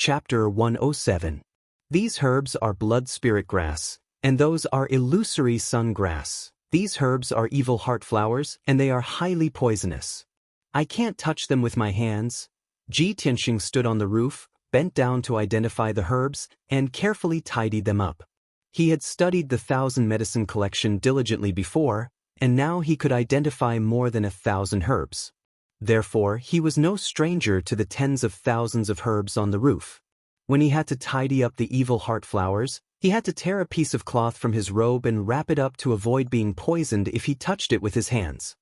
Chapter 107. These herbs are blood spirit grass, and those are illusory sun grass. These herbs are evil heart flowers, and they are highly poisonous. I can't touch them with my hands. Ji Tianxing stood on the roof, bent down to identify the herbs, and carefully tidied them up. He had studied the 1,000 medicine collection diligently before, and now he could identify more than 1,000 herbs. Therefore, he was no stranger to the tens of thousands of herbs on the roof. When he had to tidy up the evil heart flowers, he had to tear a piece of cloth from his robe and wrap it up to avoid being poisoned if he touched it with his hands.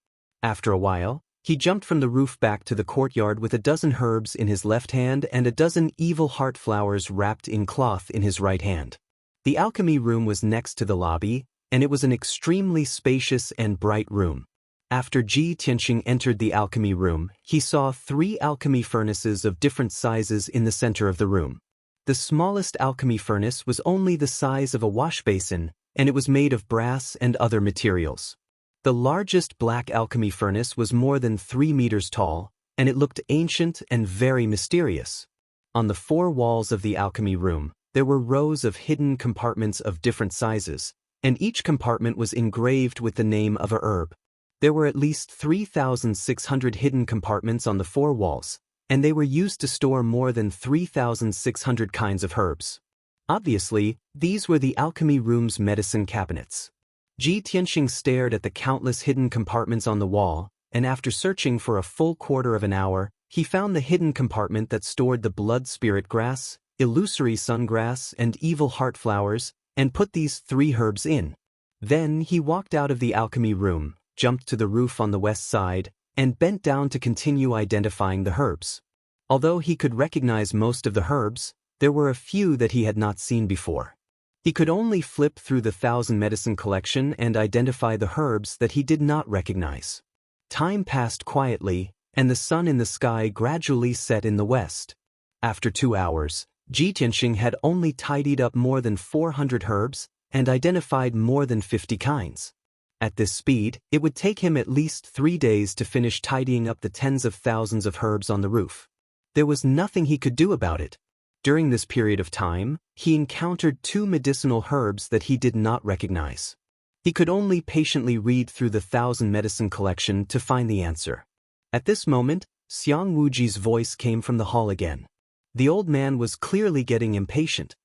After a while, he jumped from the roof back to the courtyard with 12 herbs in his left hand and 12 evil heart flowers wrapped in cloth in his right hand. The alchemy room was next to the lobby, and it was an extremely spacious and bright room. After Ji Tianxing entered the alchemy room, he saw 3 alchemy furnaces of different sizes in the center of the room. The smallest alchemy furnace was only the size of a wash basin, and it was made of brass and other materials. The largest black alchemy furnace was more than 3 meters tall, and it looked ancient and very mysterious. On the 4 walls of the alchemy room, there were rows of hidden compartments of different sizes, and each compartment was engraved with the name of a herb. There were at least 3,600 hidden compartments on the 4 walls, and they were used to store more than 3,600 kinds of herbs. Obviously, these were the alchemy room's medicine cabinets. Ji Tianxing stared at the countless hidden compartments on the wall, and after searching for a full quarter of an hour, he found the hidden compartment that stored the blood spirit grass, illusory sun grass, and evil heart flowers, and put these 3 herbs in. Then he walked out of the alchemy room, jumped to the roof on the west side, and bent down to continue identifying the herbs. Although he could recognize most of the herbs, there were a few that he had not seen before. He could only flip through the 1,000 medicine collection and identify the herbs that he did not recognize. Time passed quietly, and the sun in the sky gradually set in the west. After 2 hours, Ji Tianxing had only tidied up more than 400 herbs and identified more than 50 kinds. At this speed, it would take him at least 3 days to finish tidying up the tens of thousands of herbs on the roof. There was nothing he could do about it. During this period of time, he encountered 2 medicinal herbs that he did not recognize. He could only patiently read through the 1,000 medicine collection to find the answer. At this moment, Xiang Wuji's voice came from the hall again. The old man was clearly getting impatient.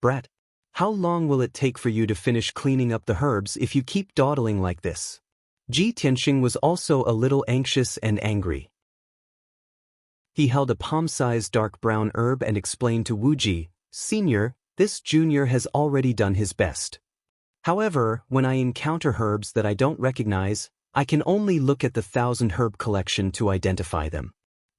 "Brat, how long will it take for you to finish cleaning up the herbs if you keep dawdling like this?" Ji Tianxing was also a little anxious and angry. He held a palm-sized dark brown herb and explained to Wuji, "Senior, this junior has already done his best. However, when I encounter herbs that I don't recognize, I can only look at the 1,000 herb collection to identify them.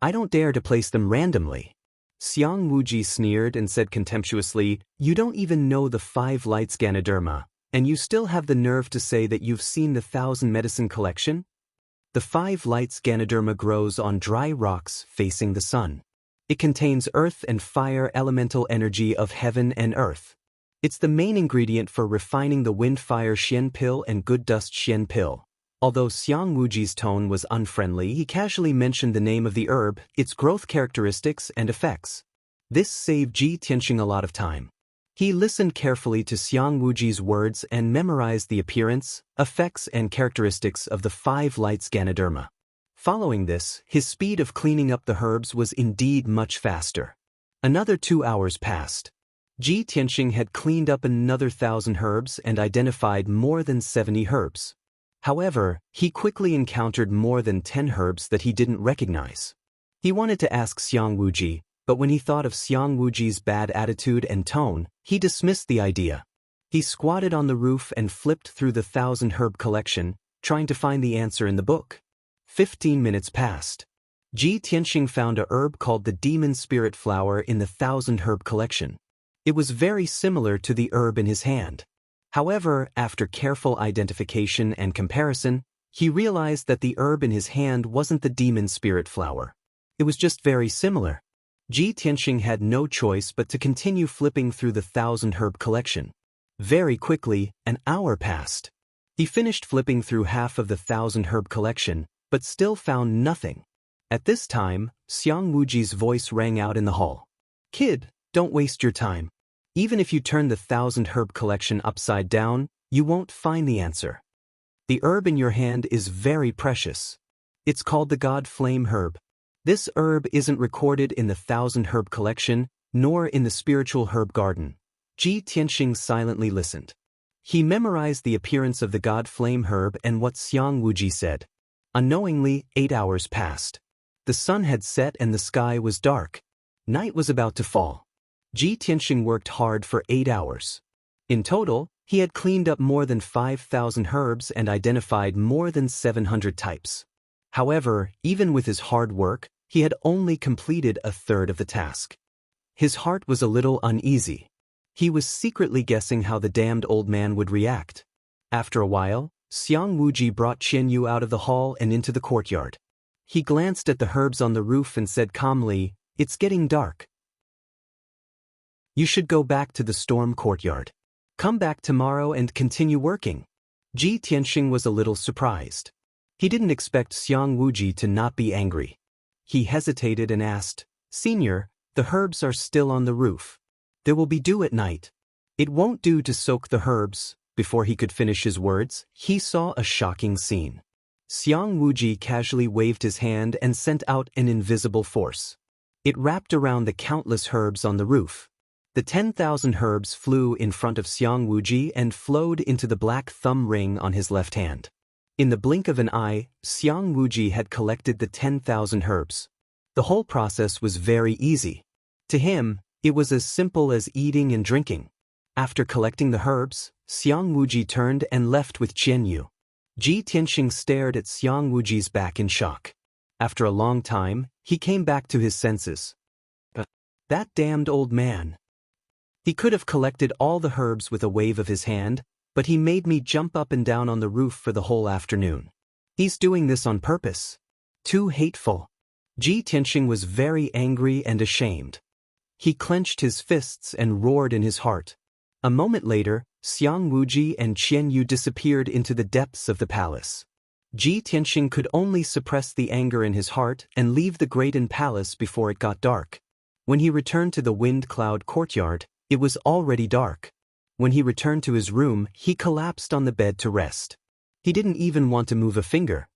I don't dare to place them randomly." Xiang Wuji sneered and said contemptuously, "You don't even know the 5 lights Ganoderma, and you still have the nerve to say that you've seen the 1,000 medicine collection? The 5 lights Ganoderma grows on dry rocks facing the sun. It contains earth and fire elemental energy of heaven and earth. It's the main ingredient for refining the wind-fire Xian pill and good dust Xian pill." Although Xiang Wuji's tone was unfriendly, he casually mentioned the name of the herb, its growth characteristics and effects. This saved Ji Tianxing a lot of time. He listened carefully to Xiang Wuji's words and memorized the appearance, effects, and characteristics of the 5 lights Ganoderma. Following this, his speed of cleaning up the herbs was indeed much faster. Another 2 hours passed. Ji Tianxing had cleaned up another 1,000 herbs and identified more than 70 herbs. However, he quickly encountered more than 10 herbs that he didn't recognize. He wanted to ask Xiang Wuji, but when he thought of Xiang Wuji's bad attitude and tone, he dismissed the idea. He squatted on the roof and flipped through the 1,000 herb collection, trying to find the answer in the book. 15 minutes passed. Ji Tianxing found a herb called the demon spirit flower in the 1,000 herb collection. It was very similar to the herb in his hand. However, after careful identification and comparison, he realized that the herb in his hand wasn't the demon spirit flower. It was just very similar. Ji Tianxing had no choice but to continue flipping through the 1,000 herb collection. Very quickly, an hour passed. He finished flipping through half of the 1,000 herb collection, but still found nothing. At this time, Xiang Wuji's voice rang out in the hall. Kid, don't waste your time. Even if you turn the 1,000 herb collection upside down, you won't find the answer. The herb in your hand is very precious. It's called the God Flame herb. This herb isn't recorded in the 1,000 herb collection, nor in the spiritual herb garden. Ji Tianxing silently listened. He memorized the appearance of the God Flame herb and what Xiang Wuji said. Unknowingly, 8 hours passed. The sun had set and the sky was dark. Night was about to fall. Ji Tianxing worked hard for 8 hours. In total, he had cleaned up more than 5,000 herbs and identified more than 700 types. However, even with his hard work, he had only completed a third of the task. His heart was a little uneasy. He was secretly guessing how the damned old man would react. After a while, Xiang Wuji brought Qianyu out of the hall and into the courtyard. He glanced at the herbs on the roof and said calmly, "It's getting dark. You should go back to the storm courtyard. Come back tomorrow and continue working." Ji Tianxing was a little surprised. He didn't expect Xiang Wuji to not be angry. He hesitated and asked, "Senior, the herbs are still on the roof. There will be dew at night. It won't do to soak the herbs." Before he could finish his words, he saw a shocking scene. Xiang Wuji casually waved his hand and sent out an invisible force. It wrapped around the countless herbs on the roof. The 10,000 herbs flew in front of Xiang Wuji and flowed into the black thumb ring on his left hand. In the blink of an eye, Xiang Wuji had collected the 10,000 herbs. The whole process was very easy. To him, it was as simple as eating and drinking. After collecting the herbs, Xiang Wuji turned and left with Qianyu. Ji Tianxing stared at Xiang Wuji's back in shock. After a long time, he came back to his senses. That damned old man. He could have collected all the herbs with a wave of his hand, but he made me jump up and down on the roof for the whole afternoon. He's doing this on purpose. Too hateful. Ji Tianxing was very angry and ashamed. He clenched his fists and roared in his heart. A moment later, Xiang Wuji and Qianyu disappeared into the depths of the palace. Ji Tianxing could only suppress the anger in his heart and leave the Great Palace before it got dark. When he returned to the Wind Cloud courtyard, it was already dark. When he returned to his room, he collapsed on the bed to rest. He didn't even want to move a finger.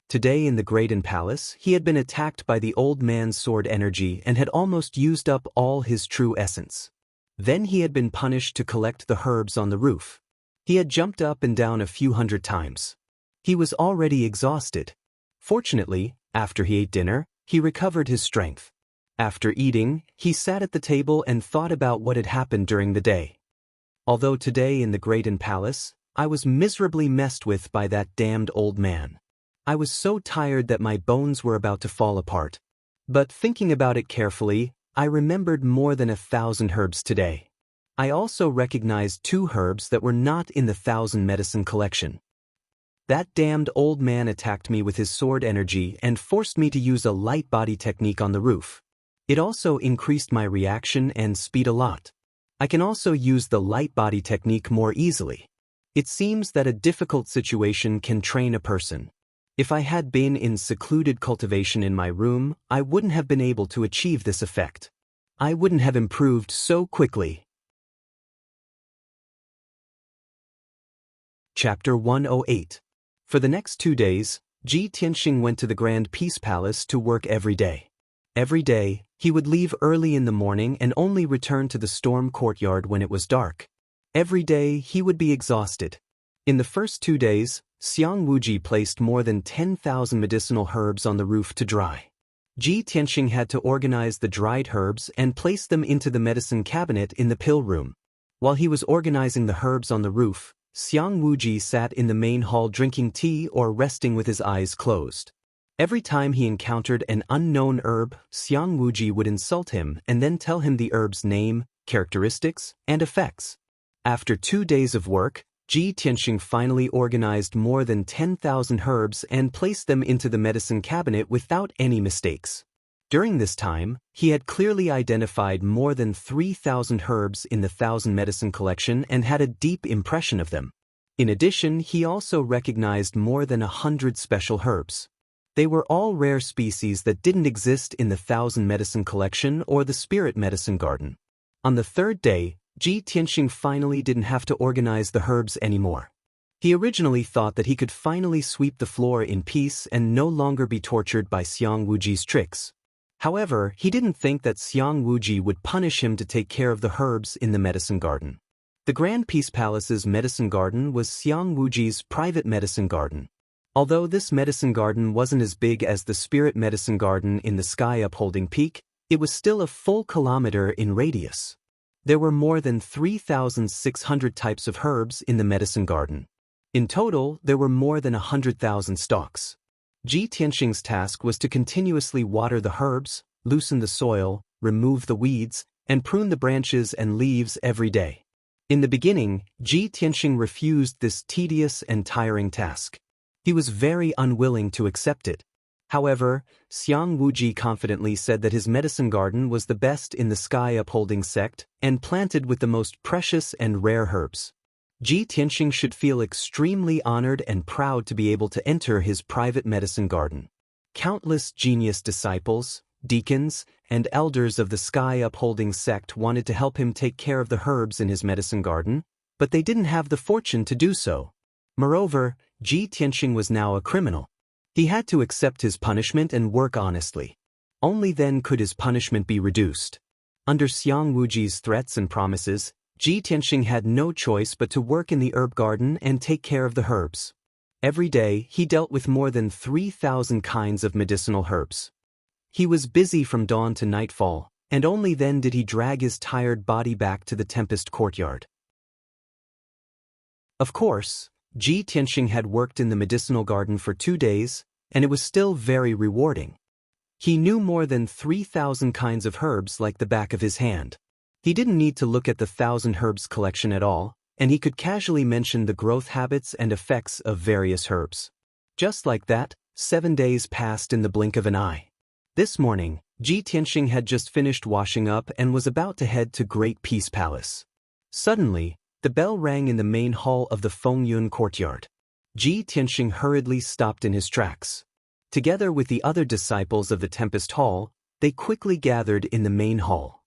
Today in the Great Palace, he had been attacked by the old man's sword energy and had almost used up all his true essence. Then he had been punished to collect the herbs on the roof. He had jumped up and down a few hundred times. He was already exhausted. Fortunately, after he ate dinner, he recovered his strength. After eating, he sat at the table and thought about what had happened during the day. Although today in the Great Palace, I was miserably messed with by that damned old man. I was so tired that my bones were about to fall apart. But thinking about it carefully, I remembered more than 1,000 herbs today. I also recognized 2 herbs that were not in the 1,000 medicine collection. That damned old man attacked me with his sword energy and forced me to use a light body technique on the roof. It also increased my reaction and speed a lot. I can also use the light body technique more easily. It seems that a difficult situation can train a person. If I had been in secluded cultivation in my room, I wouldn't have been able to achieve this effect. I wouldn't have improved so quickly. Chapter 108. For the next 2 days, Ji Tianxing went to the Grand Peace Palace to work every day. Every day, he would leave early in the morning and only return to the storm courtyard when it was dark. Every day, he would be exhausted. In the first 2 days, Xiang Wuji placed more than 10,000 medicinal herbs on the roof to dry. Ji Tianxing had to organize the dried herbs and place them into the medicine cabinet in the pill room. While he was organizing the herbs on the roof, Xiang Wuji sat in the main hall drinking tea or resting with his eyes closed. Every time he encountered an unknown herb, Xiang Wuji would insult him and then tell him the herb's name, characteristics, and effects. After 2 days of work, Ji Tianxing finally organized more than 10,000 herbs and placed them into the medicine cabinet without any mistakes. During this time, he had clearly identified more than 3,000 herbs in the 1,000 medicine collection and had a deep impression of them. In addition, he also recognized more than 100 special herbs. They were all rare species that didn't exist in the Thousand Medicine Collection or the Spirit Medicine Garden. On the third day, Ji Tianxing finally didn't have to organize the herbs anymore. He originally thought that he could finally sweep the floor in peace and no longer be tortured by Xiang Wuji's tricks. However, he didn't think that Xiang Wuji would punish him to take care of the herbs in the medicine garden. The Grand Peace Palace's medicine garden was Xiang Wuji's private medicine garden. Although this medicine garden wasn't as big as the Spirit Medicine Garden in the sky upholding peak, it was still a full kilometer in radius. There were more than 3,600 types of herbs in the medicine garden. In total, there were more than 100,000 stalks. Ji Tianxing's task was to continuously water the herbs, loosen the soil, remove the weeds, and prune the branches and leaves every day. In the beginning, Ji Tianxing refused this tedious and tiring task. He was very unwilling to accept it. However, Xiang Wuji confidently said that his medicine garden was the best in the sky upholding sect and planted with the most precious and rare herbs. Ji Tianxing should feel extremely honored and proud to be able to enter his private medicine garden. Countless genius disciples, deacons, and elders of the sky upholding sect wanted to help him take care of the herbs in his medicine garden, but they didn't have the fortune to do so. Moreover, Ji Tianxing was now a criminal. He had to accept his punishment and work honestly. Only then could his punishment be reduced. Under Xiang Wuji's threats and promises, Ji Tianxing had no choice but to work in the herb garden and take care of the herbs. Every day, he dealt with more than 3,000 kinds of medicinal herbs. He was busy from dawn to nightfall, and only then did he drag his tired body back to the Tempest courtyard. Of course, Ji Tianxing had worked in the medicinal garden for 2 days, and it was still very rewarding. He knew more than 3,000 kinds of herbs like the back of his hand. He didn't need to look at the 1,000 herbs collection at all, and he could casually mention the growth habits and effects of various herbs. Just like that, 7 days passed in the blink of an eye. This morning, Ji Tianxing had just finished washing up and was about to head to Great Peace Palace. Suddenly, the bell rang in the main hall of the Fengyun courtyard. Ji Tianxing hurriedly stopped in his tracks. Together with the other disciples of the Tempest Hall, they quickly gathered in the main hall.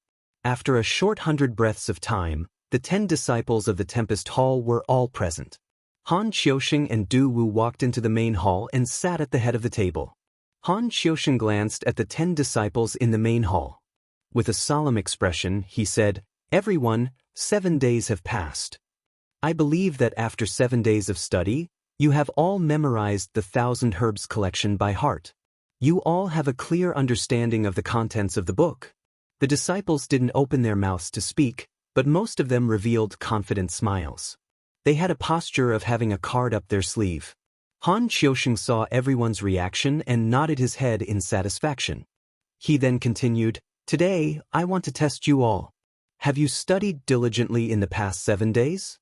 After a short 100 breaths of time, the 10 disciples of the Tempest Hall were all present. Han Qiuxing and Du Wu walked into the main hall and sat at the head of the table. Han Qiuxing glanced at the 10 disciples in the main hall. With a solemn expression, he said, "Everyone, 7 days have passed. I believe that after 7 days of study, you have all memorized the 1,000 herbs collection by heart. You all have a clear understanding of the contents of the book." The disciples didn't open their mouths to speak, but most of them revealed confident smiles. They had a posture of having a card up their sleeve. Han Qiuxing saw everyone's reaction and nodded his head in satisfaction. He then continued, "Today, I want to test you all. Have you studied diligently in the past 7 days?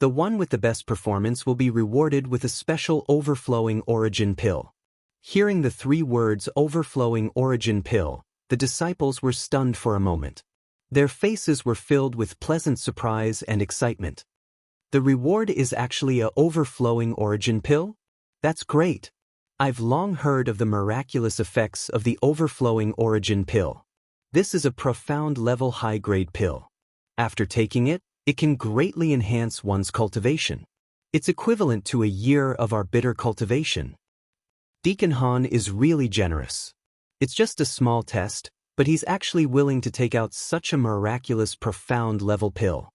The one with the best performance will be rewarded with a special overflowing origin pill." Hearing the 3 words overflowing origin pill, the disciples were stunned for a moment. Their faces were filled with pleasant surprise and excitement. The reward is actually a overflowing origin pill? That's great. I've long heard of the miraculous effects of the overflowing origin pill. This is a profound level high-grade pill. After taking it, it can greatly enhance one's cultivation. It's equivalent to a year of our bitter cultivation. Deacon Han is really generous. It's just a small test, but he's actually willing to take out such a miraculous profound level pill.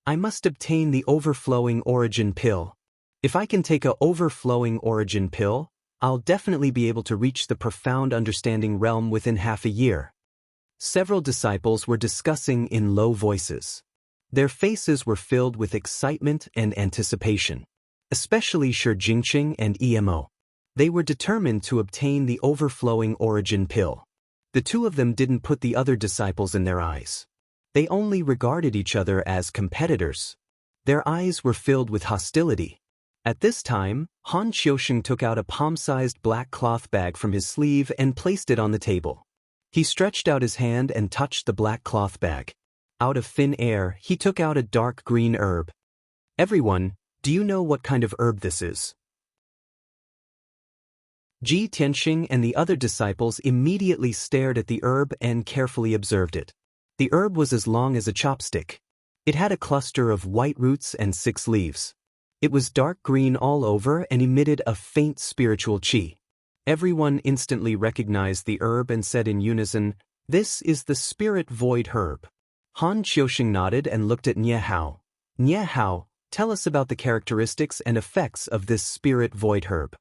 I must obtain the overflowing origin pill. If I can take a overflowing origin pill, I'll definitely be able to reach the profound understanding realm within half a year. Several disciples were discussing in low voices. Their faces were filled with excitement and anticipation, especially Shi Jingqing and Emo. They were determined to obtain the overflowing origin pill. The 2 of them didn't put the other disciples in their eyes. They only regarded each other as competitors. Their eyes were filled with hostility. At this time, Han Qiuxing took out a palm-sized black cloth bag from his sleeve and placed it on the table. He stretched out his hand and touched the black cloth bag. Out of thin air, he took out a dark green herb. "Everyone, do you know what kind of herb this is?" Ji Tianxing and the other disciples immediately stared at the herb and carefully observed it. The herb was as long as a chopstick. It had a cluster of white roots and 6 leaves. It was dark green all over and emitted a faint spiritual qi. Everyone instantly recognized the herb and said in unison, "This is the spirit void herb." Han Qiusheng nodded and looked at Nie Hao. Nie Hao, tell us about the characteristics and effects of this spirit void herb.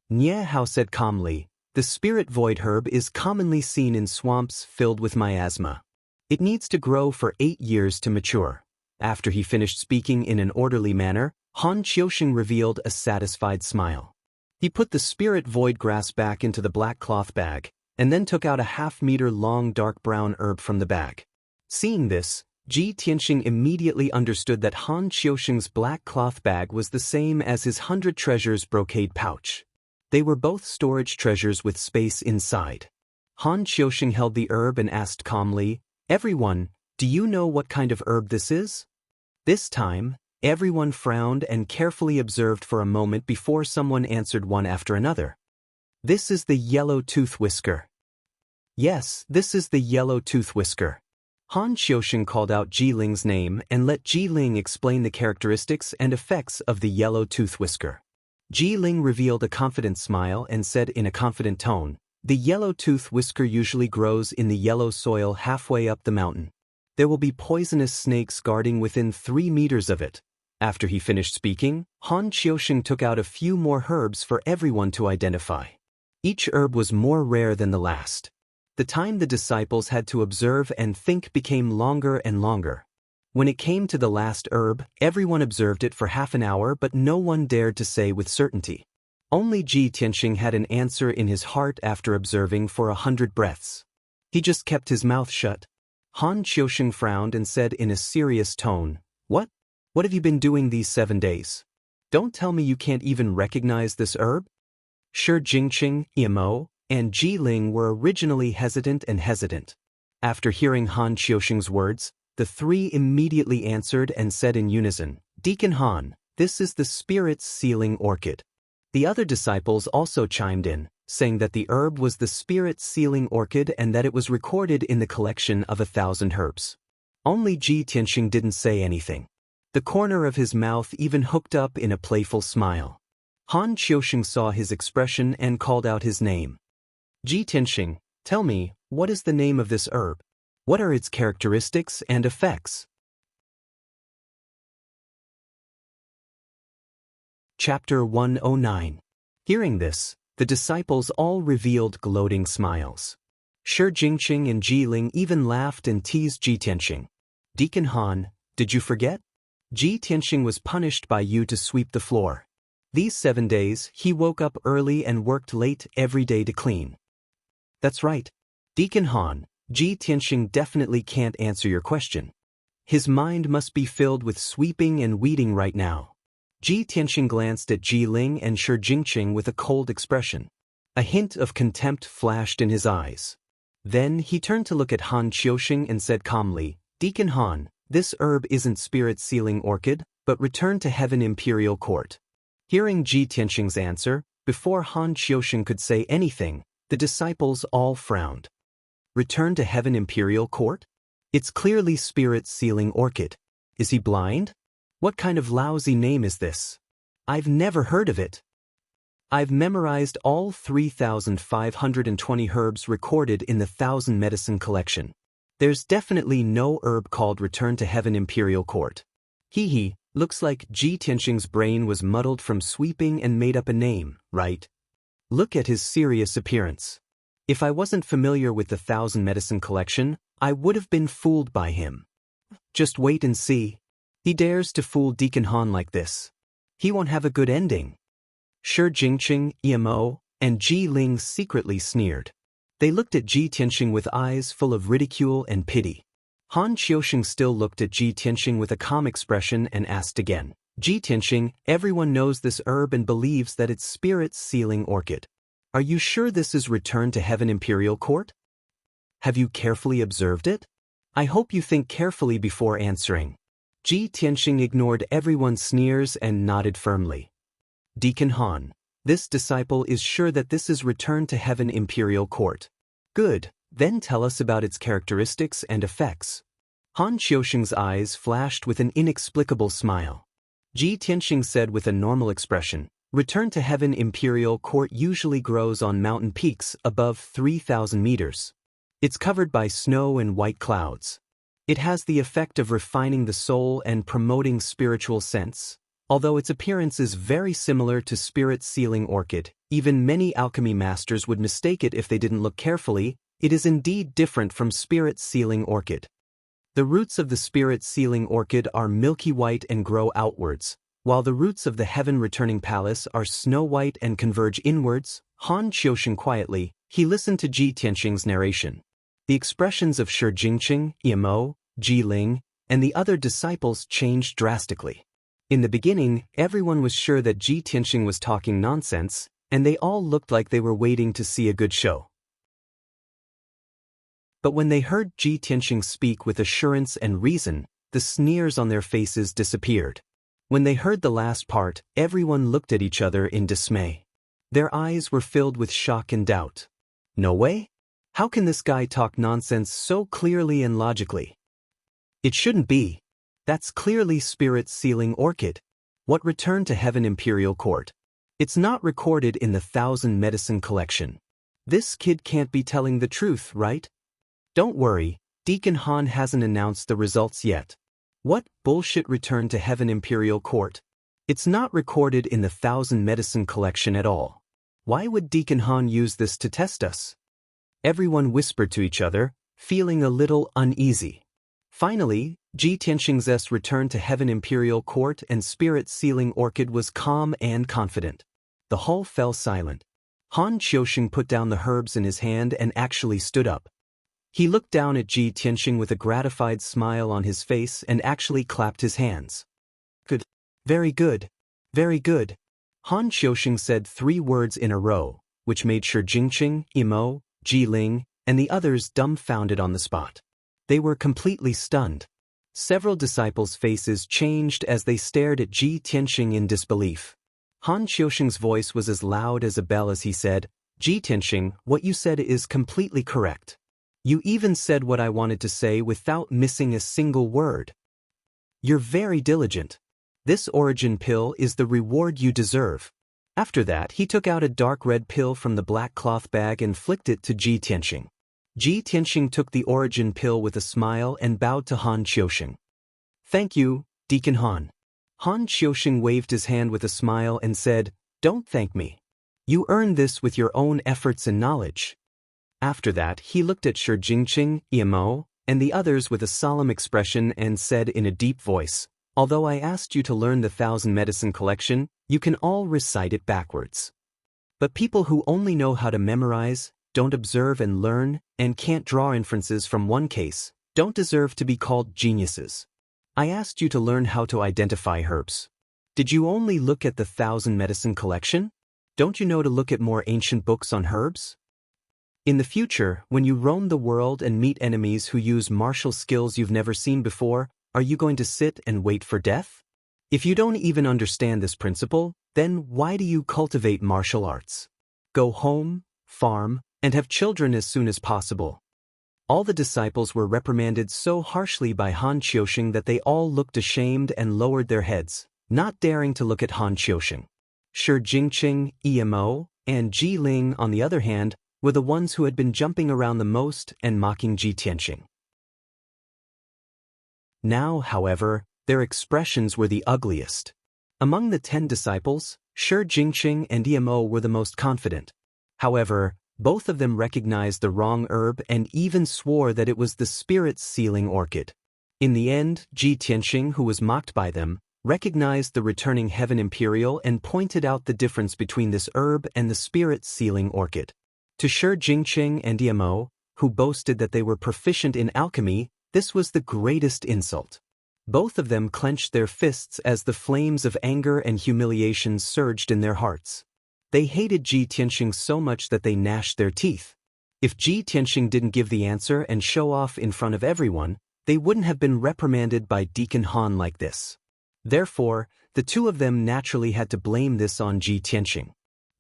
Nie Hao said calmly, "The spirit void herb is commonly seen in swamps filled with miasma. It needs to grow for 8 years to mature." After he finished speaking in an orderly manner, Han Qiusheng revealed a satisfied smile. He put the spirit void grass back into the black cloth bag, and then took out a half-meter-long dark brown herb from the bag. Seeing this, Ji Tianxing immediately understood that Han Qiusheng's black cloth bag was the same as his 100 treasures brocade pouch. They were both storage treasures with space inside. Han Qiusheng held the herb and asked calmly, "Everyone, do you know what kind of herb this is?" This time, everyone frowned and carefully observed for a moment before someone answered one after another. "This is the yellow tooth whisker." "Yes, this is the yellow tooth whisker." Han Qiusheng called out Ji Ling's name and let Ji Ling explain the characteristics and effects of the yellow tooth whisker. Ji Ling revealed a confident smile and said in a confident tone, "The yellow tooth whisker usually grows in the yellow soil halfway up the mountain. There will be poisonous snakes guarding within 3 meters of it." After he finished speaking, Han Qiusheng took out a few more herbs for everyone to identify. Each herb was more rare than the last. The time the disciples had to observe and think became longer and longer. When it came to the last herb, everyone observed it for half an hour, but no one dared to say with certainty. Only Ji Tianxing had an answer in his heart after observing for 100 breaths. He just kept his mouth shut. Han Qiusheng frowned and said in a serious tone, "What? What have you been doing these 7 days? Don't tell me you can't even recognize this herb?" Shi Jingqing, Imo, and Ji Ling were originally hesitant. After hearing Han Qiusheng's words, the 3 immediately answered and said in unison, "Deacon Han, this is the spirit's sealing orchid." The other disciples also chimed in, saying that the herb was the spirit's sealing orchid and that it was recorded in the collection of 1,000 herbs. Only Ji Tianxing didn't say anything. The corner of his mouth even hooked up in a playful smile. Han Qiusheng saw his expression and called out his name. "Ji Tianxing, tell me, what is the name of this herb? What are its characteristics and effects?" Chapter 109. Hearing this, the disciples all revealed gloating smiles. Shi Jingqing and Ji Ling even laughed and teased Ji Tianxing. "Deacon Han, did you forget? Ji Tianxing was punished by you to sweep the floor. These 7 days, he woke up early and worked late every day to clean." "That's right. Deacon Han, Ji Tianxing definitely can't answer your question. His mind must be filled with sweeping and weeding right now." Ji Tianxing glanced at Ji Ling and Shi Jingqing with a cold expression. A hint of contempt flashed in his eyes. Then he turned to look at Han Qiusheng and said calmly, "Deacon Han, this herb isn't spirit sealing orchid, but return to heaven imperial court." Hearing Ji Tianxing's answer, before Han Qiusheng could say anything, the disciples all frowned. Return to heaven imperial court? It's clearly spirit sealing orchid. Is he blind? What kind of lousy name is this? I've never heard of it. I've memorized all 3,520 herbs recorded in the 1,000 medicine collection. There's definitely no herb called Return to Heaven Imperial Court. Hee, looks like Ji Tianxing's brain was muddled from sweeping and made up a name, right? Look at his serious appearance. If I wasn't familiar with the 1,000 medicine collection, I would have been fooled by him. Just wait and see. He dares to fool Deacon Han like this. He won't have a good ending. Shi Jingqing, Imo, and Ji Ling secretly sneered. They looked at Ji Tianxing with eyes full of ridicule and pity. Han Qiusheng still looked at Ji Tianxing with a calm expression and asked again, "Ji Tianxing, everyone knows this herb and believes that it's spirit sealing orchid. Are you sure this is Return to Heaven Imperial Court? Have you carefully observed it? I hope you think carefully before answering." Ji Tianxing ignored everyone's sneers and nodded firmly. "Deacon Han, This disciple is sure that this is return to heaven imperial court. Good, then tell us about its characteristics and effects. Han Qiusheng's eyes flashed with an inexplicable smile. Ji Tianxing said with a normal expression, return to heaven imperial court usually grows on mountain peaks above 3,000 meters. It's covered by snow and white clouds. It has the effect of refining the soul and promoting spiritual sense. Although its appearance is very similar to spirit sealing orchid, even many alchemy masters would mistake it if they didn't look carefully, it is indeed different from spirit sealing orchid. The roots of the spirit sealing orchid are milky white and grow outwards, while the roots of the heaven returning palace are snow white and converge inwards. Han Qiusheng quietly, he listened to Ji Tianxing's narration. The expressions of Shi Jingqing, Mo, Ji Ling, and the other disciples changed drastically. In the beginning, everyone was sure that Ji Tianxing was talking nonsense, and they all looked like they were waiting to see a good show. But when they heard Ji Tianxing speak with assurance and reason, the sneers on their faces disappeared. When they heard the last part, everyone looked at each other in dismay. Their eyes were filled with shock and doubt. No way? How can this guy talk nonsense so clearly and logically? It shouldn't be. That's clearly spirit sealing orchid. What return to heaven imperial court? It's not recorded in the 1,000 medicine collection. This kid can't be telling the truth, right? Don't worry, Deacon Han hasn't announced the results yet. What bullshit return to heaven imperial court? It's not recorded in the 1,000 medicine collection at all. Why would Deacon Han use this to test us? Everyone whispered to each other, feeling a little uneasy. Finally, Ji Tianxing's return to heaven imperial court and spirit sealing orchid was calm and confident. The hall fell silent. Han Qiusheng put down the herbs in his hand and actually stood up. He looked down at Ji Tianxing with a gratified smile on his face and actually clapped his hands. Good. Very good. Very good. Han Qiusheng said 3 words in a row, which made Shi Jingqing, Mo, Ji Ling, and the others dumbfounded on the spot. They were completely stunned. Several disciples' faces changed as they stared at Ji Tianxing in disbelief. Han Qiusheng's voice was as loud as a bell as he said, Ji Tianxing, what you said is completely correct. You even said what I wanted to say without missing a single word. You're very diligent. This origin pill is the reward you deserve. After that, he took out a dark red pill from the black cloth bag and flicked it to Ji Tianxing. Ji Tianxing took the origin pill with a smile and bowed to Han Qiusheng. Thank you, Deacon Han. Han Qiusheng waved his hand with a smile and said, don't thank me. You earned this with your own efforts and knowledge. After that, he looked at Shi Jingqing, Mo, and the others with a solemn expression and said in a deep voice, although I asked you to learn the 1,000 medicine collection, you can all recite it backwards. But people who only know how to memorize, don't observe and learn, and can't draw inferences from one case, don't deserve to be called geniuses. I asked you to learn how to identify herbs. Did you only look at the 1,000 medicine collection? Don't you know to look at more ancient books on herbs? In the future, when you roam the world and meet enemies who use martial skills you've never seen before, are you going to sit and wait for death? If you don't even understand this principle, then why do you cultivate martial arts? Go home, farm, and have children as soon as possible. All the disciples were reprimanded so harshly by Han Qiusheng that they all looked ashamed and lowered their heads, not daring to look at Han Qiusheng. Shi Jingqing, Mo, and Ji Ling, on the other hand, were the ones who had been jumping around the most and mocking Ji Tianxing. Now, however, their expressions were the ugliest. Among the 10 disciples, Shi Jingqing and Mo were the most confident. However, both of them recognized the wrong herb and even swore that it was the spirit-sealing orchid. In the end, Ji Tianxing, who was mocked by them, recognized the returning heaven imperial and pointed out the difference between this herb and the spirit-sealing orchid. To Shi Jingqing and Mo, who boasted that they were proficient in alchemy, this was the greatest insult. Both of them clenched their fists as the flames of anger and humiliation surged in their hearts. They hated Ji Tianxing so much that they gnashed their teeth. If Ji Tianxing didn't give the answer and show off in front of everyone, they wouldn't have been reprimanded by Deacon Han like this. Therefore, the two of them naturally had to blame this on Ji Tianxing.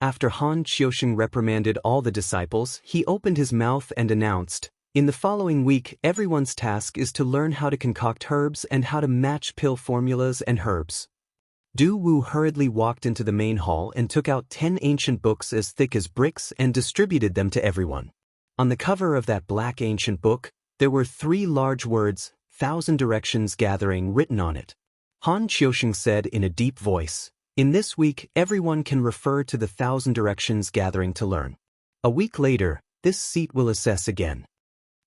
After Han Qiusheng reprimanded all the disciples, he opened his mouth and announced, "In the following week, everyone's task is to learn how to concoct herbs and how to match pill formulas and herbs." Du Wu hurriedly walked into the main hall and took out 10 ancient books as thick as bricks and distributed them to everyone. On the cover of that black ancient book, there were 3 large words, "Thousand Directions Gathering," written on it. Han Qiusheng said in a deep voice, "In this week, everyone can refer to the Thousand Directions Gathering to learn. A week later, this seat will assess again."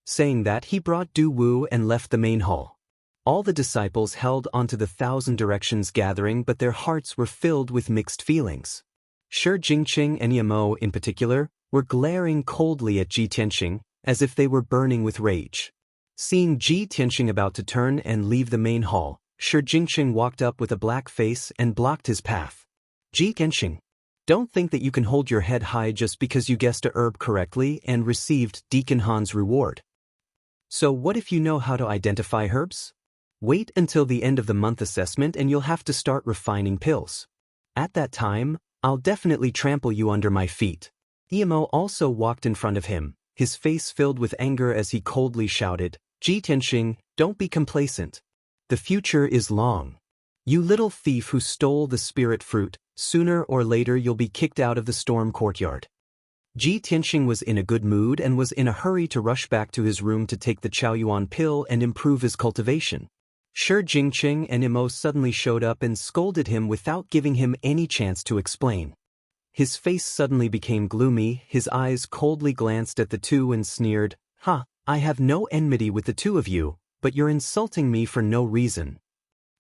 Saying that, he brought Du Wu and left the main hall. All the disciples held onto the Thousand Directions Gathering, but their hearts were filled with mixed feelings. Shi Jingqing and Yamo, in particular, were glaring coldly at Ji Tianxing, as if they were burning with rage. Seeing Ji Tianxing about to turn and leave the main hall, Shi Jingqing walked up with a black face and blocked his path. "Ji Tianxing, don't think that you can hold your head high just because you guessed a herb correctly and received Deacon Han's reward. So what if you know how to identify herbs? Wait until the end of the month assessment and you'll have to start refining pills. At that time, I'll definitely trample you under my feet." Yamo also walked in front of him, his face filled with anger as he coldly shouted, "Ji Tianxing, don't be complacent. The future is long. You little thief who stole the spirit fruit, sooner or later you'll be kicked out of the storm courtyard." Ji Tianxing was in a good mood and was in a hurry to rush back to his room to take the Chaoyuan pill and improve his cultivation. Shi Jingqing and Imo suddenly showed up and scolded him without giving him any chance to explain. His face suddenly became gloomy, his eyes coldly glanced at the two and sneered, "Ha, I have no enmity with the two of you, but you're insulting me for no reason.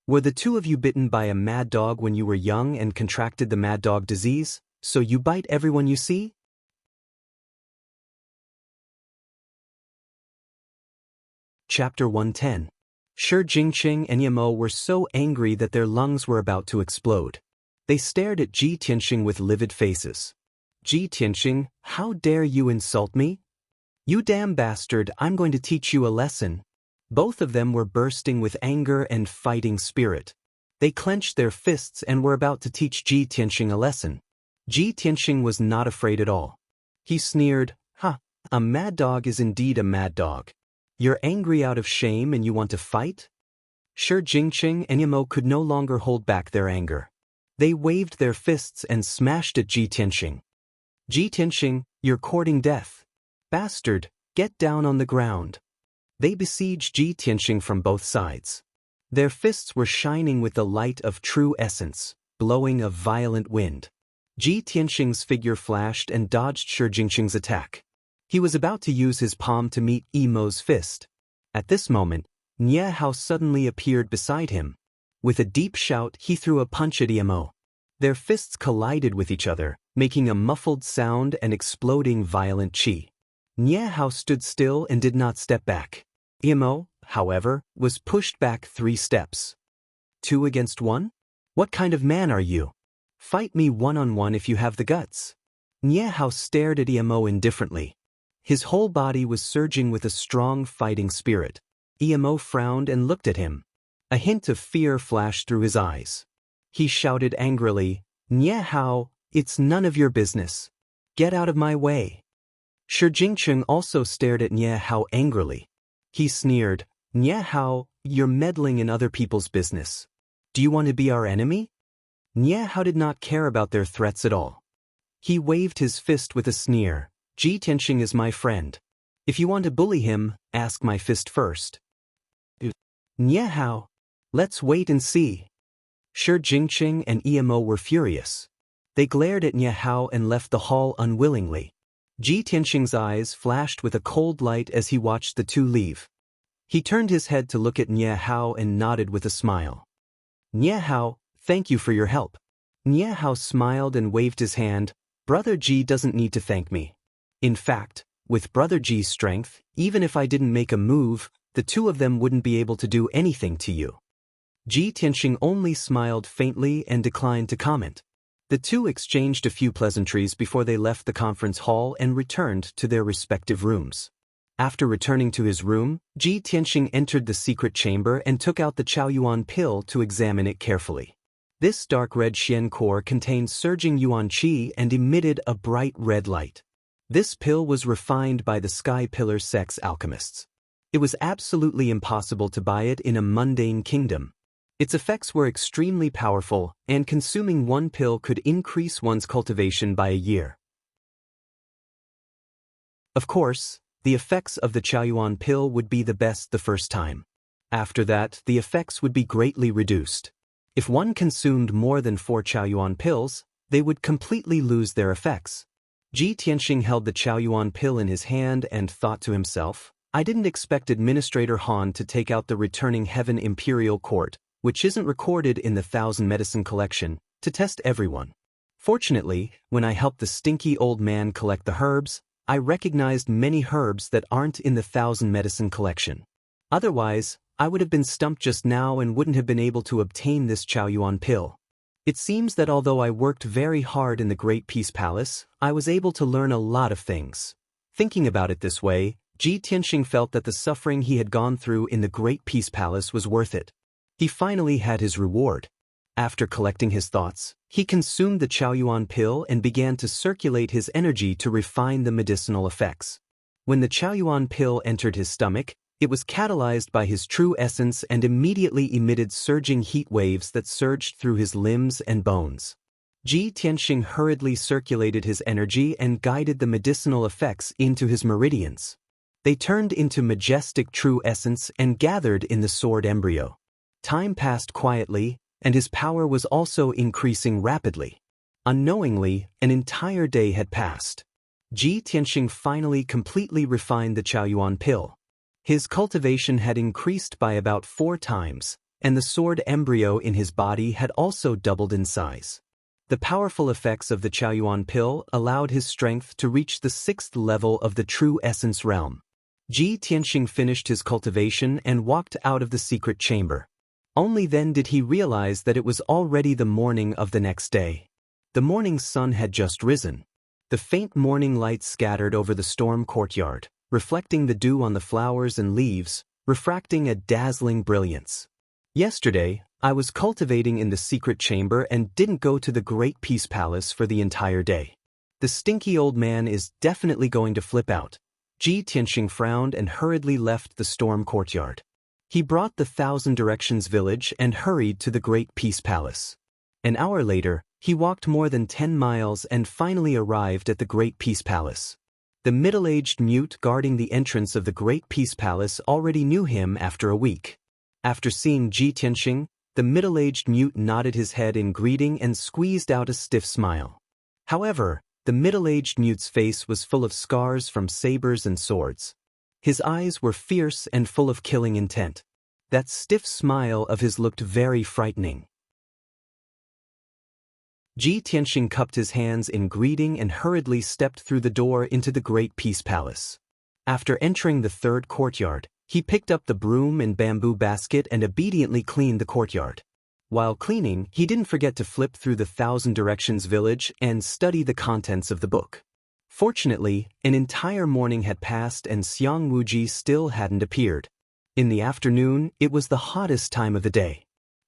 Were the two of you bitten by a mad dog when you were young and contracted the mad dog disease, so you bite everyone you see?" Chapter 110. Shi Jingqing and Yamo were so angry that their lungs were about to explode. They stared at Ji Tianxing with livid faces. "Ji Tianxing, how dare you insult me? You damn bastard, I'm going to teach you a lesson." Both of them were bursting with anger and fighting spirit. They clenched their fists and were about to teach Ji Tianxing a lesson. Ji Tianxing was not afraid at all. He sneered, "Ha, a mad dog is indeed a mad dog. You're angry out of shame and you want to fight?" Shi Jingqing and Yamo could no longer hold back their anger. They waved their fists and smashed at Ji Tianxing. "Ji Tianxing, you're courting death. Bastard, get down on the ground." They besieged Ji Tianxing from both sides. Their fists were shining with the light of true essence, blowing a violent wind. Ji Tianxing's figure flashed and dodged Shi Jingqing's attack. He was about to use his palm to meet Emo's fist. At this moment, Nie Hao suddenly appeared beside him. With a deep shout, he threw a punch at Emo. Their fists collided with each other, making a muffled sound and exploding violent qi. Nie Hao stood still and did not step back. Emo, however, was pushed back 3 steps. 2 against 1? What kind of man are you? Fight me one-on-one if you have the guts. Nie Hao stared at Emo indifferently. His whole body was surging with a strong fighting spirit. Emo frowned and looked at him. A hint of fear flashed through his eyes. He shouted angrily, "Nie Hao, it's none of your business. Get out of my way." Shi Jingqing also stared at Nie Hao angrily. He sneered, "Nie Hao, you're meddling in other people's business. Do you want to be our enemy?" Nie Hao did not care about their threats at all. He waved his fist with a sneer. "Ji Tianxing is my friend. If you want to bully him, ask my fist first." "Nie Hao, let's wait and see." Shi Jingqing and Emo were furious. They glared at Nie Hao and left the hall unwillingly. Ji Tianxing's eyes flashed with a cold light as he watched the two leave. He turned his head to look at Nie Hao and nodded with a smile. "Nie Hao, thank you for your help." Nie Hao smiled and waved his hand. "Brother Ji doesn't need to thank me. In fact, with Brother Ji's strength, even if I didn't make a move, the two of them wouldn't be able to do anything to you." Ji Tianxing only smiled faintly and declined to comment. The two exchanged a few pleasantries before they left the conference hall and returned to their respective rooms. After returning to his room, Ji Tianxing entered the secret chamber and took out the Chaoyuan pill to examine it carefully. This dark red Xian core contained surging yuan qi and emitted a bright red light. This pill was refined by the Sky Pillar sex alchemists. It was absolutely impossible to buy it in a mundane kingdom. Its effects were extremely powerful, and consuming one pill could increase one's cultivation by a year. Of course, the effects of the Chaoyuan pill would be the best the first time. After that, the effects would be greatly reduced. If one consumed more than 4 Chaoyuan pills, they would completely lose their effects. Ji Tianxing held the Chaoyuan pill in his hand and thought to himself, I didn't expect Administrator Han to take out the returning Heaven Imperial Court, which isn't recorded in the 1000 Medicine Collection, to test everyone. Fortunately, when I helped the stinky old man collect the herbs, I recognized many herbs that aren't in the 1000 Medicine Collection. Otherwise, I would have been stumped just now and wouldn't have been able to obtain this Chaoyuan pill. It seems that although I worked very hard in the Great Peace Palace, I was able to learn a lot of things. Thinking about it this way, Ji Tianxing felt that the suffering he had gone through in the Great Peace Palace was worth it. He finally had his reward. After collecting his thoughts, he consumed the Chaoyuan pill and began to circulate his energy to refine the medicinal effects. When the Chaoyuan pill entered his stomach, it was catalyzed by his true essence and immediately emitted surging heat waves that surged through his limbs and bones. Ji Tianxing hurriedly circulated his energy and guided the medicinal effects into his meridians. They turned into majestic true essence and gathered in the sword embryo. Time passed quietly, and his power was also increasing rapidly. Unknowingly, an entire day had passed. Ji Tianxing finally completely refined the Chaoyuan pill. His cultivation had increased by about 4 times, and the sword embryo in his body had also doubled in size. The powerful effects of the Chaoyuan pill allowed his strength to reach the 6th level of the true essence realm. Ji Tianxing finished his cultivation and walked out of the secret chamber. Only then did he realize that it was already the morning of the next day. The morning sun had just risen. The faint morning light scattered over the storm courtyard, reflecting the dew on the flowers and leaves, refracting a dazzling brilliance. Yesterday, I was cultivating in the secret chamber and didn't go to the Great Peace Palace for the entire day. The stinky old man is definitely going to flip out. Ji Tianxing frowned and hurriedly left the storm courtyard. He brought the 1000 Directions village and hurried to the Great Peace Palace. An hour later, he walked more than 10 miles and finally arrived at the Great Peace Palace. The middle-aged mute guarding the entrance of the Great Peace Palace already knew him after a week. After seeing Ji Tianxing, the middle-aged mute nodded his head in greeting and squeezed out a stiff smile. However, the middle-aged mute's face was full of scars from sabers and swords. His eyes were fierce and full of killing intent. That stiff smile of his looked very frightening. Ji Tianxing cupped his hands in greeting and hurriedly stepped through the door into the Great Peace Palace. After entering the 3rd courtyard, he picked up the broom and bamboo basket and obediently cleaned the courtyard. While cleaning, he didn't forget to flip through the 1000 Directions village and study the contents of the book. Fortunately, an entire morning had passed and Xiang Wuji still hadn't appeared. In the afternoon, it was the hottest time of the day.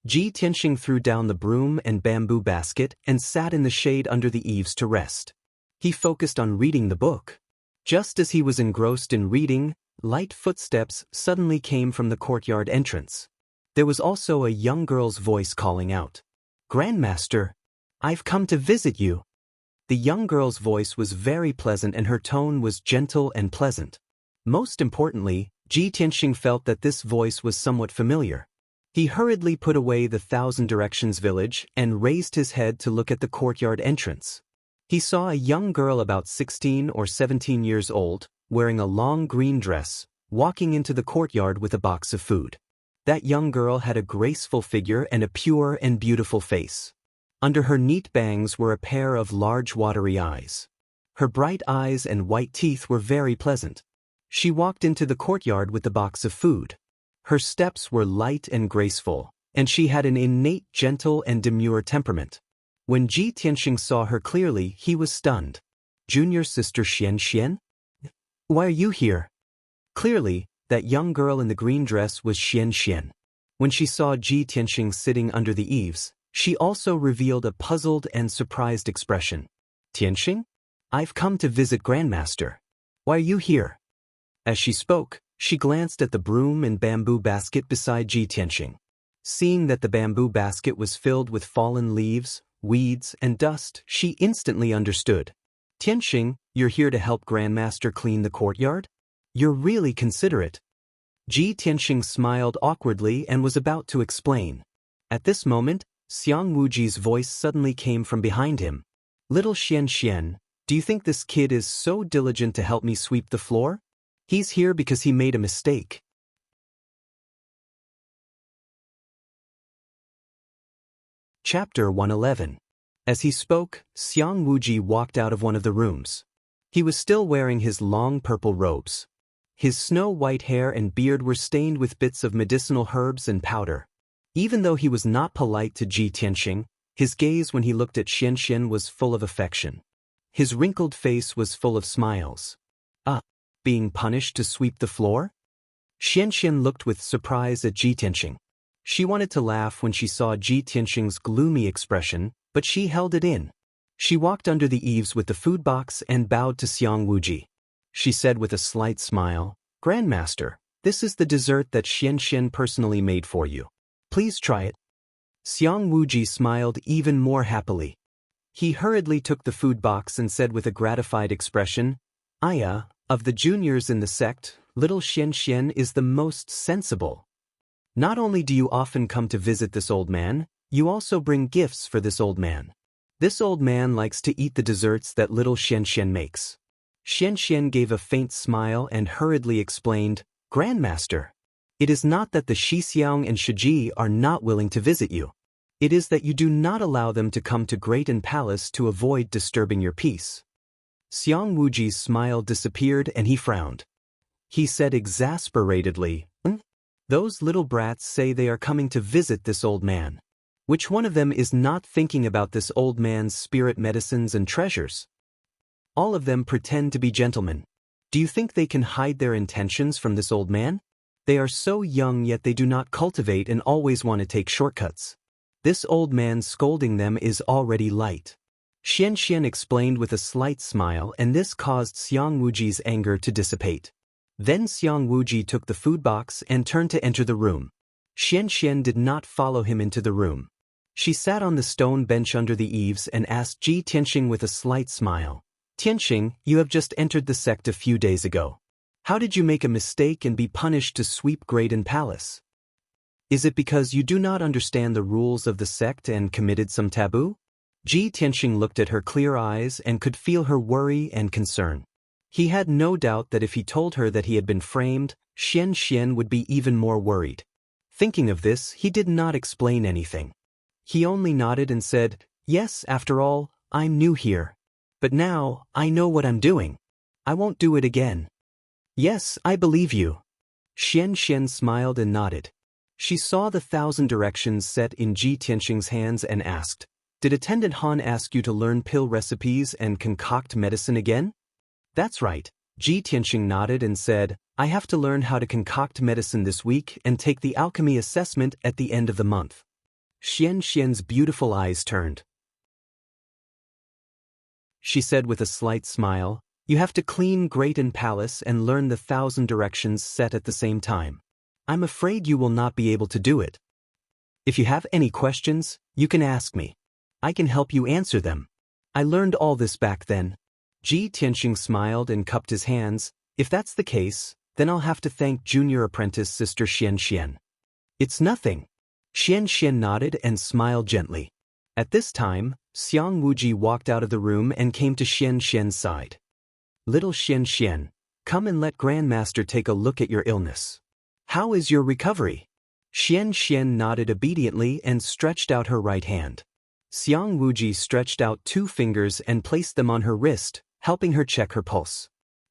Ji Tianxing threw down the broom and bamboo basket and sat in the shade under the eaves to rest. He focused on reading the book. Just as he was engrossed in reading, light footsteps suddenly came from the courtyard entrance. There was also a young girl's voice calling out, "Grandmaster, I've come to visit you." The young girl's voice was very pleasant and her tone was gentle and pleasant. Most importantly, Ji Tianxing felt that this voice was somewhat familiar. He hurriedly put away the 1000 Directions village and raised his head to look at the courtyard entrance. He saw a young girl about 16 or 17 years old, wearing a long green dress, walking into the courtyard with a box of food. That young girl had a graceful figure and a pure and beautiful face. Under her neat bangs were a pair of large watery eyes. Her bright eyes and white teeth were very pleasant. She walked into the courtyard with the box of food. Her steps were light and graceful, and she had an innate gentle and demure temperament. When Ji Tianxing saw her clearly, he was stunned. "Junior sister Xianxia? Why are you here?" Clearly, that young girl in the green dress was Xianxia. When she saw Ji Tianxing sitting under the eaves, She also revealed a puzzled and surprised expression. Tianxing? I've come to visit Grandmaster. Why are you here? As she spoke, she glanced at the broom and bamboo basket beside Ji Tianxing. Seeing that the bamboo basket was filled with fallen leaves, weeds, and dust, she instantly understood. Tianxing, you're here to help Grandmaster clean the courtyard? You're really considerate. Ji Tianxing smiled awkwardly and was about to explain. At this moment, Xiang Wuji's voice suddenly came from behind him. Little Xianxian, do you think this kid is so diligent to help me sweep the floor? He's here because he made a mistake. Chapter 111. As he spoke, Xiang Wuji walked out of one of the rooms. He was still wearing his long purple robes. His snow-white hair and beard were stained with bits of medicinal herbs and powder. Even though he was not polite to Ji Tianxing, his gaze when he looked at Xianxian was full of affection. His wrinkled face was full of smiles. Being punished to sweep the floor? Xianxian looked with surprise at Ji Tianxing. She wanted to laugh when she saw Ji Tianxing's gloomy expression, but she held it in. She walked under the eaves with the food box and bowed to Xiang Wuji. She said with a slight smile, Grandmaster, this is the dessert that Xianxian personally made for you. Please try it. Xiang Wuji smiled even more happily. He hurriedly took the food box and said with a gratified expression, of the juniors in the sect, little Xianxian is the most sensible. Not only do you often come to visit this old man, you also bring gifts for this old man. This old man likes to eat the desserts that little Xianxian makes. Xianxian gave a faint smile and hurriedly explained, Grandmaster, it is not that the Shixiang and Shiji are not willing to visit you. It is that you do not allow them to come to Great and Palace to avoid disturbing your peace. Xiang Wuji's smile disappeared and he frowned. He said exasperatedly, Those little brats say they are coming to visit this old man. Which one of them is not thinking about this old man's spirit medicines and treasures? All of them pretend to be gentlemen. Do you think they can hide their intentions from this old man? They are so young yet they do not cultivate and always want to take shortcuts. This old man scolding them is already light. Xianxian explained with a slight smile and this caused Xiang Wuji's anger to dissipate. Then Xiang Wuji took the food box and turned to enter the room. Xianxian did not follow him into the room. She sat on the stone bench under the eaves and asked Ji Tianxing with a slight smile, Tianxing, you have just entered the sect a few days ago. How did you make a mistake and be punished to sweep Great and Palace? Is it because you do not understand the rules of the sect and committed some taboo? Ji Tianxing looked at her clear eyes and could feel her worry and concern. He had no doubt that if he told her that he had been framed, Xianxian would be even more worried. Thinking of this, he did not explain anything. He only nodded and said, Yes, after all, I'm new here. But now, I know what I'm doing. I won't do it again. Yes, I believe you. Xianxian smiled and nodded. She saw the 1,000 directions set in Ji Tianxing's hands and asked, Did Attendant Han ask you to learn pill recipes and concoct medicine again? That's right. Ji Tianxing nodded and said, I have to learn how to concoct medicine this week and take the alchemy assessment at the end of the month. Xianxian's beautiful eyes turned. She said with a slight smile, You have to clean Great and Palace and learn the 1,000 directions set at the same time. I'm afraid you will not be able to do it. If you have any questions, you can ask me. I can help you answer them. I learned all this back then. Ji Tianxing smiled and cupped his hands. If that's the case, then I'll have to thank junior apprentice Sister Xianxian. It's nothing. Xianxian nodded and smiled gently. At this time, Xiang Wuji walked out of the room and came to Xianxian's side. Little Xianxian, come and let Grandmaster take a look at your illness. How is your recovery? Xianxian nodded obediently and stretched out her right hand. Xiang Wuji stretched out 2 fingers and placed them on her wrist, helping her check her pulse.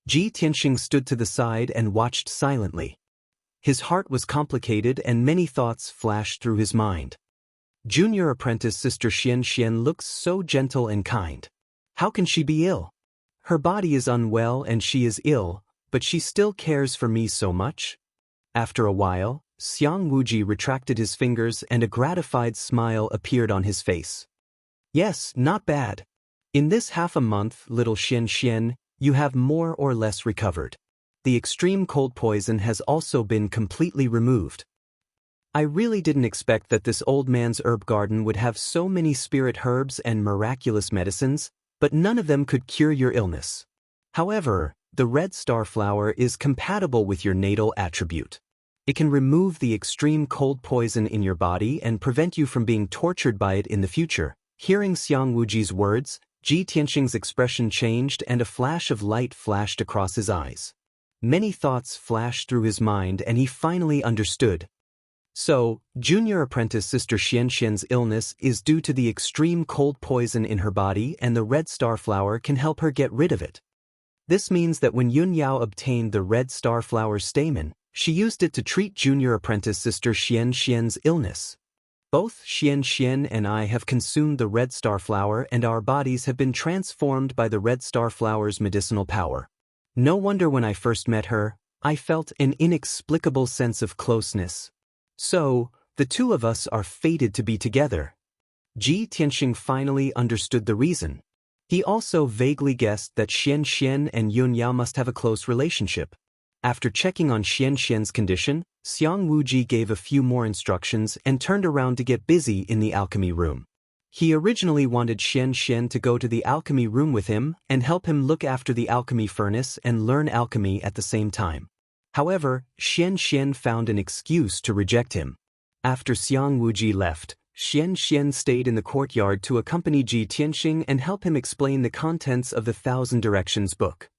Ji Tianxing stood to the side and watched silently. His heart was complicated and many thoughts flashed through his mind. Junior apprentice Sister Xianxian looks so gentle and kind. How can she be ill? Her body is unwell and she is ill, but she still cares for me so much. After a while, Xiang Wuji retracted his fingers and a gratified smile appeared on his face. Yes, not bad. In this half a month, little Xianxian, you have more or less recovered. The extreme cold poison has also been completely removed. I really didn't expect that this old man's herb garden would have so many spirit herbs and miraculous medicines, but none of them could cure your illness. However, the red star flower is compatible with your natal attribute. It can remove the extreme cold poison in your body and prevent you from being tortured by it in the future. Hearing Xiang Wuji's words, Ji Tianxing's expression changed and a flash of light flashed across his eyes. Many thoughts flashed through his mind and he finally understood. So, junior apprentice Sister Xianxian's illness is due to the extreme cold poison in her body and the red star flower can help her get rid of it. This means that when Yun Yao obtained the red star flower's stamen, she used it to treat junior apprentice Sister Xianxian's illness. Both Xianxian and I have consumed the red star flower and our bodies have been transformed by the red star flower's medicinal power. No wonder when I first met her, I felt an inexplicable sense of closeness. So, the two of us are fated to be together. Ji Tianxing finally understood the reason. He also vaguely guessed that Xianxian and Yun Yao must have a close relationship. After checking on Xianxian's condition, Xiang Wuji gave a few more instructions and turned around to get busy in the alchemy room. He originally wanted Xianxian to go to the alchemy room with him and help him look after the alchemy furnace and learn alchemy at the same time. However, Xianxian found an excuse to reject him. After Xiang Wuji left, Xianxian stayed in the courtyard to accompany Ji Tianxing and help him explain the contents of the Thousand Directions book.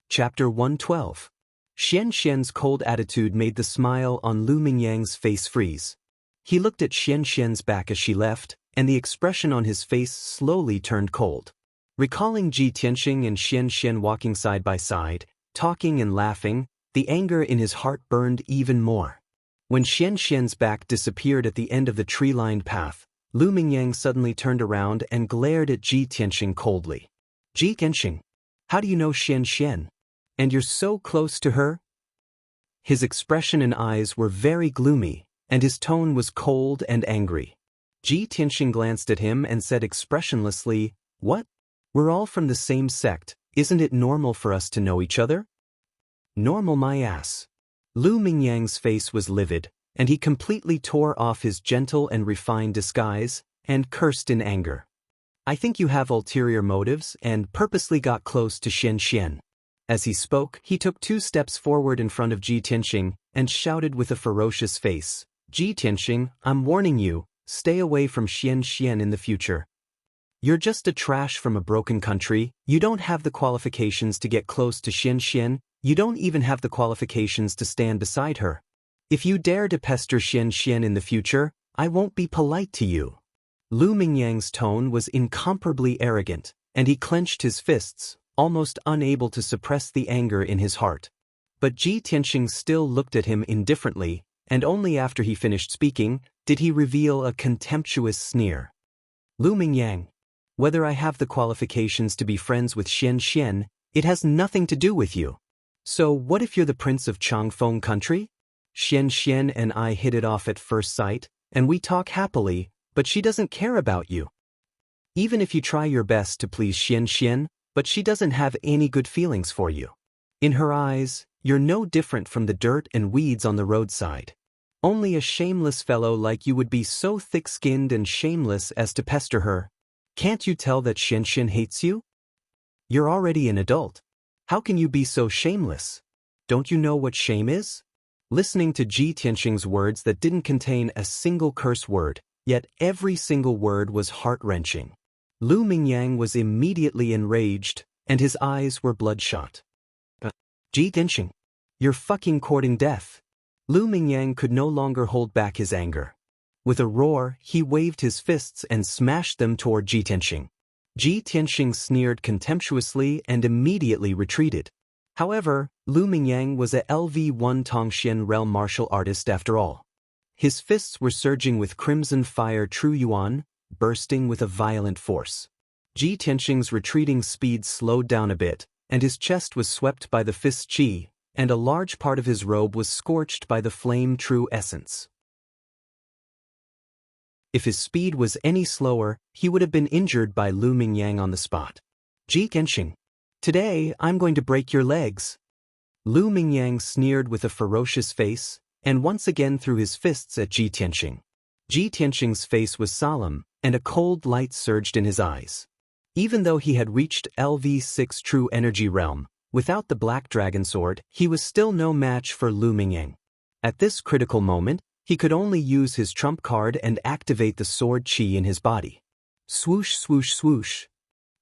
Chapter 112. Xianxian's cold attitude made the smile on Lu Mingyang's face freeze. He looked at Xianxian's back as she left, and the expression on his face slowly turned cold. Recalling Ji Tianxing and Xianxian walking side by side, talking and laughing, the anger in his heart burned even more. When Xianxian's back disappeared at the end of the tree-lined path, Lu Mingyang suddenly turned around and glared at Ji Tianxing coldly. Ji Tianxing, how do you know Xianxian? And you're so close to her? His expression and eyes were very gloomy, and his tone was cold and angry. Ji Tianxing glanced at him and said expressionlessly, "What? We're all from the same sect, isn't it normal for us to know each other?" Normal my ass. Lu Mingyang's face was livid, and he completely tore off his gentle and refined disguise, and cursed in anger. I think you have ulterior motives and purposely got close to Xianxian. As he spoke, he took 2 steps forward in front of Ji Tianxing and shouted with a ferocious face, "Ji Tianxing, I'm warning you, stay away from Xianxian in the future. You're just a trash from a broken country, you don't have the qualifications to get close to Xianxian, you don't even have the qualifications to stand beside her. If you dare to pester Xianxian in the future, I won't be polite to you." Lu Mingyang's tone was incomparably arrogant, and he clenched his fists, almost unable to suppress the anger in his heart. But Ji Tianxing still looked at him indifferently, and only after he finished speaking did he reveal a contemptuous sneer. "Lu Mingyang, whether I have the qualifications to be friends with Xianxian, it has nothing to do with you. So what if you're the prince of Changfeng country? Xianxian and I hit it off at first sight, and we talk happily, but she doesn't care about you. Even if you try your best to please Xianxian, but she doesn't have any good feelings for you. In her eyes, you're no different from the dirt and weeds on the roadside. Only a shameless fellow like you would be so thick-skinned and shameless as to pester her. Can't you tell that Xianxian hates you? You're already an adult. How can you be so shameless? Don't you know what shame is?" Listening to Ji Tianxing's words that didn't contain a single curse word, yet every single word was heart-wrenching. Lu Mingyang was immediately enraged, and his eyes were bloodshot. Ji Tianxing, you're fucking courting death." Lu Mingyang could no longer hold back his anger. With a roar, he waved his fists and smashed them toward Ji Tianxing. Ji Tianxing sneered contemptuously and immediately retreated. However, Lu Mingyang was a LV1 Tongxian realm martial artist after all. His fists were surging with crimson fire true yuan, bursting with a violent force. Ji Tianxing's retreating speed slowed down a bit, and his chest was swept by the fist's qi, and a large part of his robe was scorched by the flame true essence. If his speed was any slower, he would have been injured by Lu Mingyang on the spot. Ji Tianxing, today I'm going to break your legs. Lu Mingyang sneered with a ferocious face, and once again threw his fists at Ji Tianxing. Ji Tianxing's face was solemn, and a cold light surged in his eyes. Even though he had reached LV6 True Energy Realm, without the Black Dragon Sword, he was still no match for Lu Mingyang. At this critical moment, he could only use his trump card and activate the sword qi in his body. Swoosh swoosh swoosh.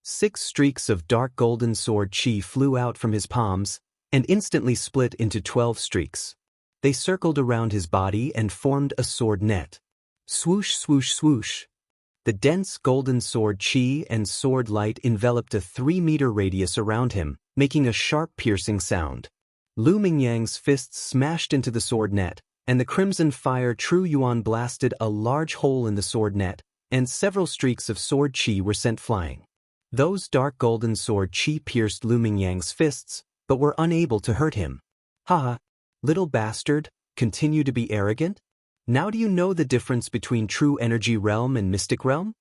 6 streaks of dark golden sword qi flew out from his palms, and instantly split into 12 streaks. They circled around his body and formed a sword net. Swoosh swoosh swoosh. The dense golden sword qi and sword light enveloped a 3-meter radius around him, making a sharp piercing sound. Lu Mingyang's fists smashed into the sword net, and the crimson fire True Yuan blasted a large hole in the sword net, and several streaks of sword qi were sent flying. Those dark golden sword qi pierced Lu Mingyang's fists, but were unable to hurt him. Ha! Little bastard, continue to be arrogant? Now do you know the difference between True Energy Realm and Mystic Realm?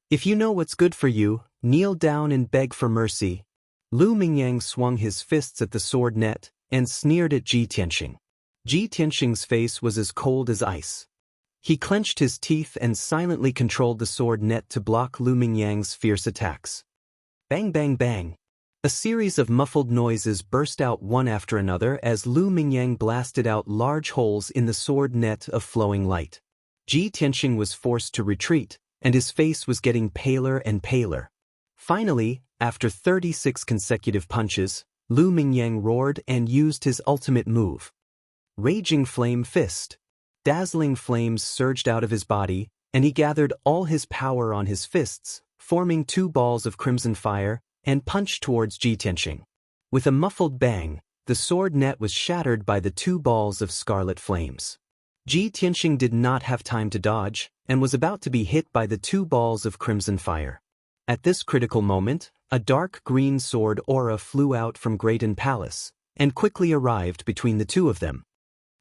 If you know what's good for you, kneel down and beg for mercy. Lu Mingyang swung his fists at the sword net, and sneered at Ji Tianxing. Ji Tianxing's face was as cold as ice. He clenched his teeth and silently controlled the sword net to block Lu Mingyang's fierce attacks. Bang bang bang. A series of muffled noises burst out one after another as Lu Mingyang blasted out large holes in the sword net of flowing light. Ji Tianxing was forced to retreat, and his face was getting paler and paler. Finally, after 36 consecutive punches, Lu Mingyang roared and used his ultimate move. Raging Flame Fist. Dazzling flames surged out of his body, and he gathered all his power on his fists, forming 2 balls of crimson fire, and punched towards Ji Tianxing. With a muffled bang, the sword net was shattered by the 2 balls of scarlet flames. Ji Tianxing did not have time to dodge, and was about to be hit by the 2 balls of crimson fire. At this critical moment, a dark green sword aura flew out from Greaton Palace, and quickly arrived between the two of them.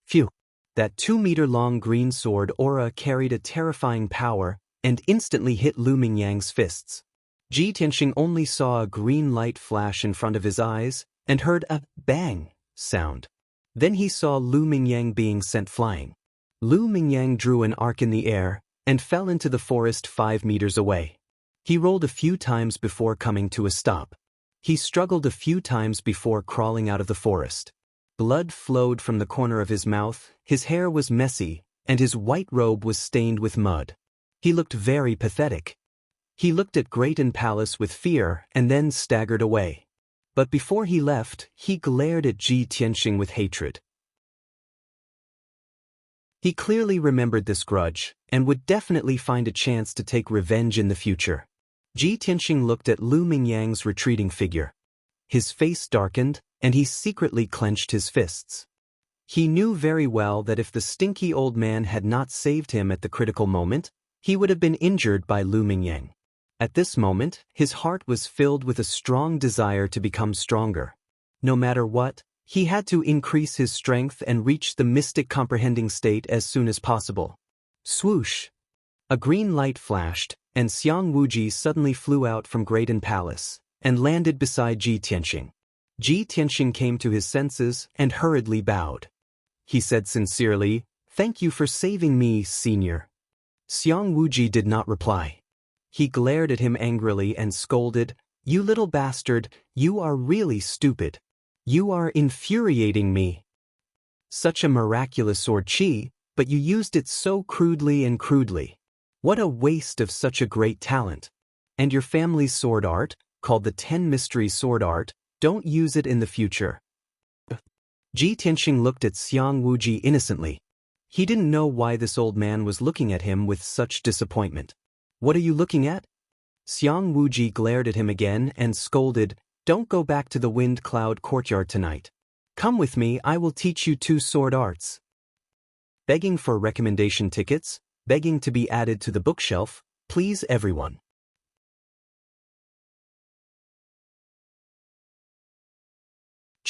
Phew! That 2-meter-long green sword aura carried a terrifying power, and instantly hit Lu Mingyang's fists. Ji Tianxing only saw a green light flash in front of his eyes, and heard a bang sound. Then he saw Lu Mingyang being sent flying. Lu Mingyang drew an arc in the air, and fell into the forest 5 meters away. He rolled a few times before coming to a stop. He struggled a few times before crawling out of the forest. Blood flowed from the corner of his mouth, his hair was messy, and his white robe was stained with mud. He looked very pathetic. He looked at Greaton Palace with fear and then staggered away. But before he left, he glared at Ji Tianxing with hatred. He clearly remembered this grudge, and would definitely find a chance to take revenge in the future. Ji Tianxing looked at Lu Mingyang's retreating figure. His face darkened, and he secretly clenched his fists. He knew very well that if the stinky old man had not saved him at the critical moment, he would have been injured by Lu Mingyang. At this moment, his heart was filled with a strong desire to become stronger. No matter what, he had to increase his strength and reach the mystic comprehending state as soon as possible. Swoosh! A green light flashed, and Xiang Wuji suddenly flew out from Greaton Palace, and landed beside Ji Tianxing. Ji Tianxing came to his senses and hurriedly bowed. He said sincerely, "Thank you for saving me, senior." Xiang Wuji did not reply. He glared at him angrily and scolded, "You little bastard, you are really stupid. You are infuriating me. Such a miraculous sword qi, but you used it so crudely and crudely. What a waste of such a great talent. And your family's sword art, called the 10 Mystery Sword Art, don't use it in the future." Ji Tianxing looked at Xiang Wuji innocently. He didn't know why this old man was looking at him with such disappointment. "What are you looking at?" Xiang Wuji glared at him again and scolded, "Don't go back to the Wind Cloud Courtyard tonight. Come with me, I will teach you 2 sword arts." Begging for recommendation tickets, begging to be added to the bookshelf, please everyone.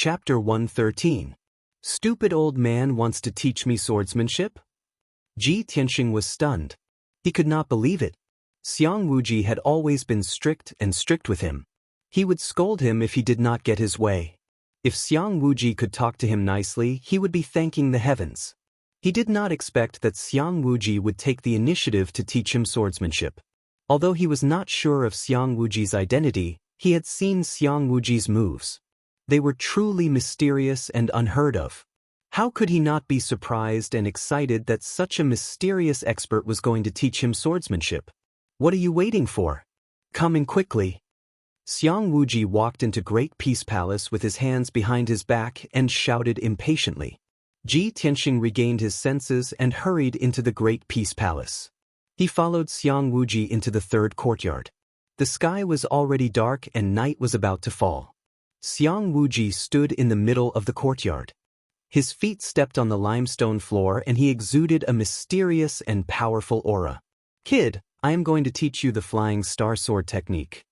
Chapter 113. Stupid old man wants to teach me swordsmanship? Ji Tianxing was stunned. He could not believe it. Xiang Wuji had always been strict with him. He would scold him if he did not get his way. If Xiang Wuji could talk to him nicely, he would be thanking the heavens. He did not expect that Xiang Wuji would take the initiative to teach him swordsmanship. Although he was not sure of Xiang Wuji's identity, he had seen Xiang Wuji's moves. They were truly mysterious and unheard of. How could he not be surprised and excited that such a mysterious expert was going to teach him swordsmanship? What are you waiting for? Come in quickly. Xiang Wuji walked into Great Peace Palace with his hands behind his back and shouted impatiently. Ji Tianxing regained his senses and hurried into the Great Peace Palace. He followed Xiang Wuji into the third courtyard. The sky was already dark and night was about to fall. Xiang Wuji stood in the middle of the courtyard. His feet stepped on the limestone floor and he exuded a mysterious and powerful aura. Kid, I am going to teach you the flying star sword technique.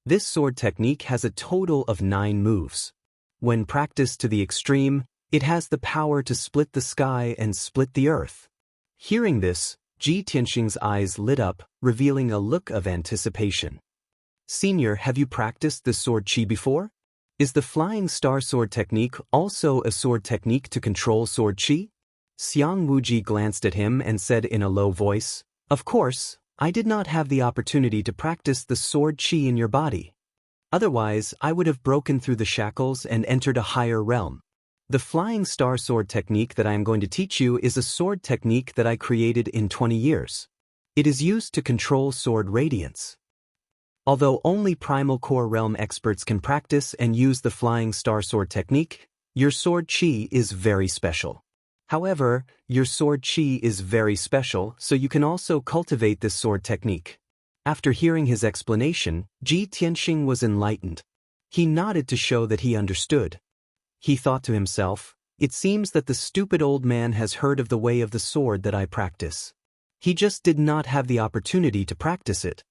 This sword technique has a total of 9 moves. When practiced to the extreme, it has the power to split the sky and split the earth. Hearing this, Ji Tianxing's eyes lit up, revealing a look of anticipation. Senior, have you practiced this sword chi before? Is the flying star sword technique also a sword technique to control sword chi? Xiang Wuji glanced at him and said in a low voice, Of course, I did not have the opportunity to practice the sword chi in your body. Otherwise, I would have broken through the shackles and entered a higher realm. The flying star sword technique that I am going to teach you is a sword technique that I created in 20 years. It is used to control sword radiance. Although only primal core realm experts can practice and use the flying star sword technique, your sword chi is very special. However, your sword chi is very special, so you can also cultivate this sword technique. After hearing his explanation, Ji Tianxing was enlightened. He nodded to show that he understood. He thought to himself, it seems that the stupid old man has heard of the way of the sword that I practice. He just did not have the opportunity to practice it.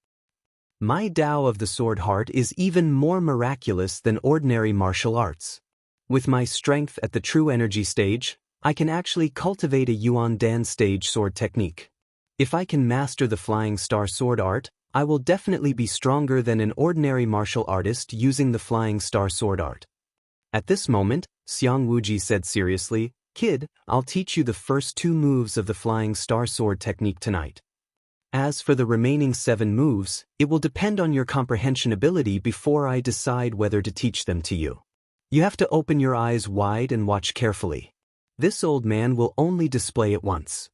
My Tao of the sword heart is even more miraculous than ordinary martial arts. With my strength at the true energy stage, I can actually cultivate a Yuan Dan stage sword technique. If I can master the flying star sword art, I will definitely be stronger than an ordinary martial artist using the flying star sword art. At this moment, Xiang Wuji said seriously, Kid, I'll teach you the first 2 moves of the flying star sword technique tonight. As for the remaining 7 moves, it will depend on your comprehension ability before I decide whether to teach them to you. You have to open your eyes wide and watch carefully. This old man will only display it once.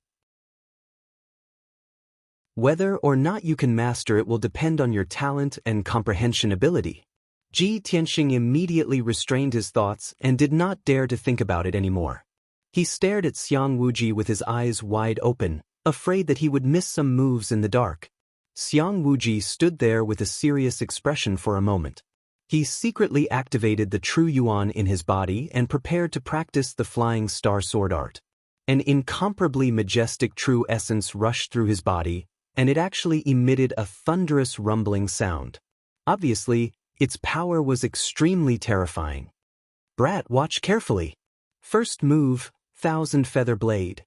Whether or not you can master it will depend on your talent and comprehension ability. Ji Tianxing immediately restrained his thoughts and did not dare to think about it anymore. He stared at Xiang Wuji with his eyes wide open, afraid that he would miss some moves in the dark. Xiang Wuji stood there with a serious expression for a moment. He secretly activated the true Yuan in his body and prepared to practice the flying star sword art. An incomparably majestic true essence rushed through his body, and it actually emitted a thunderous rumbling sound. Obviously, its power was extremely terrifying. Brat, watch carefully. First move, Thousand Feather Blade.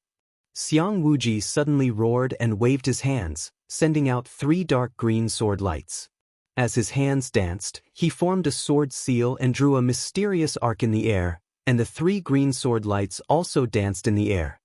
Xiang Wuji suddenly roared and waved his hands, sending out 3 dark green sword lights. As his hands danced, he formed a sword seal and drew a mysterious arc in the air, and the 3 green sword lights also danced in the air.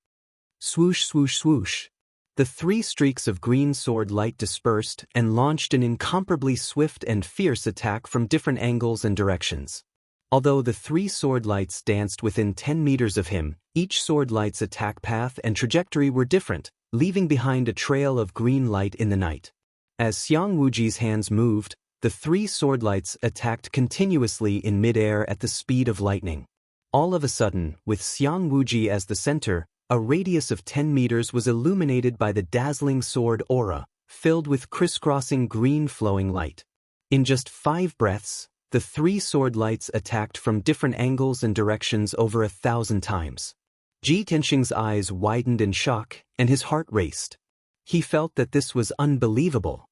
Swoosh, swoosh, swoosh. The 3 streaks of green sword light dispersed and launched an incomparably swift and fierce attack from different angles and directions. Although the 3 sword lights danced within 10 meters of him, each sword light's attack path and trajectory were different, leaving behind a trail of green light in the night. As Xiang Wuji's hands moved, the 3 sword lights attacked continuously in mid-air at the speed of lightning. All of a sudden, with Xiang Wuji as the center, a radius of 10 meters was illuminated by the dazzling sword aura, filled with crisscrossing green flowing light. In just 5 breaths, the 3 sword lights attacked from different angles and directions over 1,000 times. Ji Tianxing's eyes widened in shock, and his heart raced. He felt that this was unbelievable.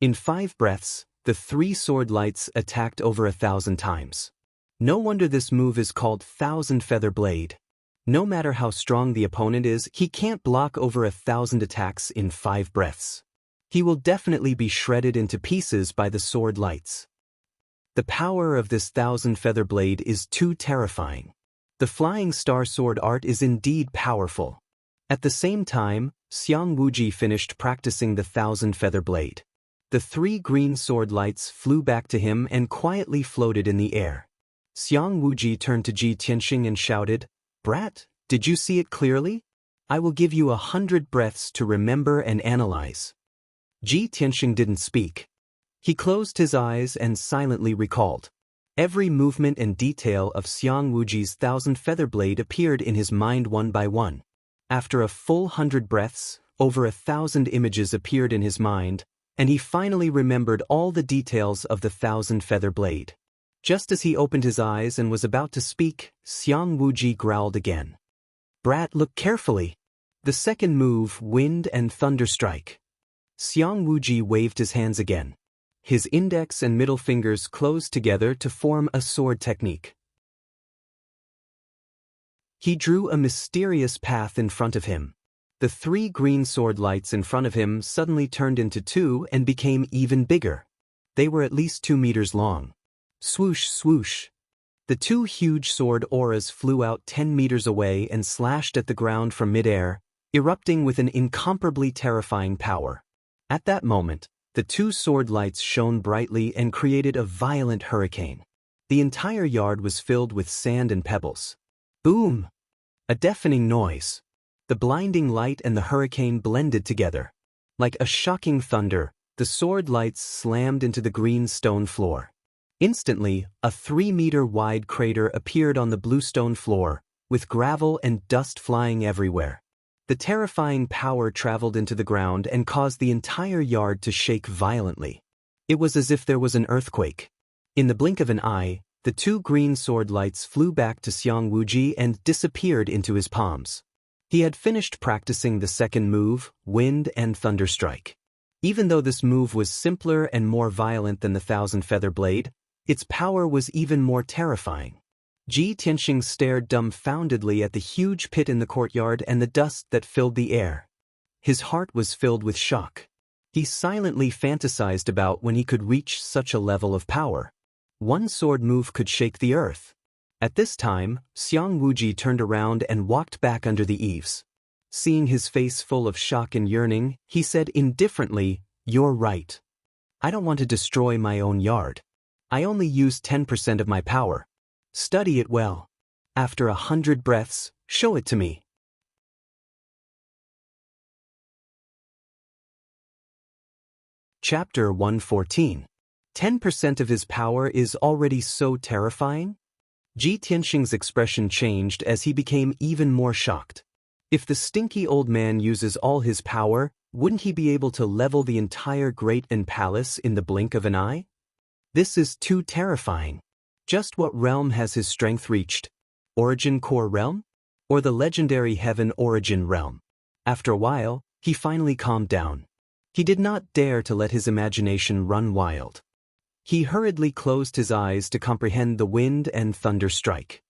In 5 breaths, the 3 sword lights attacked over 1,000 times. No wonder this move is called Thousand Feather Blade. No matter how strong the opponent is, he can't block over 1,000 attacks in 5 breaths. He will definitely be shredded into pieces by the sword lights. The power of this Thousand Feather Blade is too terrifying. The Flying Star Sword art is indeed powerful. At the same time, Xiang Wuji finished practicing the Thousand Feather Blade. The 3 green sword lights flew back to him and quietly floated in the air. Xiang Wuji turned to Ji Tianxing and shouted, "Brat, did you see it clearly? I will give you 100 breaths to remember and analyze." Ji Tianxing didn't speak. He closed his eyes and silently recalled. Every movement and detail of Xiang Wuji's Thousand Feather Blade appeared in his mind one by one. After a full 100 breaths, over 1,000 images appeared in his mind, and he finally remembered all the details of the Thousand Feather Blade. Just as he opened his eyes and was about to speak, Xiang Wuji growled again. "Brat, look carefully. The second move, Wind and Thunder Strike." Xiang Wuji waved his hands again. His index and middle fingers closed together to form a sword technique. He drew a mysterious path in front of him. The 3 green sword lights in front of him suddenly turned into 2 and became even bigger. They were at least 2 meters long. Swoosh, swoosh. The 2 huge sword auras flew out 10 meters away and slashed at the ground from midair, erupting with an incomparably terrifying power. At that moment, the 2 sword lights shone brightly and created a violent hurricane. The entire yard was filled with sand and pebbles. Boom! A deafening noise. The blinding light and the hurricane blended together. Like a shocking thunder, the sword lights slammed into the green stone floor. Instantly, a 3-meter-wide crater appeared on the bluestone floor, with gravel and dust flying everywhere. The terrifying power traveled into the ground and caused the entire yard to shake violently. It was as if there was an earthquake. In the blink of an eye, the 2 green sword lights flew back to Xiang Wuji and disappeared into his palms. He had finished practicing the second move, Wind and Thunder Strike. Even though this move was simpler and more violent than the Thousand Feather Blade, its power was even more terrifying. Ji Tianxing stared dumbfoundedly at the huge pit in the courtyard and the dust that filled the air. His heart was filled with shock. He silently fantasized about when he could reach such a level of power. One sword move could shake the earth. At this time, Xiang Wuji turned around and walked back under the eaves. Seeing his face full of shock and yearning, he said indifferently, "You're right. I don't want to destroy my own yard. I only use 10% of my power. Study it well. After 100 breaths, show it to me." Chapter 114. 10% of his power is already so terrifying? Ji Tianxing's expression changed as he became even more shocked. If the stinky old man uses all his power, wouldn't he be able to level the entire Great Inn Palace in the blink of an eye? This is too terrifying. Just what realm has his strength reached? Origin Core Realm? Or the legendary Heaven Origin Realm? After a while, he finally calmed down. He did not dare to let his imagination run wild. He hurriedly closed his eyes to comprehend the Wind and Thunder Strike.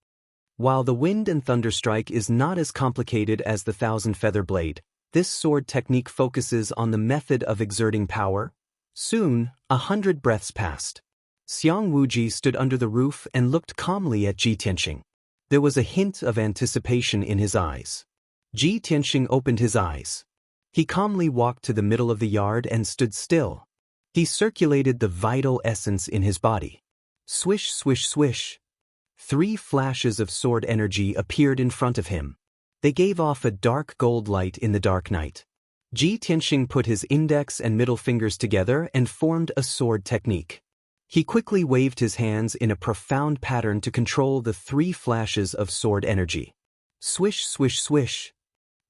While the Wind and Thunder Strike is not as complicated as the Thousand Feather Blade, this sword technique focuses on the method of exerting power. Soon, 100 breaths passed. Xiang Wuji stood under the roof and looked calmly at Ji Tianxing. There was a hint of anticipation in his eyes. Ji Tianxing opened his eyes. He calmly walked to the middle of the yard and stood still. He circulated the vital essence in his body. Swish, swish, swish. 3 flashes of sword energy appeared in front of him. They gave off a dark gold light in the dark night. Ji Tianxing put his index and middle fingers together and formed a sword technique. He quickly waved his hands in a profound pattern to control the 3 flashes of sword energy. Swish, swish, swish.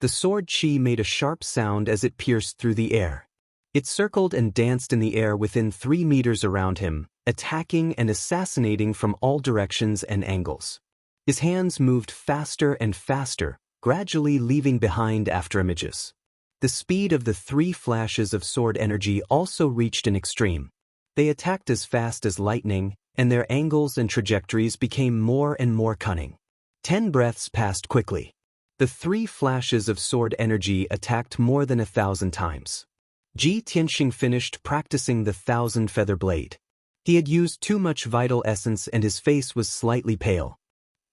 The sword chi made a sharp sound as it pierced through the air. It circled and danced in the air within 3 meters around him, attacking and assassinating from all directions and angles. His hands moved faster and faster, gradually leaving behind afterimages. The speed of the 3 flashes of sword energy also reached an extreme. They attacked as fast as lightning, and their angles and trajectories became more and more cunning. 10 breaths passed quickly. The 3 flashes of sword energy attacked more than 1,000 times. Ji Tianxing finished practicing the 1,000-feather blade. He had used too much vital essence and his face was slightly pale.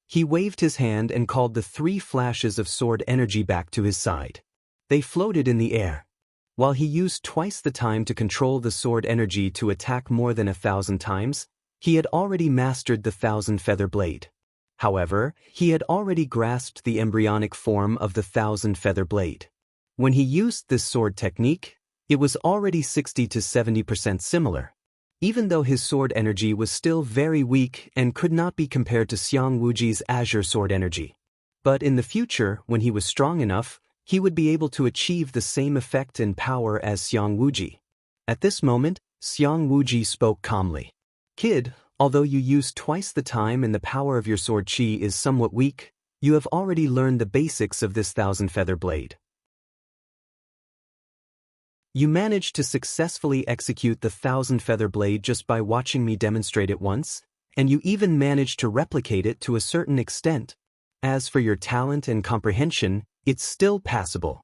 He waved his hand and called the 3 flashes of sword energy back to his side. They floated in the air. While he used twice the time to control the sword energy to attack more than 1,000 times, he had already mastered the 1,000-feather blade. However, he had already grasped the embryonic form of the 1,000-feather blade. When he used this sword technique, it was already 60 to 70% similar. Even though his sword energy was still very weak and could not be compared to Xiang Wuji's azure sword energy. But in the future, when he was strong enough, he would be able to achieve the same effect and power as Xiang Wuji. At this moment, Xiang Wuji spoke calmly. "Kid, although you use twice the time and the power of your sword qi is somewhat weak, you have already learned the basics of this 1,000-feather blade. You managed to successfully execute the 1,000-feather blade just by watching me demonstrate it once, and you even managed to replicate it to a certain extent. As for your talent and comprehension, it's still passable."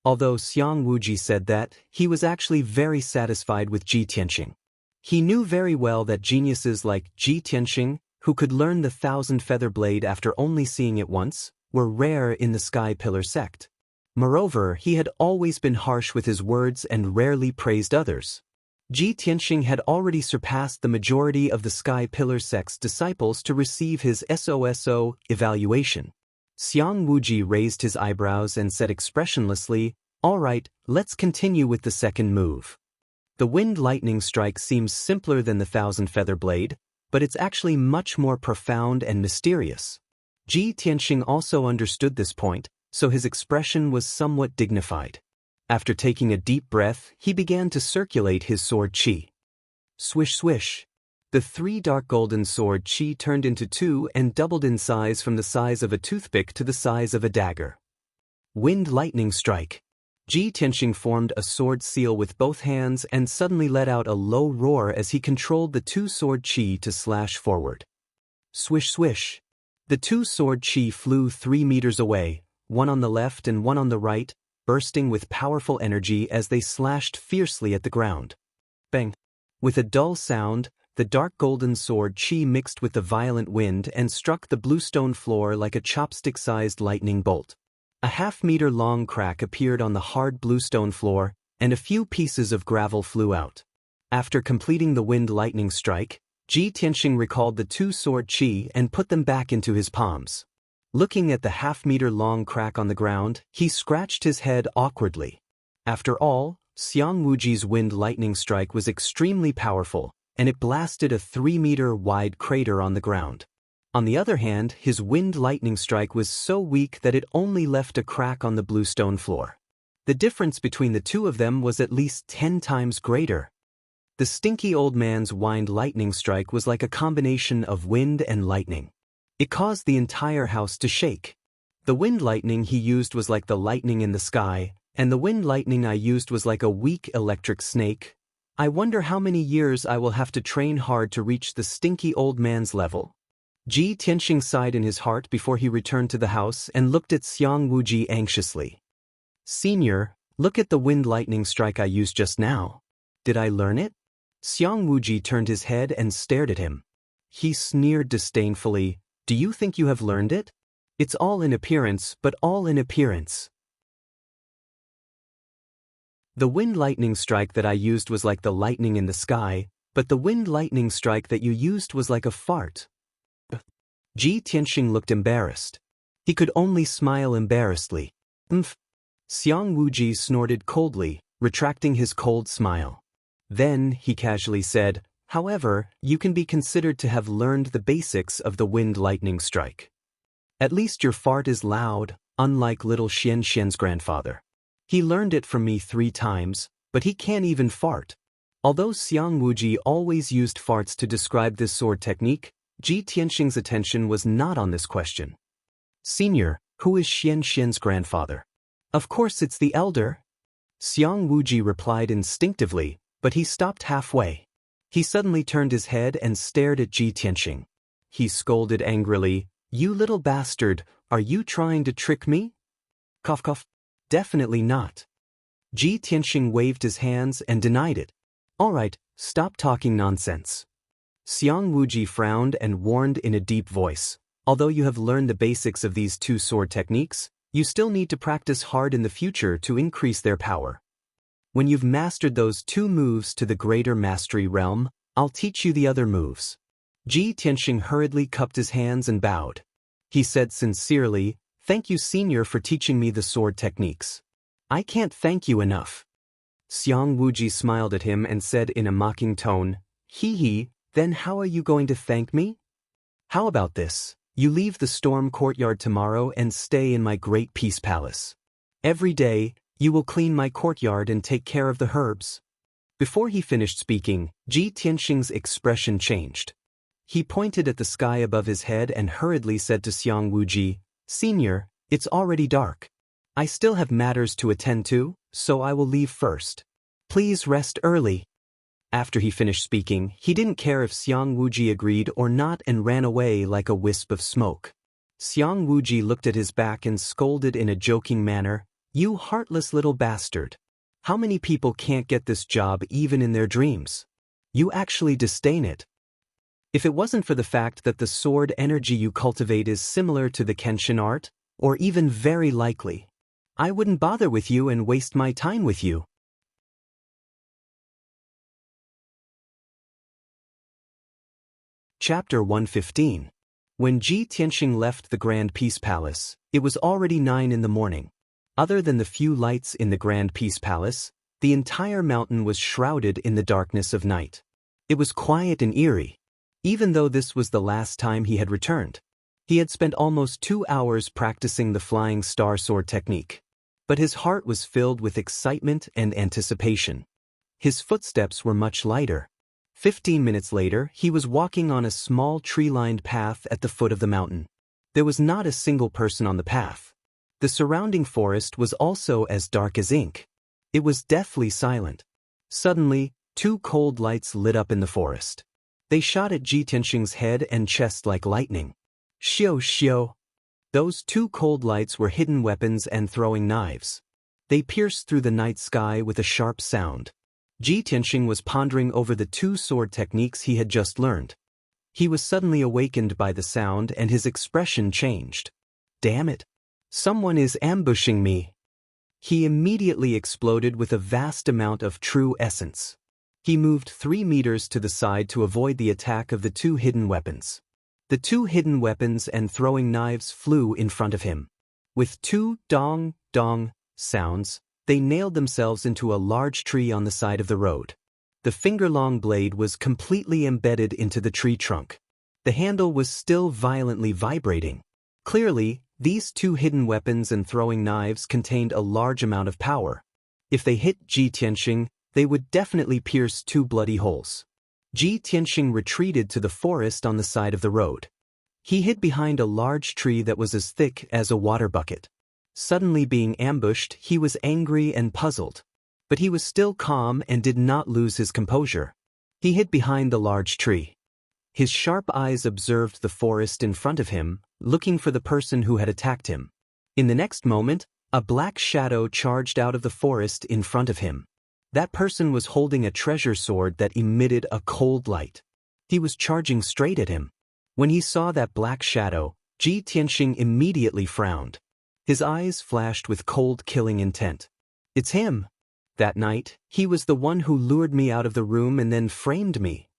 Although Xiang Wuji said that, he was actually very satisfied with Ji Tianxing. He knew very well that geniuses like Ji Tianxing, who could learn the 1,000-feather blade after only seeing it once, were rare in the Sky Pillar sect. Moreover, he had always been harsh with his words and rarely praised others. Ji Tianxing had already surpassed the majority of the Sky Pillar sect's disciples to receive his SOSO evaluation. Xiang Wuji raised his eyebrows and said expressionlessly, "All right, let's continue with the second move." The wind lightning strike seems simpler than the 1,000-feather blade, but it's actually much more profound and mysterious. Ji Tianxing also understood this point, so his expression was somewhat dignified. After taking a deep breath, he began to circulate his sword qi. Swish swish. The 3 dark golden sword qi turned into 2 and doubled in size from the size of a toothpick to the size of a dagger. Wind lightning strike. Ji Tianxing formed a sword seal with both hands and suddenly let out a low roar as he controlled the 2 sword qi to slash forward. Swish swish. The 2 sword qi flew 3 meters away, one on the left and one on the right, bursting with powerful energy as they slashed fiercely at the ground. Bang! With a dull sound, the dark golden sword qi mixed with the violent wind and struck the bluestone floor like a chopstick-sized lightning bolt. A half-meter-long crack appeared on the hard bluestone floor, and a few pieces of gravel flew out. After completing the wind lightning strike, Ji Tianxing recalled the 2 sword qi and put them back into his palms. Looking at the half-meter-long crack on the ground, he scratched his head awkwardly. After all, Xiang Wuji's wind lightning strike was extremely powerful, and it blasted a 3-meter-wide crater on the ground. On the other hand, his wind lightning strike was so weak that it only left a crack on the bluestone floor. The difference between the two of them was at least 10 times greater. The stinky old man's wind lightning strike was like a combination of wind and lightning. It caused the entire house to shake. The wind lightning he used was like the lightning in the sky, and the wind lightning I used was like a weak electric snake. I wonder how many years I will have to train hard to reach the stinky old man's level. Ji Tianxing sighed in his heart before he returned to the house and looked at Xiang Wuji anxiously. "Senior, look at the wind lightning strike I used just now. Did I learn it?" Xiang Wuji turned his head and stared at him. He sneered disdainfully, "Do you think you have learned it? It's all in appearance, but all in appearance. The wind lightning strike that I used was like the lightning in the sky, but the wind lightning strike that you used was like a fart." Ji Tianxing looked embarrassed. He could only smile embarrassedly. "Umph." Xiang Wuji snorted coldly, retracting his cold smile. Then, he casually said, "However, you can be considered to have learned the basics of the wind lightning strike. At least your fart is loud, unlike little Xianxian's grandfather. He learned it from me 3 times, but he can't even fart." Although Xiang Wuji always used farts to describe this sword technique, Ji Tianxing's attention was not on this question. "Senior, who is Xianxian's grandfather?" "Of course it's the elder." Xiang Wuji replied instinctively, but he stopped halfway. He suddenly turned his head and stared at Ji Tianxing. He scolded angrily, "You little bastard, are you trying to trick me?" Cough cough. "Definitely not." Ji Tianxing waved his hands and denied it. "All right, stop talking nonsense." Xiang Wuji frowned and warned in a deep voice, "Although you have learned the basics of these two sword techniques, you still need to practice hard in the future to increase their power. When you've mastered those two moves to the greater mastery realm, I'll teach you the other moves." Ji Tianxing hurriedly cupped his hands and bowed. He said sincerely, "Thank you, senior, for teaching me the sword techniques. I can't thank you enough." Xiang Wuji smiled at him and said in a mocking tone, "Hee hee, then how are you going to thank me? How about this? You leave the storm courtyard tomorrow and stay in my great peace palace. Every day, you will clean my courtyard and take care of the herbs." Before he finished speaking, Ji Tianxing's expression changed. He pointed at the sky above his head and hurriedly said to Xiang Wuji, "Senior, it's already dark. I still have matters to attend to, so I will leave first. Please rest early." After he finished speaking, he didn't care if Xiang Wuji agreed or not and ran away like a wisp of smoke. Xiang Wuji looked at his back and scolded in a joking manner, "You heartless little bastard. How many people can't get this job even in their dreams? You actually disdain it. If it wasn't for the fact that the sword energy you cultivate is similar to the Kenshin art, or even very likely, I wouldn't bother with you and waste my time with you." Chapter 115. When Ji Tianxing left the Grand Peace Palace, it was already 9 in the morning. Other than the few lights in the Grand Peace Palace, the entire mountain was shrouded in the darkness of night. It was quiet and eerie. Even though this was the last time he had returned, he had spent almost 2 hours practicing the flying star sword technique. But his heart was filled with excitement and anticipation. His footsteps were much lighter. 15 minutes later, he was walking on a small tree-lined path at the foot of the mountain. There was not a single person on the path. The surrounding forest was also as dark as ink. It was deathly silent. Suddenly, 2 cold lights lit up in the forest. They shot at Ji Tianxing's head and chest like lightning. Xiao xiao. Those 2 cold lights were hidden weapons and throwing knives. They pierced through the night sky with a sharp sound. Ji Tianxing was pondering over the 2 sword techniques he had just learned. He was suddenly awakened by the sound and his expression changed. "Damn it! Someone is ambushing me." He immediately exploded with a vast amount of true essence. He moved 3 meters to the side to avoid the attack of the 2 hidden weapons. The 2 hidden weapons and throwing knives flew in front of him. With 2 dong, dong sounds, they nailed themselves into a large tree on the side of the road. The finger-long blade was completely embedded into the tree trunk. The handle was still violently vibrating. Clearly, these 2 hidden weapons and throwing knives contained a large amount of power. If they hit Ji Tianxing, they would definitely pierce 2 bloody holes. Ji Tianxing retreated to the forest on the side of the road. He hid behind a large tree that was as thick as a water bucket. Suddenly being ambushed, he was angry and puzzled. But he was still calm and did not lose his composure. He hid behind the large tree. His sharp eyes observed the forest in front of him, looking for the person who had attacked him. In the next moment, a black shadow charged out of the forest in front of him. That person was holding a treasure sword that emitted a cold light. He was charging straight at him. When he saw that black shadow, Ji Tianxing immediately frowned. His eyes flashed with cold, killing intent. "It's him. That night, he was the one who lured me out of the room and then framed me."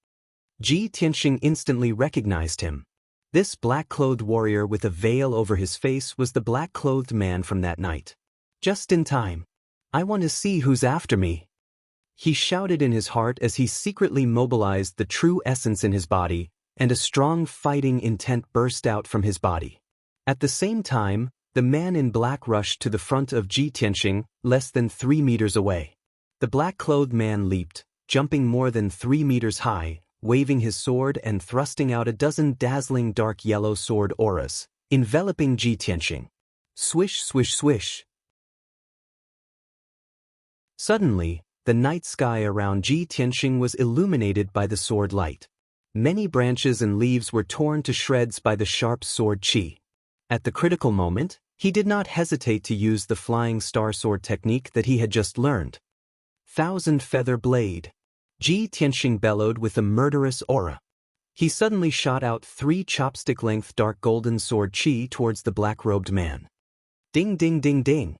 Ji Tianxing instantly recognized him. This black-clothed warrior with a veil over his face was the black-clothed man from that night. "Just in time. I want to see who's after me." He shouted in his heart as he secretly mobilized the true essence in his body, and a strong fighting intent burst out from his body. At the same time, the man in black rushed to the front of Ji Tianxing, less than 3 meters away. The black-clothed man leaped, jumping more than 3 meters high, waving his sword and thrusting out a dozen dazzling dark yellow sword auras, enveloping Ji Tianxing. Swish, swish, swish. Suddenly, the night sky around Ji Tianxing was illuminated by the sword light. Many branches and leaves were torn to shreds by the sharp sword qi. At the critical moment, he did not hesitate to use the flying star sword technique that he had just learned. Thousand Feather Blade. Ji Tianxing bellowed with a murderous aura. He suddenly shot out 3 chopstick-length dark golden sword qi towards the black-robed man. Ding ding ding ding.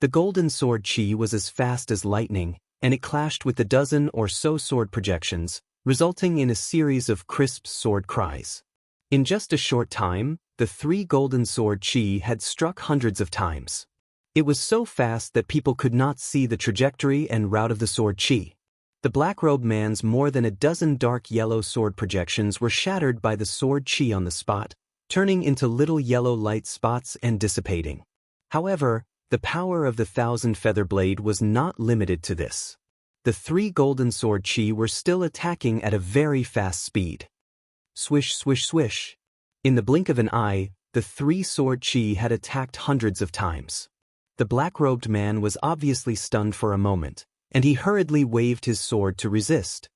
The golden sword qi was as fast as lightning, and it clashed with the dozen or so sword projections, resulting in a series of crisp sword cries. In just a short time, the 3 golden sword qi had struck hundreds of times. It was so fast that people could not see the trajectory and route of the sword qi. The black-robed man's more than a dozen dark yellow sword projections were shattered by the sword qi on the spot, turning into little yellow light spots and dissipating. However, the power of the Thousand Feather Blade was not limited to this. The 3 golden sword qi were still attacking at a very fast speed. Swish, swish, swish. In the blink of an eye, the 3 sword qi had attacked hundreds of times. The black-robed man was obviously stunned for a moment, and he hurriedly waved his sword to resist.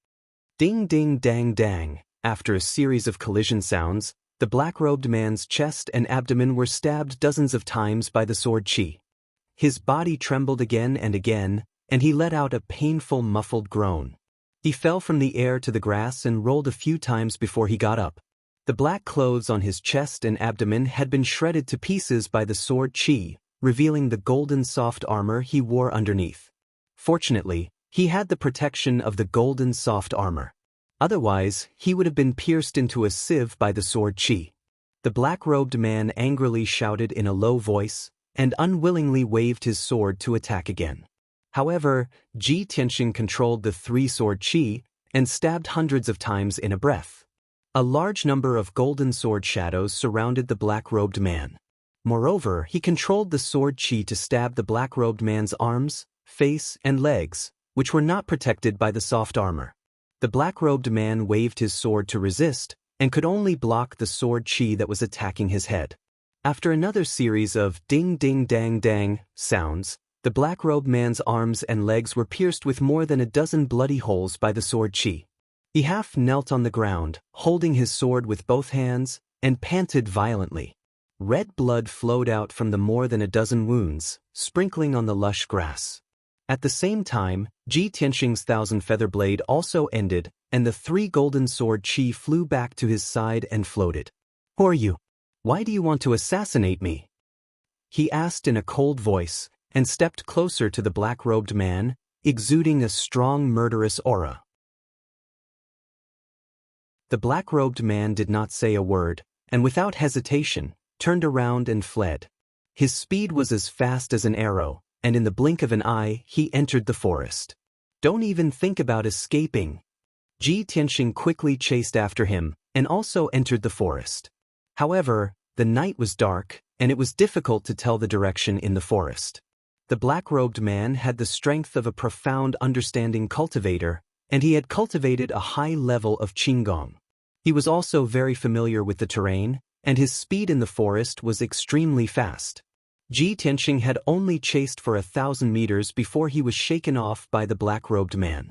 Ding ding dang dang. After a series of collision sounds, the black-robed man's chest and abdomen were stabbed dozens of times by the sword qi. His body trembled again, and he let out a painful muffled groan. He fell from the air to the grass and rolled a few times before he got up. The black clothes on his chest and abdomen had been shredded to pieces by the sword qi, revealing the golden soft armor he wore underneath. Fortunately, he had the protection of the golden soft armor. Otherwise, he would have been pierced into a sieve by the sword qi. The black-robed man angrily shouted in a low voice, and unwillingly waved his sword to attack again. However, Ji Tianxing controlled the 3 sword qi and stabbed hundreds of times in a breath. A large number of golden sword shadows surrounded the black-robed man. Moreover, he controlled the sword qi to stab the black-robed man's arms, face, and legs, which were not protected by the soft armor. The black-robed man waved his sword to resist, and could only block the sword qi that was attacking his head. After another series of ding ding dang dang sounds, the black-robed man's arms and legs were pierced with more than a dozen bloody holes by the sword qi. He half knelt on the ground, holding his sword with both hands, and panted violently. Red blood flowed out from the more than a dozen wounds, sprinkling on the lush grass. At the same time, Ji Tianxing's Thousand Feather Blade also ended, and the 3 golden sword qi flew back to his side and floated. "Who are you? Why do you want to assassinate me?" he asked in a cold voice, and stepped closer to the black-robed man, exuding a strong murderous aura. The black-robed man did not say a word, and without hesitation, turned around and fled. His speed was as fast as an arrow, and in the blink of an eye, he entered the forest. "Don't even think about escaping." Ji Tianxing quickly chased after him, and also entered the forest. However, the night was dark, and it was difficult to tell the direction in the forest. The black-robed man had the strength of a profound understanding cultivator, and he had cultivated a high level of qinggong. He was also very familiar with the terrain, and his speed in the forest was extremely fast. Ji Tianxing had only chased for 1,000 meters before he was shaken off by the black-robed man.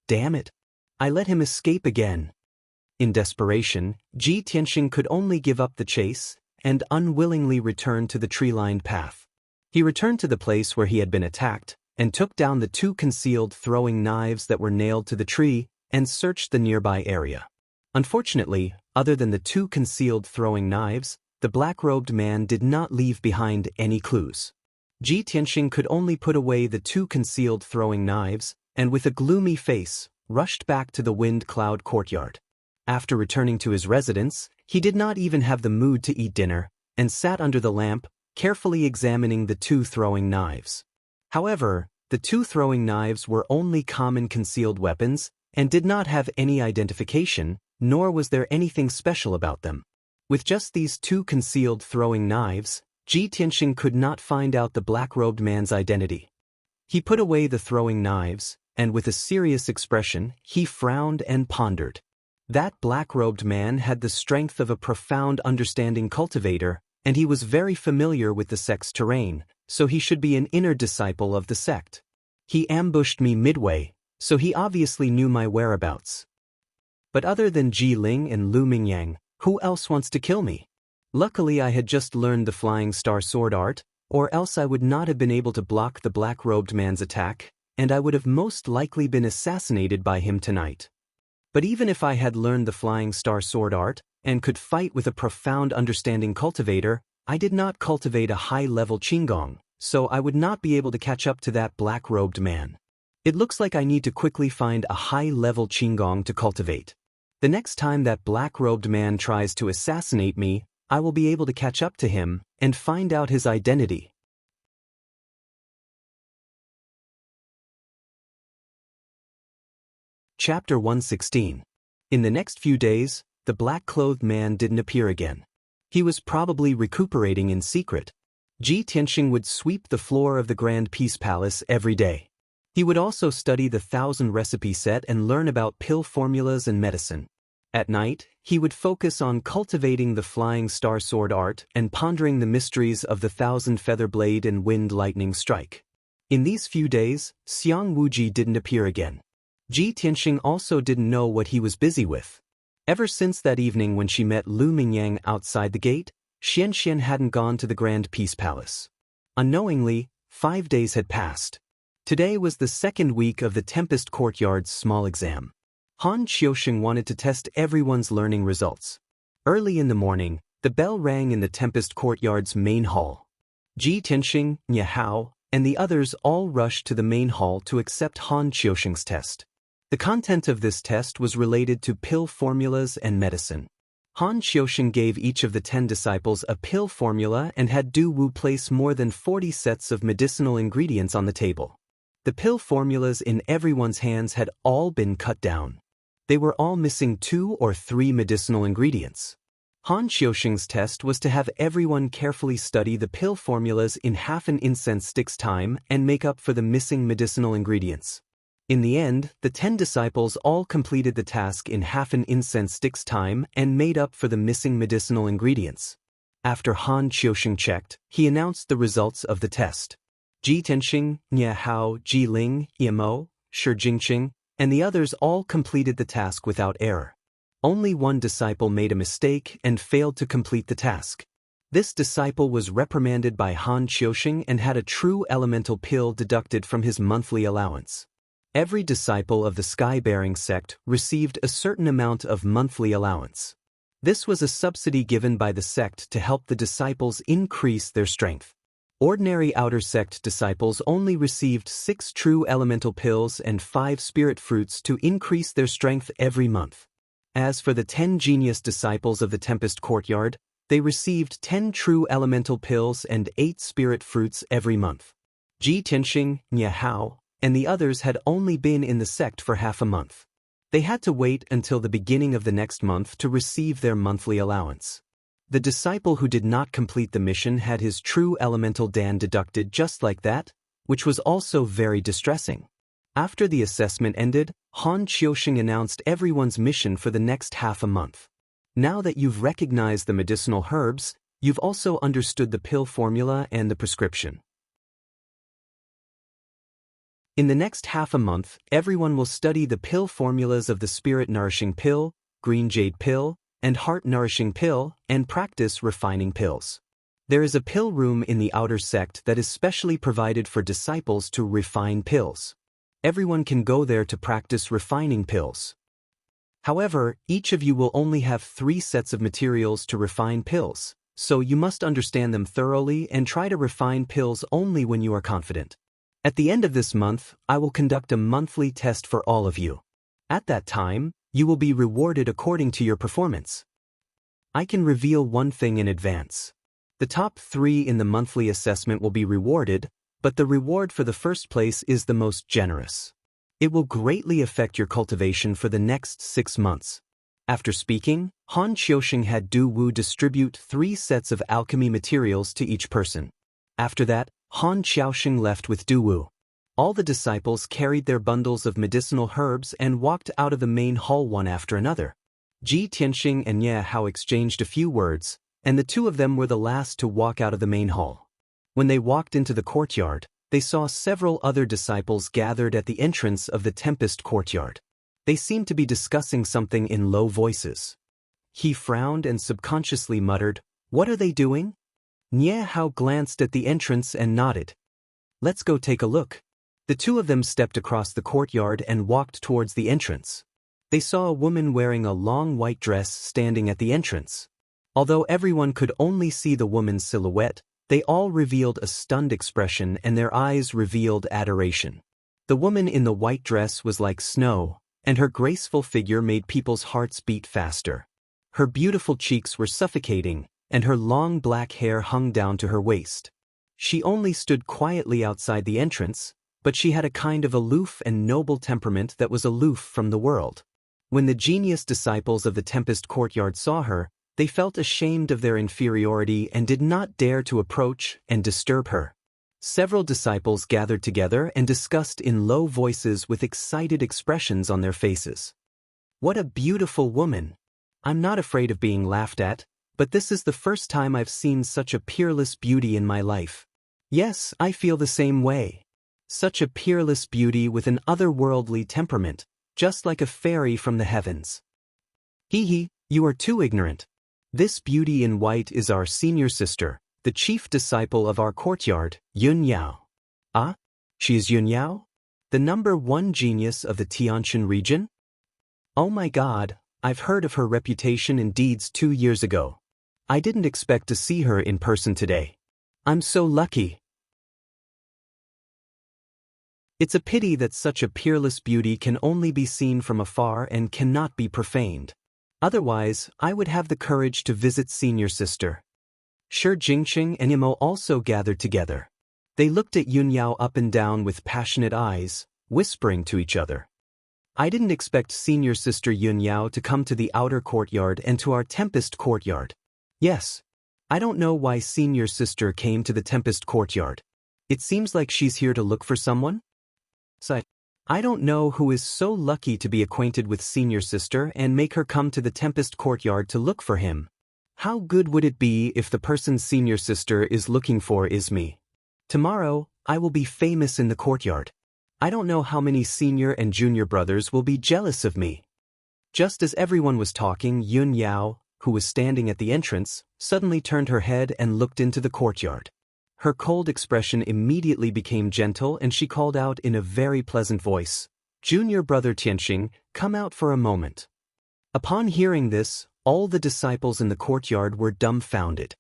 "Damn it! I let him escape again." In desperation, Ji Tianxing could only give up the chase, and unwillingly return to the tree-lined path. He returned to the place where he had been attacked, and took down the 2 concealed throwing knives that were nailed to the tree, and searched the nearby area. Unfortunately, other than the 2 concealed throwing knives, the black-robed man did not leave behind any clues. Ji Tianxing could only put away the 2 concealed throwing knives, and with a gloomy face, rushed back to the wind-cloud courtyard. After returning to his residence, he did not even have the mood to eat dinner, and sat under the lamp, carefully examining the 2 throwing knives. However, the 2 throwing knives were only common concealed weapons, and did not have any identification, nor was there anything special about them. With just these 2 concealed throwing knives, Ji Tianxing could not find out the black-robed man's identity. He put away the throwing knives, and with a serious expression, he frowned and pondered. That black-robed man had the strength of a profound understanding cultivator, and he was very familiar with the sect's terrain, so he should be an inner disciple of the sect. He ambushed me midway, so he obviously knew my whereabouts. But other than Ji Ling and Lu Mingyang, who else wants to kill me? Luckily I had just learned the Flying Star Sword art, or else I would not have been able to block the black-robed man's attack, and I would have most likely been assassinated by him tonight. But even if I had learned the Flying Star Sword art, and could fight with a profound understanding cultivator, I did not cultivate a high-level Qinggong, so I would not be able to catch up to that black-robed man. It looks like I need to quickly find a high-level Qinggong to cultivate. The next time that black-robed man tries to assassinate me, I will be able to catch up to him and find out his identity. Chapter 116. In the next few days, the black-clothed man didn't appear again. He was probably recuperating in secret. Ji Tianxing would sweep the floor of the Grand Peace Palace every day. He would also study the 1,000 recipe set and learn about pill formulas and medicine. At night, he would focus on cultivating the Flying Star Sword art and pondering the mysteries of the 1,000 Feather Blade and Wind Lightning Strike. In these few days, Xiang Wuji didn't appear again. Ji Tianxing also didn't know what he was busy with. Ever since that evening when she met Lu Mingyang outside the gate, Xianxia hadn't gone to the Grand Peace Palace. Unknowingly, 5 days had passed. Today was the second week of the Tempest Courtyard's small exam. Han Qiusheng wanted to test everyone's learning results. Early in the morning, the bell rang in the Tempest Courtyard's main hall. Ji Tianxing, Nye Hao, and the others all rushed to the main hall to accept Han Qiusheng's test. The content of this test was related to pill formulas and medicine. Han Qiusheng gave each of the 10 disciples a pill formula and had Du Wu place more than 40 sets of medicinal ingredients on the table. The pill formulas in everyone's hands had all been cut down. They were all missing 2 or 3 medicinal ingredients. Han Qiusheng's test was to have everyone carefully study the pill formulas in half an incense stick's time and make up for the missing medicinal ingredients. In the end, the 10 disciples all completed the task in half an incense stick's time and made up for the missing medicinal ingredients. After Han Qiusheng checked, he announced the results of the test. Ji Tianxing, Nye Hao, Ji Ling, Mo, Shi Jingqing, and the others all completed the task without error. Only one disciple made a mistake and failed to complete the task. This disciple was reprimanded by Han Qiusheng and had a true elemental pill deducted from his monthly allowance. Every disciple of the Sky-bearing sect received a certain amount of monthly allowance. This was a subsidy given by the sect to help the disciples increase their strength. Ordinary outer sect disciples only received 6 true elemental pills and 5 spirit fruits to increase their strength every month. As for the 10 genius disciples of the Tempest Courtyard, they received 10 true elemental pills and 8 spirit fruits every month. Ji Tianxing, Nye Hao, and the others had only been in the sect for half a month. They had to wait until the beginning of the next month to receive their monthly allowance. The disciple who did not complete the mission had his true elemental Dan deducted just like that, which was also very distressing. After the assessment ended, Han Qiusheng announced everyone's mission for the next half a month. Now that you've recognized the medicinal herbs, you've also understood the pill formula and the prescription. In the next half a month, everyone will study the pill formulas of the Spirit Nourishing Pill, Green Jade Pill, and Heart Nourishing Pill, and practice refining pills. There is a pill room in the outer sect that is specially provided for disciples to refine pills. Everyone can go there to practice refining pills. However, each of you will only have 3 sets of materials to refine pills, so you must understand them thoroughly and try to refine pills only when you are confident. At the end of this month, I will conduct a monthly test for all of you. At that time, you will be rewarded according to your performance. I can reveal one thing in advance. The top 3 in the monthly assessment will be rewarded, but the reward for the first place is the most generous. It will greatly affect your cultivation for the next 6 months. After speaking, Han Qiusheng had Du Wu distribute 3 sets of alchemy materials to each person. After that, Han Qiusheng left with Du Wu. All the disciples carried their bundles of medicinal herbs and walked out of the main hall one after another. Ji Tianxing and Nye Hao exchanged a few words, and the 2 of them were the last to walk out of the main hall. When they walked into the courtyard, they saw several other disciples gathered at the entrance of the Tempest courtyard. They seemed to be discussing something in low voices. He frowned and subconsciously muttered, "What are they doing?" Nie Hao glanced at the entrance and nodded. "Let's go take a look." The two of them stepped across the courtyard and walked towards the entrance. They saw a woman wearing a long white dress standing at the entrance. Although everyone could only see the woman's silhouette, they all revealed a stunned expression and their eyes revealed adoration. The woman in the white dress was like snow, and her graceful figure made people's hearts beat faster. Her beautiful cheeks were suffocating, and her long black hair hung down to her waist. She only stood quietly outside the entrance, but she had a kind of aloof and noble temperament that was aloof from the world. When the genius disciples of the Tempest courtyard saw her, they felt ashamed of their inferiority and did not dare to approach and disturb her. Several disciples gathered together and discussed in low voices with excited expressions on their faces. "What a beautiful woman! I'm not afraid of being laughed at, but this is the first time I've seen such a peerless beauty in my life. Yes, I feel the same way. Such a peerless beauty with an otherworldly temperament, just like a fairy from the heavens." "Hee, you are too ignorant. This beauty in white is our senior sister, the chief disciple of our courtyard, Yun Yao." "Ah? She is Yun Yao? The #1 genius of the Tianshan region? Oh my God, I've heard of her reputation and deeds 2 years ago. I didn't expect to see her in person today. I'm so lucky." It's a pity that such a peerless beauty can only be seen from afar and cannot be profaned. Otherwise, I would have the courage to visit senior sister. Shi Jingqing and Imo also gathered together. They looked at Yun Yao up and down with passionate eyes, whispering to each other. "I didn't expect senior sister Yun Yao to come to the outer courtyard and to our Tempest courtyard. Yes. I don't know why senior sister came to the Tempest courtyard. It seems like she's here to look for someone? I don't know who is so lucky to be acquainted with senior sister and make her come to the Tempest courtyard to look for him. How good would it be if the person senior sister is looking for is me? Tomorrow, I will be famous in the courtyard. I don't know how many senior and junior brothers will be jealous of me." Just as everyone was talking, Yun Yao, who was standing at the entrance, suddenly turned her head and looked into the courtyard. Her cold expression immediately became gentle and she called out in a very pleasant voice, "Junior brother Tianxing, come out for a moment." Upon hearing this, all the disciples in the courtyard were dumbfounded.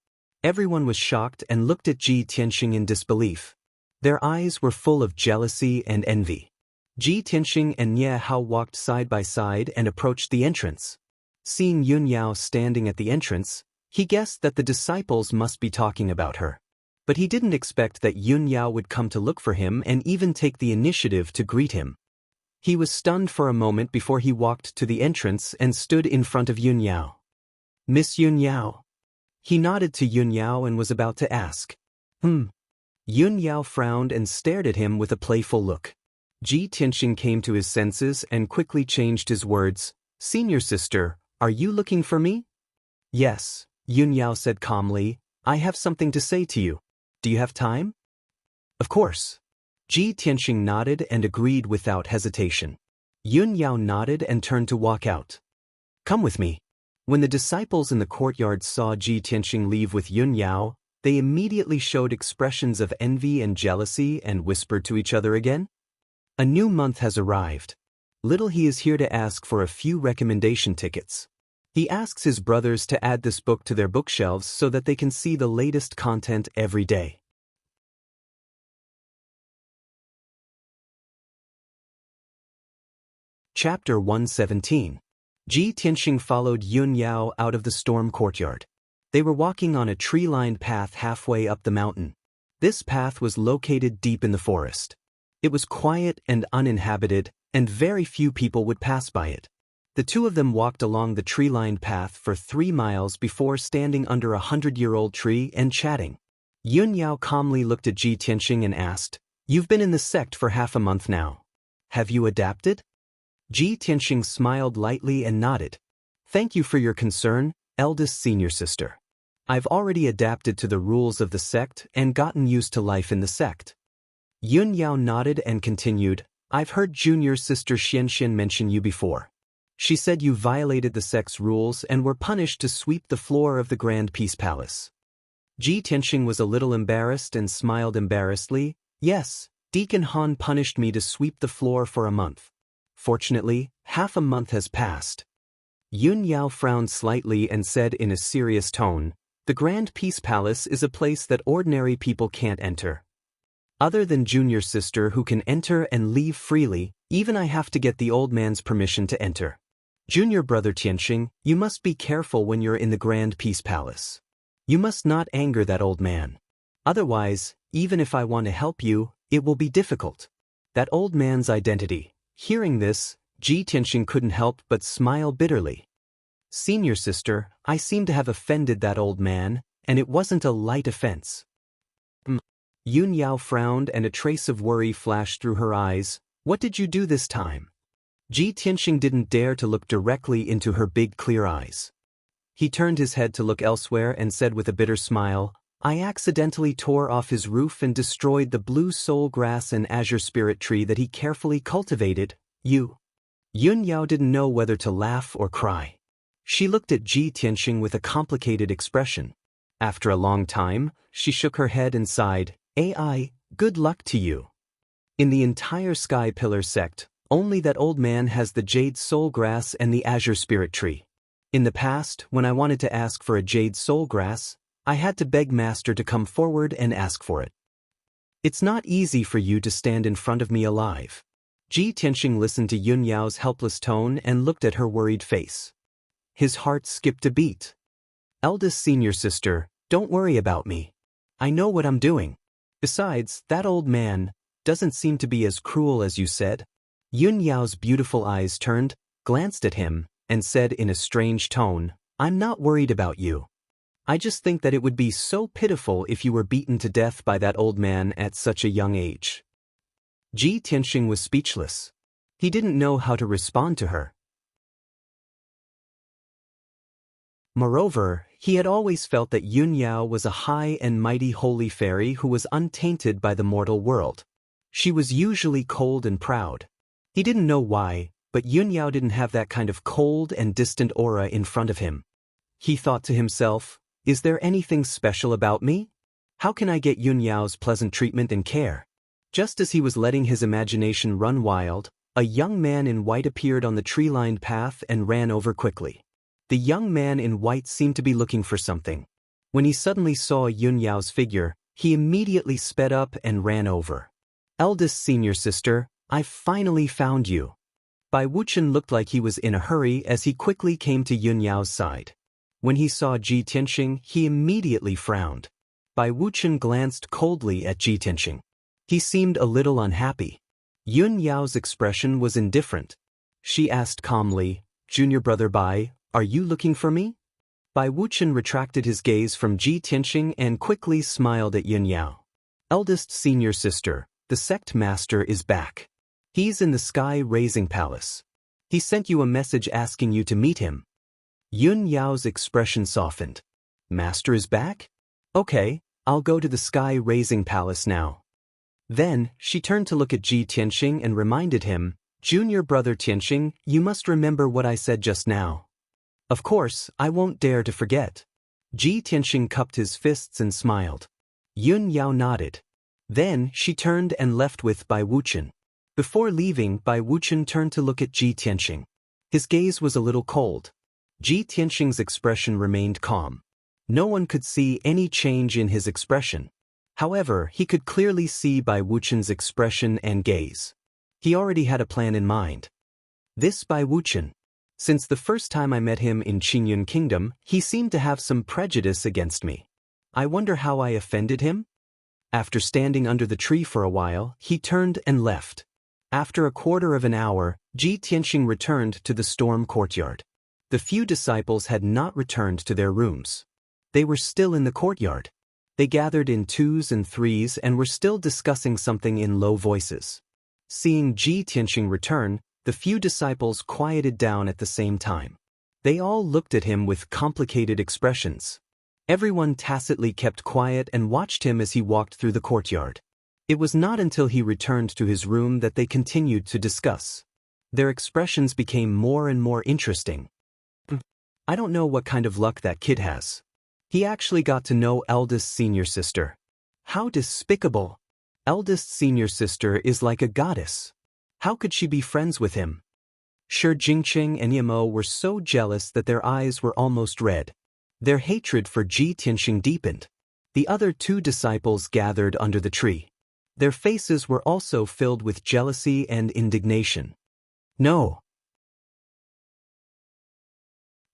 Everyone was shocked and looked at Ji Tianxing in disbelief. Their eyes were full of jealousy and envy. Ji Tianxing and Nie Hao walked side by side and approached the entrance. Seeing Yun Yao standing at the entrance, he guessed that the disciples must be talking about her. But he didn't expect that Yun Yao would come to look for him and even take the initiative to greet him. He was stunned for a moment before he walked to the entrance and stood in front of Yun Yao. "Miss Yun Yao?" He nodded to Yun Yao and was about to ask. Yun Yao frowned and stared at him with a playful look. Ji Tianxing came to his senses and quickly changed his words. "Senior sister, are you looking for me?" "Yes," Yun Yao said calmly. "I have something to say to you. Do you have time?" "Of course." Ji Tianxing nodded and agreed without hesitation. Yun Yao nodded and turned to walk out. "Come with me." When the disciples in the courtyard saw Ji Tianxing leave with Yun Yao, they immediately showed expressions of envy and jealousy and whispered to each other again. A new month has arrived. Little he is here to ask for a few recommendation tickets. He asks his brothers to add this book to their bookshelves so that they can see the latest content every day. Chapter 117. Ji Tianxing followed Yun Yao out of the storm courtyard. They were walking on a tree-lined path halfway up the mountain. This path was located deep in the forest. It was quiet and uninhabited, and very few people would pass by it. The two of them walked along the tree-lined path for 3 miles before standing under a 100-year-old tree and chatting. Yun Yao calmly looked at Ji Tianxing and asked, "You've been in the sect for half a month now. Have you adapted?" Ji Tianxing smiled lightly and nodded. "Thank you for your concern, eldest senior sister. I've already adapted to the rules of the sect and gotten used to life in the sect." Yun Yao nodded and continued, I've heard junior sister Xianxia mention you before. She said you violated the sex rules and were punished to sweep the floor of the Grand Peace Palace. Ji Tianxing was a little embarrassed and smiled embarrassedly. Yes, Deacon Han punished me to sweep the floor for a month. Fortunately, half a month has passed. Yun Yao frowned slightly and said in a serious tone, the Grand Peace Palace is a place that ordinary people can't enter. Other than junior sister who can enter and leave freely, even I have to get the old man's permission to enter. Junior brother Tianxing, you must be careful when you're in the Grand Peace Palace. You must not anger that old man. Otherwise, even if I want to help you, it will be difficult. That old man's identity. Hearing this, Ji Tianxing couldn't help but smile bitterly. Senior sister, I seem to have offended that old man, and it wasn't a light offense. Yun Yao frowned and a trace of worry flashed through her eyes. What did you do this time? Ji Tianxing didn't dare to look directly into her big clear eyes. He turned his head to look elsewhere and said with a bitter smile, I accidentally tore off his roof and destroyed the blue soul grass and azure spirit tree that he carefully cultivated. You. Yun Yao didn't know whether to laugh or cry. She looked at Ji Tianxing with a complicated expression. After a long time, she shook her head and sighed, AI, good luck to you. In the entire Sky Pillar sect, only that old man has the jade soul grass and the azure spirit tree. In the past, when I wanted to ask for a jade soul grass, I had to beg Master to come forward and ask for it. It's not easy for you to stand in front of me alive. Ji Tianxing listened to Yun Yao's helpless tone and looked at her worried face. His heart skipped a beat. Eldest senior sister, don't worry about me. I know what I'm doing. Besides, that old man doesn't seem to be as cruel as you said. Yun Yao's beautiful eyes turned, glanced at him, and said in a strange tone, I'm not worried about you. I just think that it would be so pitiful if you were beaten to death by that old man at such a young age. Ji Tianxing was speechless. He didn't know how to respond to her. Moreover, he had always felt that Yun Yao was a high and mighty holy fairy who was untainted by the mortal world. She was usually cold and proud. He didn't know why, but Yun Yao didn't have that kind of cold and distant aura in front of him. He thought to himself, is there anything special about me? How can I get Yun Yao's pleasant treatment and care? Just as he was letting his imagination run wild, a young man in white appeared on the tree-lined path and ran over quickly. The young man in white seemed to be looking for something. When he suddenly saw Yun Yao's figure, he immediately sped up and ran over. Eldest senior sister, I've finally found you. Bai Wuchen looked like he was in a hurry as he quickly came to Yun Yao's side. When he saw Ji Tianxing, he immediately frowned. Bai Wuchen glanced coldly at Ji Tianxing. He seemed a little unhappy. Yun Yao's expression was indifferent. She asked calmly, Junior brother Bai, are you looking for me? Bai Wuchen retracted his gaze from Ji Tianxing and quickly smiled at Yun Yao. Eldest senior sister, the sect master is back. He's in the Sky Raising Palace. He sent you a message asking you to meet him. Yun Yao's expression softened. Master is back? Okay, I'll go to the Sky Raising Palace now. Then, she turned to look at Ji Tianxing and reminded him, Junior brother Tianxing, you must remember what I said just now. Of course, I won't dare to forget. Ji Tianxing cupped his fists and smiled. Yun Yao nodded. Then, she turned and left with Bai Wuchen. Before leaving, Bai Wuchen turned to look at Ji Tianxing. His gaze was a little cold. Ji Tianxing's expression remained calm. No one could see any change in his expression. However, he could clearly see Bai Wuchen's expression and gaze. He already had a plan in mind. This Bai Wuchen. Since the first time I met him in Qingyun Kingdom, he seemed to have some prejudice against me. I wonder how I offended him? After standing under the tree for a while, he turned and left. After a quarter of an hour, Ji Tianxing returned to the storm courtyard. The few disciples had not returned to their rooms. They were still in the courtyard. They gathered in twos and threes and were still discussing something in low voices. Seeing Ji Tianxing return, the few disciples quieted down at the same time. They all looked at him with complicated expressions. Everyone tacitly kept quiet and watched him as he walked through the courtyard. It was not until he returned to his room that they continued to discuss. Their expressions became more and more interesting. I don't know what kind of luck that kid has. He actually got to know eldest senior sister. How despicable. Eldest senior sister is like a goddess. How could she be friends with him? Shi Jingqing and Yamo were so jealous that their eyes were almost red. Their hatred for Ji Tianxing deepened. The other two disciples gathered under the tree. Their faces were also filled with jealousy and indignation. No.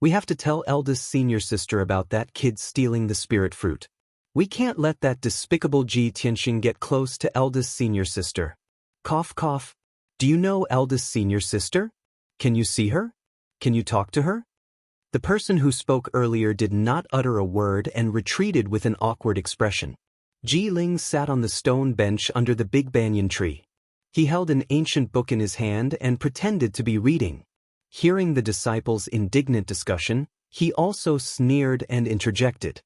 We have to tell eldest senior sister about that kid stealing the spirit fruit. We can't let that despicable Ji Tianxing get close to eldest senior sister. Cough cough. Do you know eldest senior sister? Can you see her? Can you talk to her? The person who spoke earlier did not utter a word and retreated with an awkward expression. Ji Ling sat on the stone bench under the big banyan tree. He held an ancient book in his hand and pretended to be reading. Hearing the disciples' indignant discussion, he also sneered and interjected.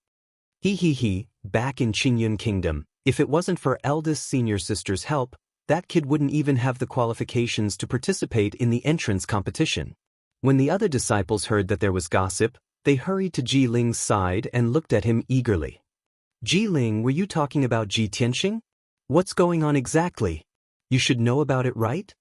He, back in Qingyun Kingdom, if it wasn't for eldest senior sister's help, that kid wouldn't even have the qualifications to participate in the entrance competition. When the other disciples heard that there was gossip, they hurried to Ji Ling's side and looked at him eagerly. Ji Ling, were you talking about Ji Tianxing? What's going on exactly? You should know about it, right?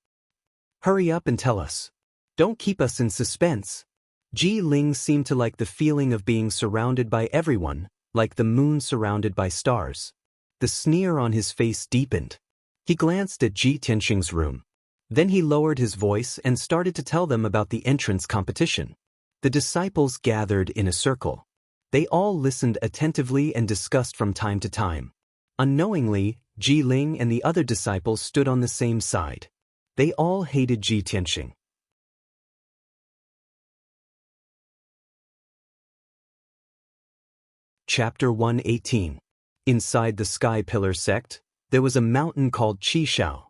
Hurry up and tell us. Don't keep us in suspense. Ji Ling seemed to like the feeling of being surrounded by everyone, like the moon surrounded by stars. The sneer on his face deepened. He glanced at Ji Tianxing's room. Then he lowered his voice and started to tell them about the entrance competition. The disciples gathered in a circle. They all listened attentively and discussed from time to time. Unknowingly, Ji Ling and the other disciples stood on the same side. They all hated Ji Tianxing. Chapter 118. Inside the Sky Pillar sect, there was a mountain called Qishao.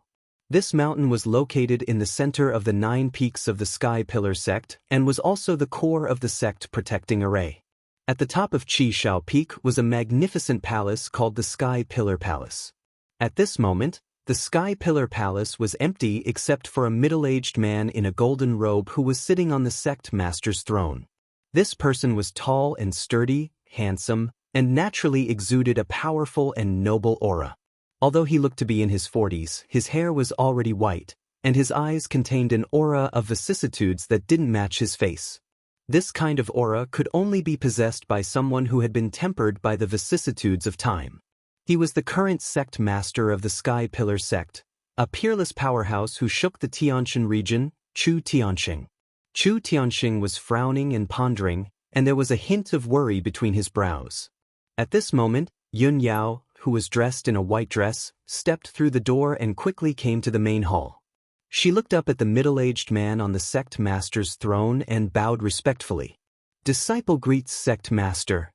This mountain was located in the center of the 9 peaks of the Sky Pillar sect and was also the core of the sect protecting array. At the top of Qishao Peak was a magnificent palace called the Sky Pillar Palace. At this moment, the Sky Pillar Palace was empty except for a middle-aged man in a golden robe who was sitting on the sect master's throne. This person was tall and sturdy, handsome, and naturally exuded a powerful and noble aura. Although he looked to be in his 40s, his hair was already white, and his eyes contained an aura of vicissitudes that didn't match his face. This kind of aura could only be possessed by someone who had been tempered by the vicissitudes of time. He was the current sect master of the Sky Pillar sect, a peerless powerhouse who shook the Tianxin region, Chu Tianxing. Chu Tianxing was frowning and pondering, and there was a hint of worry between his brows. At this moment, Yun Yao, who was dressed in a white dress, stepped through the door and quickly came to the main hall. She looked up at the middle-aged man on the sect master's throne and bowed respectfully. Disciple greets sect master.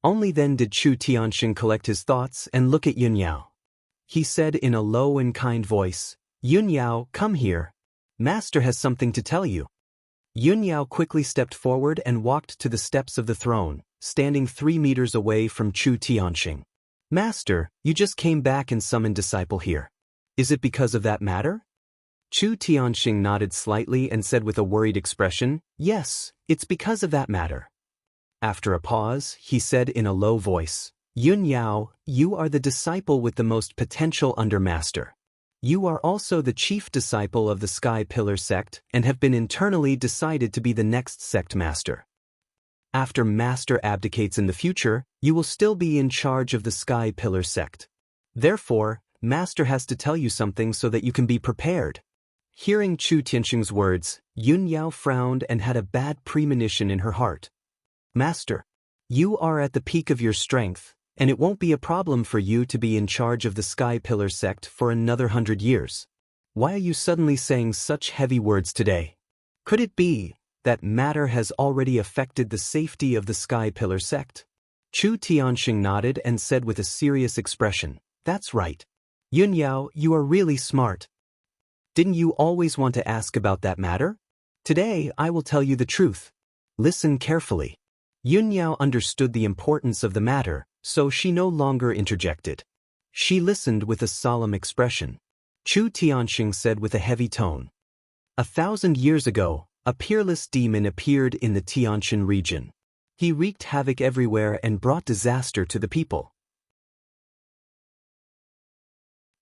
Only then did Chu Tianxing collect his thoughts and look at Yun Yao. He said in a low and kind voice, Yun Yao, come here. Master has something to tell you. Yun Yao quickly stepped forward and walked to the steps of the throne, standing 3 meters away from Chu Tianxing. Master, you just came back and summoned disciple here. Is it because of that matter? Chu Tianxing nodded slightly and said with a worried expression, yes, it's because of that matter. After a pause, he said in a low voice, Yun Yao, you are the disciple with the most potential under Master. You are also the chief disciple of the Sky Pillar sect and have been internally decided to be the next sect master. After Master abdicates in the future, you will still be in charge of the Sky Pillar sect. Therefore, Master has to tell you something so that you can be prepared. Hearing Chu Tianxing's words, Yun Yao frowned and had a bad premonition in her heart. Master, you are at the peak of your strength, and it won't be a problem for you to be in charge of the Sky Pillar sect for another 100 years. Why are you suddenly saying such heavy words today? Could it be that matter has already affected the safety of the Sky Pillar sect? Chu Tianxing nodded and said with a serious expression, that's right. Yun Yao, you are really smart. Didn't you always want to ask about that matter? Today I will tell you the truth. Listen carefully. Yun Yao understood the importance of the matter, so she no longer interjected. She listened with a solemn expression. Chu Tianxing said with a heavy tone. 1,000 years ago, a peerless demon appeared in the Tianxin region. He wreaked havoc everywhere and brought disaster to the people.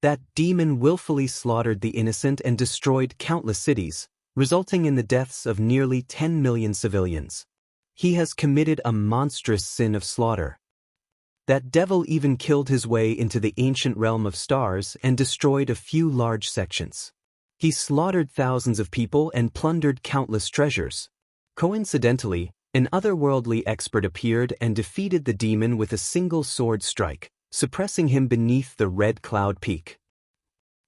That demon willfully slaughtered the innocent and destroyed countless cities, resulting in the deaths of nearly 10 million civilians. He has committed a monstrous sin of slaughter. That devil even killed his way into the ancient realm of stars and destroyed a few large sections. He slaughtered thousands of people and plundered countless treasures. Coincidentally, an otherworldly expert appeared and defeated the demon with a single sword strike, suppressing him beneath the Red Cloud Peak.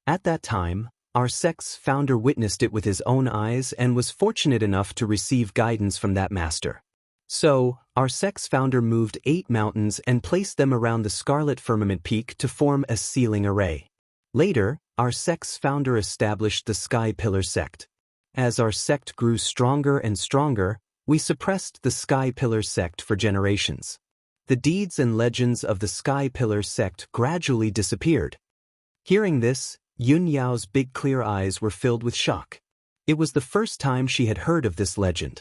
At that time, our sect's founder witnessed it with his own eyes and was fortunate enough to receive guidance from that master. So, our sect's founder moved 8 mountains and placed them around the Scarlet Firmament Peak to form a sealing array. Later, our sect's founder established the Sky Pillar sect. As our sect grew stronger and stronger, we suppressed the Sky Pillar sect for generations. The deeds and legends of the Sky Pillar sect gradually disappeared. Hearing this, Yun Yao's big clear eyes were filled with shock. It was the first time she had heard of this legend.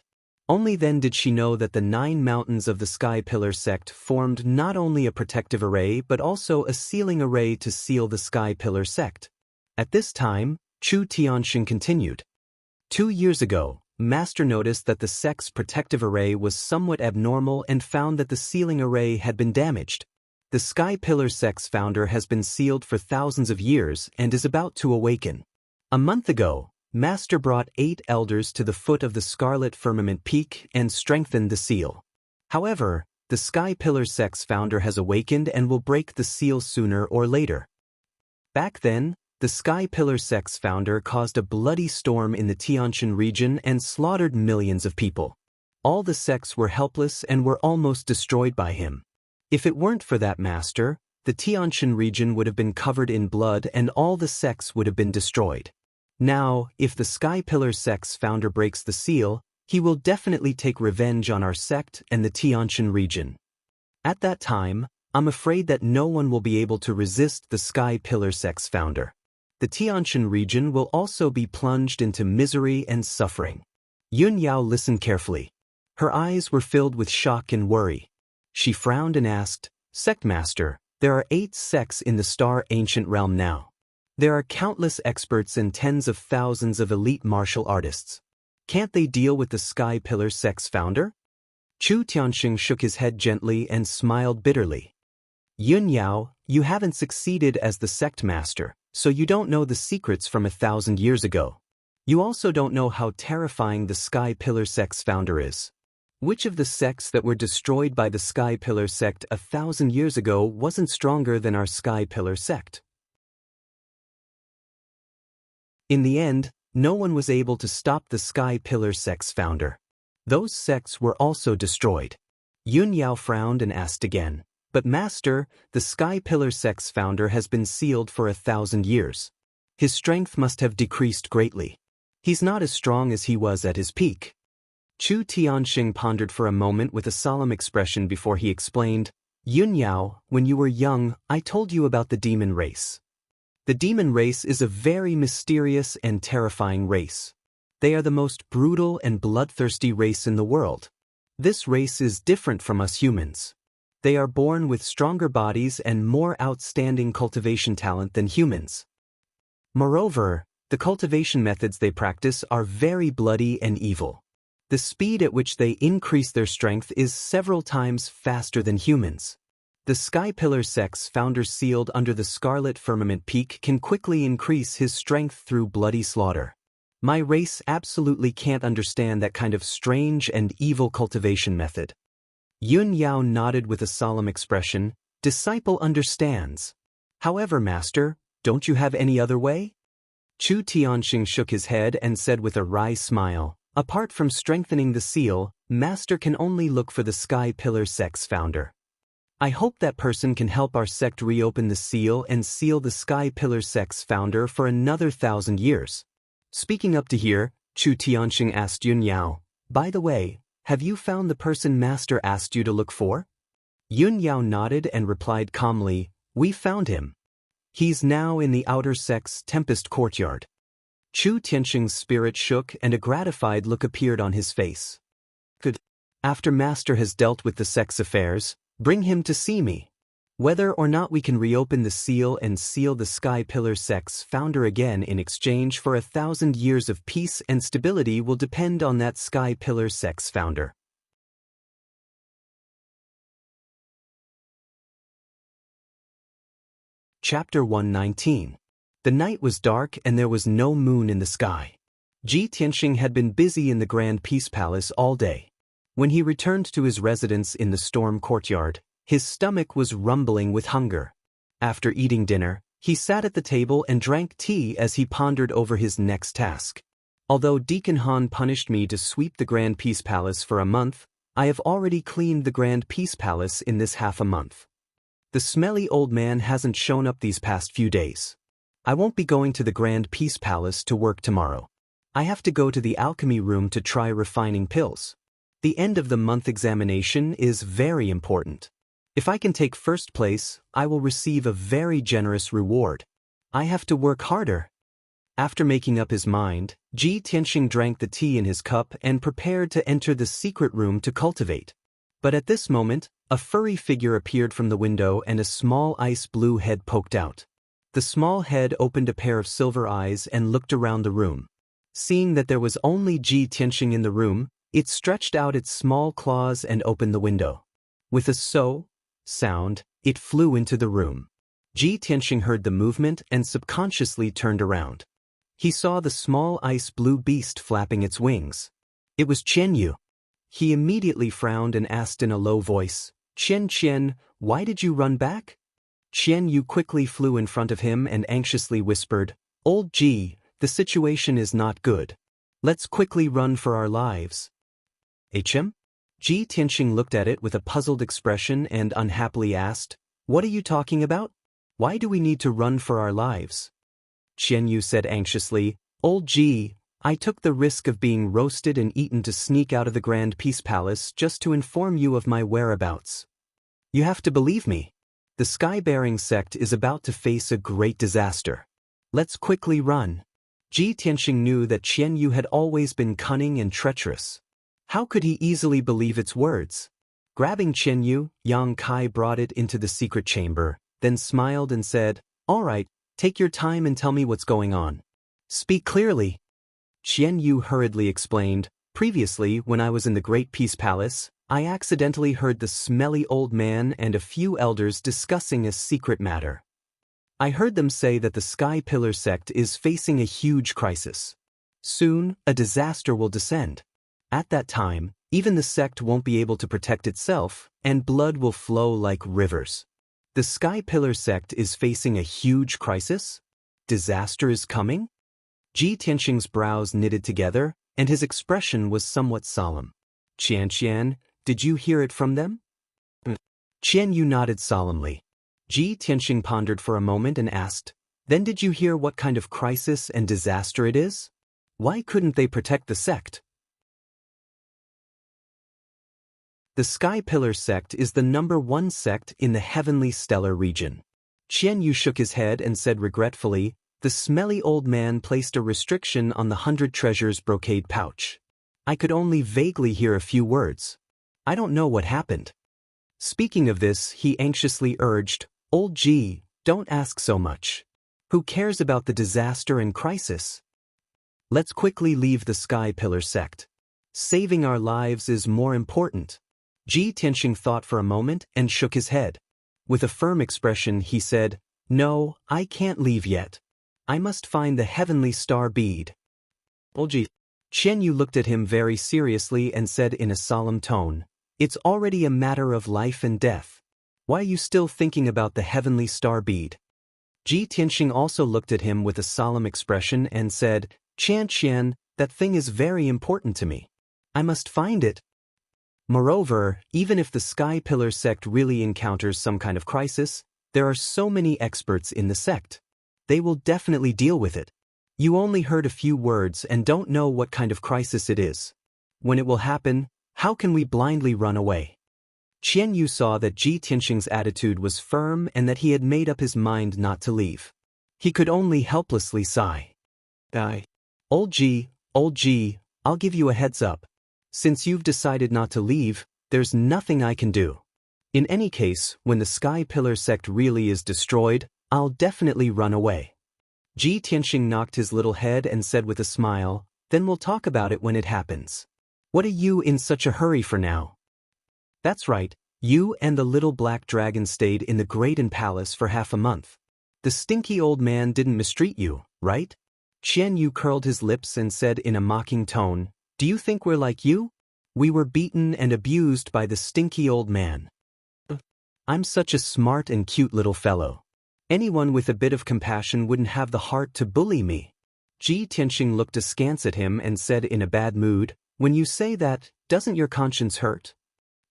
Only then did she know that the 9 mountains of the Sky Pillar sect formed not only a protective array but also a sealing array to seal the Sky Pillar sect. At this time, Chu Tianxing continued. 2 years ago, Master noticed that the sect's protective array was somewhat abnormal and found that the sealing array had been damaged. The Sky Pillar sect's founder has been sealed for thousands of years and is about to awaken. A month ago, Master brought 8 elders to the foot of the Scarlet Firmament Peak and strengthened the seal. However, the Sky Pillar sect's founder has awakened and will break the seal sooner or later. Back then, the Sky Pillar sect's founder caused a bloody storm in the Tianxin region and slaughtered millions of people. All the sects were helpless and were almost destroyed by him. If it weren't for that master, the Tianxin region would have been covered in blood and all the sects would have been destroyed. Now, if the Sky Pillar sect's founder breaks the seal, he will definitely take revenge on our sect and the Tianxin region. At that time, I'm afraid that no one will be able to resist the Sky Pillar sect's founder. The Tianxin region will also be plunged into misery and suffering. Yun Yao listened carefully. Her eyes were filled with shock and worry. She frowned and asked, "Sect Master, there are 8 sects in the Star Ancient Realm now. There are countless experts and tens of thousands of elite martial artists. Can't they deal with the Sky Pillar sect's founder?" Chu Tianxing shook his head gently and smiled bitterly. "Yun Yao, you haven't succeeded as the sect master, so you don't know the secrets from 1,000 years ago. You also don't know how terrifying the Sky Pillar sect's founder is. Which of the sects that were destroyed by the Sky Pillar sect 1,000 years ago wasn't stronger than our Sky Pillar sect?" In the end, no one was able to stop the Sky Pillar sect's founder. Those sects were also destroyed. Yun Yao frowned and asked again, "But Master, the Sky Pillar sect's founder has been sealed for 1,000 years. His strength must have decreased greatly. He's not as strong as he was at his peak." Chu Tianxing pondered for a moment with a solemn expression before he explained, "Yun Yao, when you were young, I told you about the demon race. The demon race is a very mysterious and terrifying race. They are the most brutal and bloodthirsty race in the world. This race is different from us humans. They are born with stronger bodies and more outstanding cultivation talent than humans. Moreover, the cultivation methods they practice are very bloody and evil. The speed at which they increase their strength is several times faster than humans. The Sky Pillar sect's founder sealed under the Scarlet Firmament Peak can quickly increase his strength through bloody slaughter. My race absolutely can't understand that kind of strange and evil cultivation method." Yun Yao nodded with a solemn expression. "Disciple understands. However, Master, don't you have any other way?" Chu Tianxing shook his head and said with a wry smile, "Apart from strengthening the seal, Master can only look for the Sky Pillar sect's founder. I hope that person can help our sect reopen the seal and seal the Sky Pillar sect's founder for another 1,000 years." Speaking up to here, Chu Tianxing asked Yun Yao, "By the way, have you found the person Master asked you to look for?" Yun Yao nodded and replied calmly, "We found him. He's now in the outer sect's Tempest courtyard. Chu Tianxing's spirit shook and a gratified look appeared on his face. Good. After Master has dealt with the sect's affairs, bring him to see me. Whether or not we can reopen the seal and seal the Sky Pillar sect's founder again in exchange for 1,000 years of peace and stability will depend on that Sky Pillar sect's founder. Chapter 119. The night was dark and there was no moon in the sky. Ji Tianxing had been busy in the Grand Peace Palace all day. When he returned to his residence in the Storm Courtyard, his stomach was rumbling with hunger. After eating dinner, he sat at the table and drank tea as he pondered over his next task. Although Deacon Han punished me to sweep the Grand Peace Palace for a month, I have already cleaned the Grand Peace Palace in this half a month. The smelly old man hasn't shown up these past few days. I won't be going to the Grand Peace Palace to work tomorrow. I have to go to the alchemy room to try refining pills. The end of the month examination is very important. If I can take first place, I will receive a very generous reward. I have to work harder. After making up his mind, Ji Tianxing drank the tea in his cup and prepared to enter the secret room to cultivate. But at this moment, a furry figure appeared from the window and a small ice blue head poked out. The small head opened a pair of silver eyes and looked around the room. Seeing that there was only Ji Tianxing in the room, it stretched out its small claws and opened the window. With a so sound, it flew into the room. Ji Tianxing heard the movement and subconsciously turned around. He saw the small ice blue beast flapping its wings. It was Qian Yu. He immediately frowned and asked in a low voice, Qian, why did you run back? Qian Yu quickly flew in front of him and anxiously whispered, Old Ji, the situation is not good. Let's quickly run for our lives. HM? Ji Tianxing looked at it with a puzzled expression and unhappily asked, What are you talking about? Why do we need to run for our lives? Qian Yu said anxiously, Old Ji, I took the risk of being roasted and eaten to sneak out of the Grand Peace Palace just to inform you of my whereabouts. You have to believe me. The Sky-bearing sect is about to face a great disaster. Let's quickly run. Ji Tianxing knew that Qian Yu had always been cunning and treacherous. How could he easily believe its words? Grabbing Qian Yu, Yang Kai brought it into the secret chamber, then smiled and said, All right, take your time and tell me what's going on. Speak clearly. Qian Yu hurriedly explained, Previously, when I was in the Great Peace Palace, I accidentally heard the smelly old man and a few elders discussing a secret matter. I heard them say that the Sky Pillar sect is facing a huge crisis. Soon, a disaster will descend. At that time, even the sect won't be able to protect itself, and blood will flow like rivers. The Sky Pillar sect is facing a huge crisis? Disaster is coming? Ji Tianxing's brows knitted together, and his expression was somewhat solemn. Qian, did you hear it from them? Qian Yu nodded solemnly. Ji Tianxing pondered for a moment and asked, Then did you hear what kind of crisis and disaster it is? Why couldn't they protect the sect? The Sky Pillar sect is the #1 sect in the heavenly stellar region. Qian Yu shook his head and said regretfully, The smelly old man placed a restriction on the 100 treasures brocade pouch. I could only vaguely hear a few words. I don't know what happened. Speaking of this, he anxiously urged, Old Ji, don't ask so much. Who cares about the disaster and crisis? Let's quickly leave the Sky Pillar sect. Saving our lives is more important. Ji Tianxing thought for a moment and shook his head. With a firm expression, he said, No, I can't leave yet. I must find the heavenly star bead. Old Ji. Qian Yu looked at him very seriously and said in a solemn tone, It's already a matter of life and death. Why are you still thinking about the heavenly star bead? Ji Tianxing also looked at him with a solemn expression and said, Qian, that thing is very important to me. I must find it. Moreover, even if the Sky Pillar sect really encounters some kind of crisis, there are so many experts in the sect. They will definitely deal with it. You only heard a few words and don't know what kind of crisis it is. When it will happen, how can we blindly run away? Qian Yu saw that Ji Tianxing's attitude was firm and that he had made up his mind not to leave. He could only helplessly sigh. Old Ji, I'll give you a heads up. Since you've decided not to leave, there's nothing I can do. In any case, when the Sky Pillar sect really is destroyed, I'll definitely run away. Ji Tianxing knocked his little head and said with a smile, then we'll talk about it when it happens. What are you in such a hurry for now? That's right, you and the little black dragon stayed in the Great Palace for half a month. The stinky old man didn't mistreat you, right? Qian Yu curled his lips and said in a mocking tone, do you think we're like you? We were beaten and abused by the stinky old man. I'm such a smart and cute little fellow. Anyone with a bit of compassion wouldn't have the heart to bully me. Ji Tianxing looked askance at him and said in a bad mood, when you say that, doesn't your conscience hurt?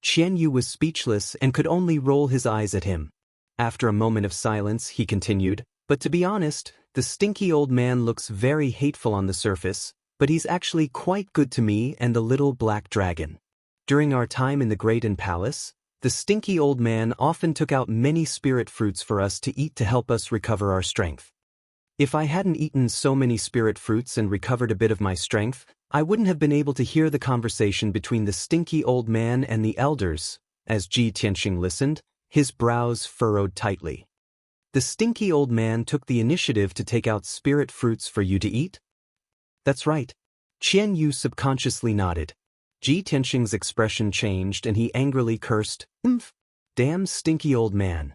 Qian Yu was speechless and could only roll his eyes at him. After a moment of silence, he continued, but to be honest, the stinky old man looks very hateful on the surface, but he's actually quite good to me and the little black dragon. During our time in the Great Palace, the stinky old man often took out many spirit fruits for us to eat to help us recover our strength. If I hadn't eaten so many spirit fruits and recovered a bit of my strength, I wouldn't have been able to hear the conversation between the stinky old man and the elders. As Ji Tianxing listened, his brows furrowed tightly. The stinky old man took the initiative to take out spirit fruits for you to eat? That's right. Qian Yu subconsciously nodded. Ji Tianxing's expression changed and he angrily cursed, damn stinky old man.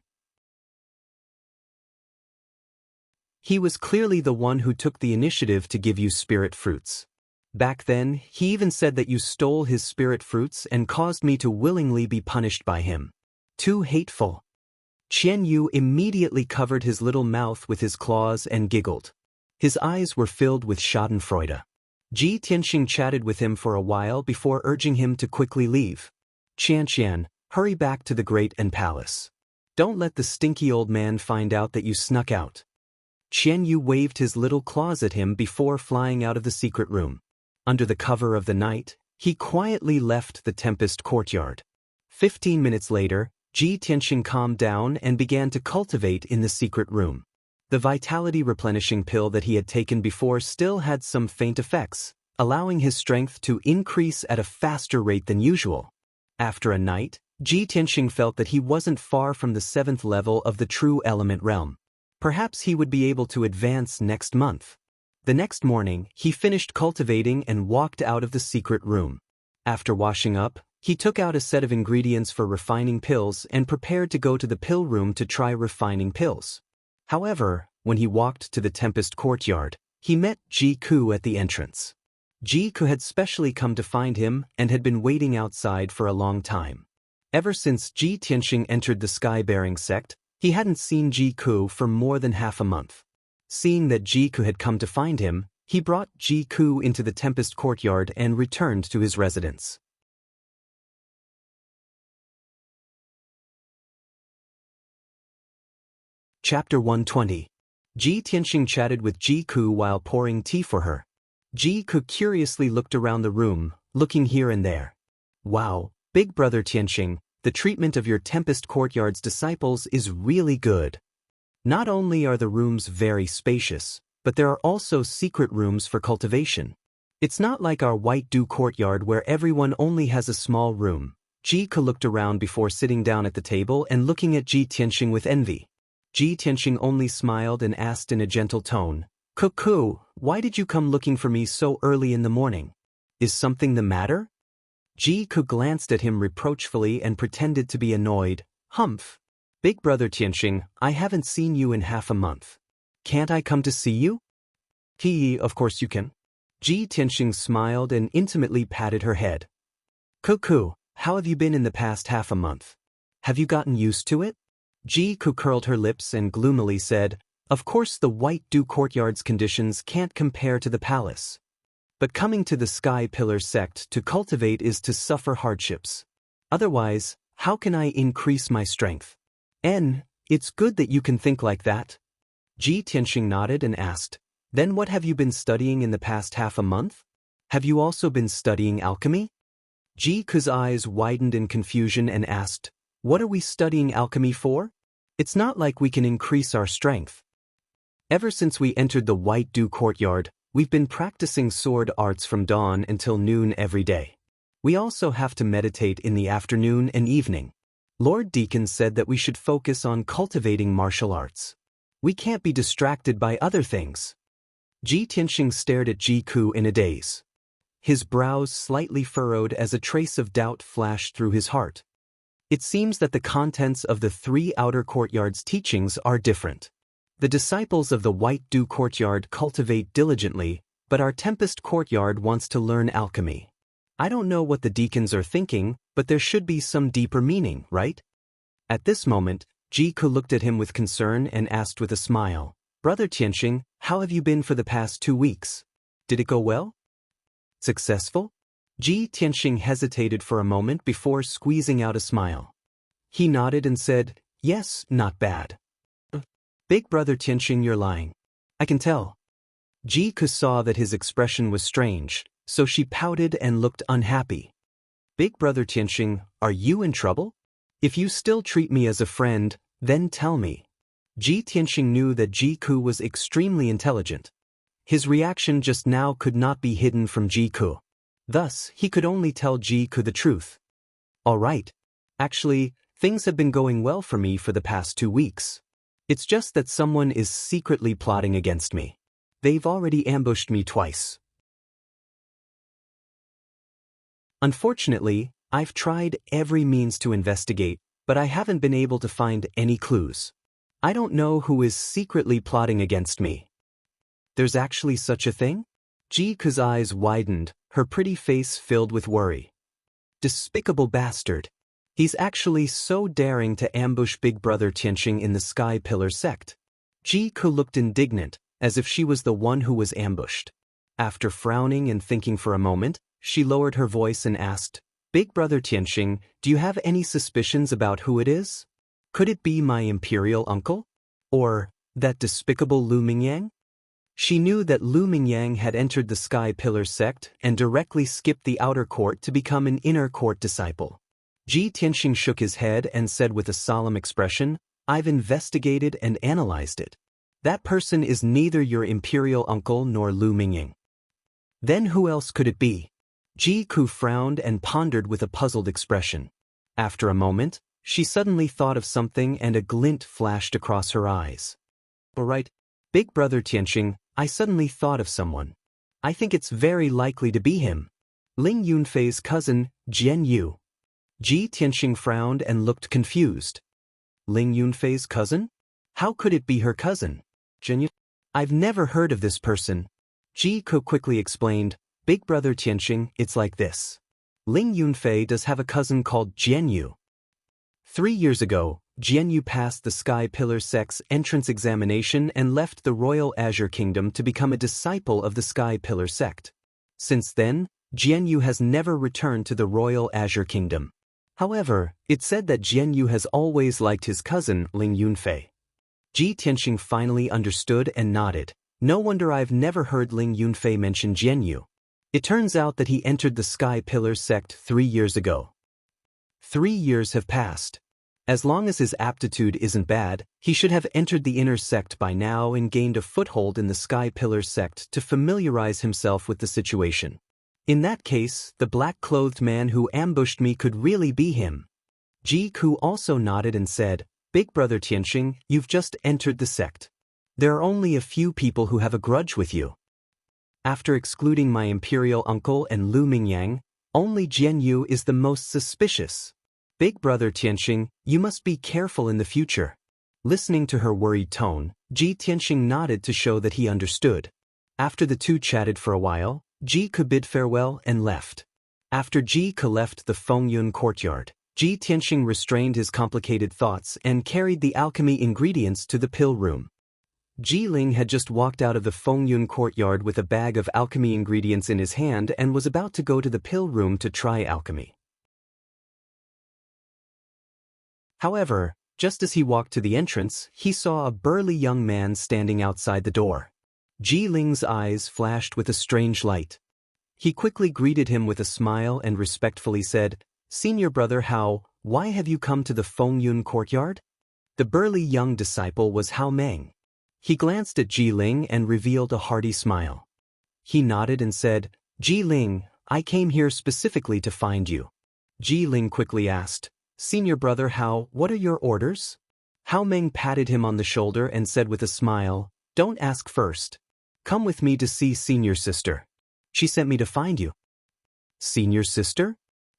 He was clearly the one who took the initiative to give you spirit fruits. Back then, he even said that you stole his spirit fruits and caused me to willingly be punished by him. Too hateful. Qian Yu immediately covered his little mouth with his claws and giggled. His eyes were filled with schadenfreude. Ji Tianxing chatted with him for a while before urging him to quickly leave. Xianxian, hurry back to the Great Palace. Don't let the stinky old man find out that you snuck out. Qian Yu waved his little claws at him before flying out of the secret room. Under the cover of the night, he quietly left the Tempest courtyard. 15 minutes later, Ji Tianxing calmed down and began to cultivate in the secret room. The vitality replenishing pill that he had taken before still had some faint effects, allowing his strength to increase at a faster rate than usual. After a night, Ji Tianxing felt that he wasn't far from the 7th level of the true element realm. Perhaps he would be able to advance next month. The next morning, he finished cultivating and walked out of the secret room. After washing up, he took out a set of ingredients for refining pills and prepared to go to the pill room to try refining pills. However, when he walked to the Tempest courtyard, he met Ji Ku at the entrance. Ji Ku had specially come to find him and had been waiting outside for a long time. Ever since Ji Tianxing entered the Sky-bearing sect, he hadn't seen Ji Ku for more than half a month. Seeing that Ji Ku had come to find him, he brought Ji Ku into the Tempest courtyard and returned to his residence. Chapter 120. Ji Tianxing chatted with Ji Ku while pouring tea for her. Ji Ku curiously looked around the room, looking here and there. Wow, big brother Tianxing, the treatment of your Tempest courtyard's disciples is really good. Not only are the rooms very spacious, but there are also secret rooms for cultivation. It's not like our White Dew courtyard where everyone only has a small room. Ji Ku looked around before sitting down at the table and looking at Ji Tianxing with envy. Ji Tianxing only smiled and asked in a gentle tone, Ku, why did you come looking for me so early in the morning? Is something the matter? Ji Ku glanced at him reproachfully and pretended to be annoyed. Humph. Big brother Tianxing, I haven't seen you in half a month. Can't I come to see you? Of course you can. Ji Tianxing smiled and intimately patted her head. Ku, how have you been in the past half a month? Have you gotten used to it? Ji Ku curled her lips and gloomily said, Of course the White Dew courtyard's conditions can't compare to the palace. But coming to the Sky Pillar sect to cultivate is to suffer hardships. Otherwise, how can I increase my strength? It's good that you can think like that. Ji Tianxing nodded and asked, Then what have you been studying in the past half a month? Have you also been studying alchemy? Ji Ku's eyes widened in confusion and asked, "What are we studying alchemy for? It's not like we can increase our strength." Ever since we entered the White Dew courtyard, we've been practicing sword arts from dawn until noon every day. We also have to meditate in the afternoon and evening. Lord Deacon said that we should focus on cultivating martial arts. We can't be distracted by other things. Ji Tianxing stared at Ji Ku in a daze. His brows slightly furrowed as a trace of doubt flashed through his heart. It seems that the contents of the 3 outer courtyards' teachings are different. The disciples of the White Dew courtyard cultivate diligently, but our Tempest courtyard wants to learn alchemy. I don't know what the deacons are thinking, but there should be some deeper meaning, right? At this moment, Ji Ku looked at him with concern and asked with a smile, "Brother Tianxing, how have you been for the past 2 weeks? Did it go well? Successful?" Ji Tianxing hesitated for a moment before squeezing out a smile. He nodded and said, "Yes, not bad." "Big brother Tianxing, you're lying. I can tell." Ji Ku saw that his expression was strange, so she pouted and looked unhappy. "Big brother Tianxing, are you in trouble? If you still treat me as a friend, then tell me." Ji Tianxing knew that Ji Ku was extremely intelligent. His reaction just now could not be hidden from Ji Ku. Thus, he could only tell Ji Ku the truth. "All right. Actually, things have been going well for me for the past 2 weeks. It's just that someone is secretly plotting against me. They've already ambushed me twice. Unfortunately, I've tried every means to investigate, but I haven't been able to find any clues. I don't know who is secretly plotting against me." "There's actually such a thing?" Ji Ku's eyes widened, her pretty face filled with worry. "Despicable bastard. He's actually so daring to ambush Big Brother Tianxing in the Sky Pillar sect." Ji Ku looked indignant, as if she was the one who was ambushed. After frowning and thinking for a moment, she lowered her voice and asked, "Big Brother Tianxing, do you have any suspicions about who it is? Could it be my imperial uncle? Or that despicable Lu Mingyang?" She knew that Lu Mingyang had entered the Sky Pillar sect and directly skipped the outer court to become an inner court disciple. Ji Tianxing shook his head and said with a solemn expression, "I've investigated and analyzed it. That person is neither your imperial uncle nor Lu Mingyang." "Then who else could it be?" Ji Ku frowned and pondered with a puzzled expression. After a moment, she suddenly thought of something and a glint flashed across her eyes. "All right, Big Brother Tianxing, I suddenly thought of someone. I think it's very likely to be him. Ling Yunfei's cousin, Jian Yu." Ji Tianxing frowned and looked confused. "Ling Yunfei's cousin? How could it be her cousin? Jian Yu? I've never heard of this person." Ji Ku quickly explained, "Big Brother Tianxing, it's like this. Ling Yunfei does have a cousin called Jian Yu. 3 years ago, Jian Yu passed the Sky Pillar sect's entrance examination and left the Royal Azure Kingdom to become a disciple of the Sky Pillar sect. Since then, Jian Yu has never returned to the Royal Azure Kingdom. However, it's said that Jian Yu has always liked his cousin, Ling Yunfei." Ji Tianxing finally understood and nodded. "No wonder I've never heard Ling Yunfei mention Jian Yu. It turns out that he entered the Sky Pillar sect 3 years ago. 3 years have passed. As long as his aptitude isn't bad, he should have entered the inner sect by now and gained a foothold in the Sky Pillar sect to familiarize himself with the situation. In that case, the black-clothed man who ambushed me could really be him." Ji Ku also nodded and said, "Big Brother Tianxing, you've just entered the sect. There are only a few people who have a grudge with you. After excluding my imperial uncle and Lu Mingyang, only Jian Yu is the most suspicious. Big Brother Tianxing, you must be careful in the future." Listening to her worried tone, Ji Tianxing nodded to show that he understood. After the two chatted for a while, Ji Ku bid farewell and left. After Ji Ku left the Fengyun courtyard, Ji Tianxing restrained his complicated thoughts and carried the alchemy ingredients to the pill room. Ji Ling had just walked out of the Fengyun courtyard with a bag of alchemy ingredients in his hand and was about to go to the pill room to try alchemy. However, just as he walked to the entrance, he saw a burly young man standing outside the door. Ji Ling's eyes flashed with a strange light. He quickly greeted him with a smile and respectfully said, "Senior brother Hao, why have you come to the Fengyun courtyard?" The burly young disciple was Hao Meng. He glanced at Ji Ling and revealed a hearty smile. He nodded and said, "Ji Ling, I came here specifically to find you." Ji Ling quickly asked, "Senior brother Hao, what are your orders?" Hao Meng patted him on the shoulder and said with a smile, "Don't ask first. Come with me to see senior sister. She sent me to find you." Senior sister?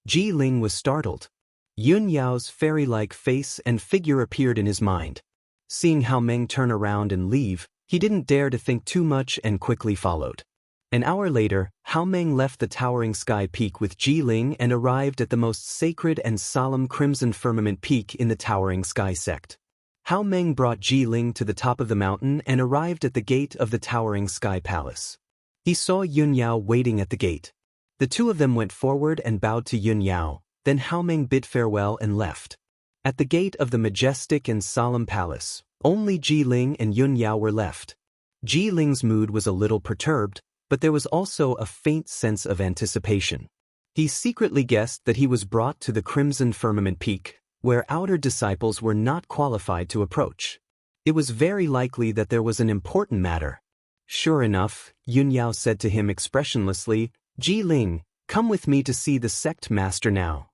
Ji Ling was startled. Yun Yao's fairy-like face and figure appeared in his mind. Seeing Hao Meng turn around and leave, he didn't dare to think too much and quickly followed. An hour later, Hao Meng left the towering sky peak with Ji Ling and arrived at the most sacred and solemn crimson firmament peak in the towering sky sect. Hao Meng brought Ji Ling to the top of the mountain and arrived at the gate of the towering sky palace. He saw Yun Yao waiting at the gate. The two of them went forward and bowed to Yun Yao, then Hao Meng bid farewell and left. At the gate of the majestic and solemn palace, only Ji Ling and Yun Yao were left. Ji Ling's mood was a little perturbed, but there was also a faint sense of anticipation. He secretly guessed that he was brought to the crimson firmament peak, where outer disciples were not qualified to approach. It was very likely that there was an important matter. Sure enough, Yun Yao said to him expressionlessly, "Ji Ling, come with me to see the sect master now.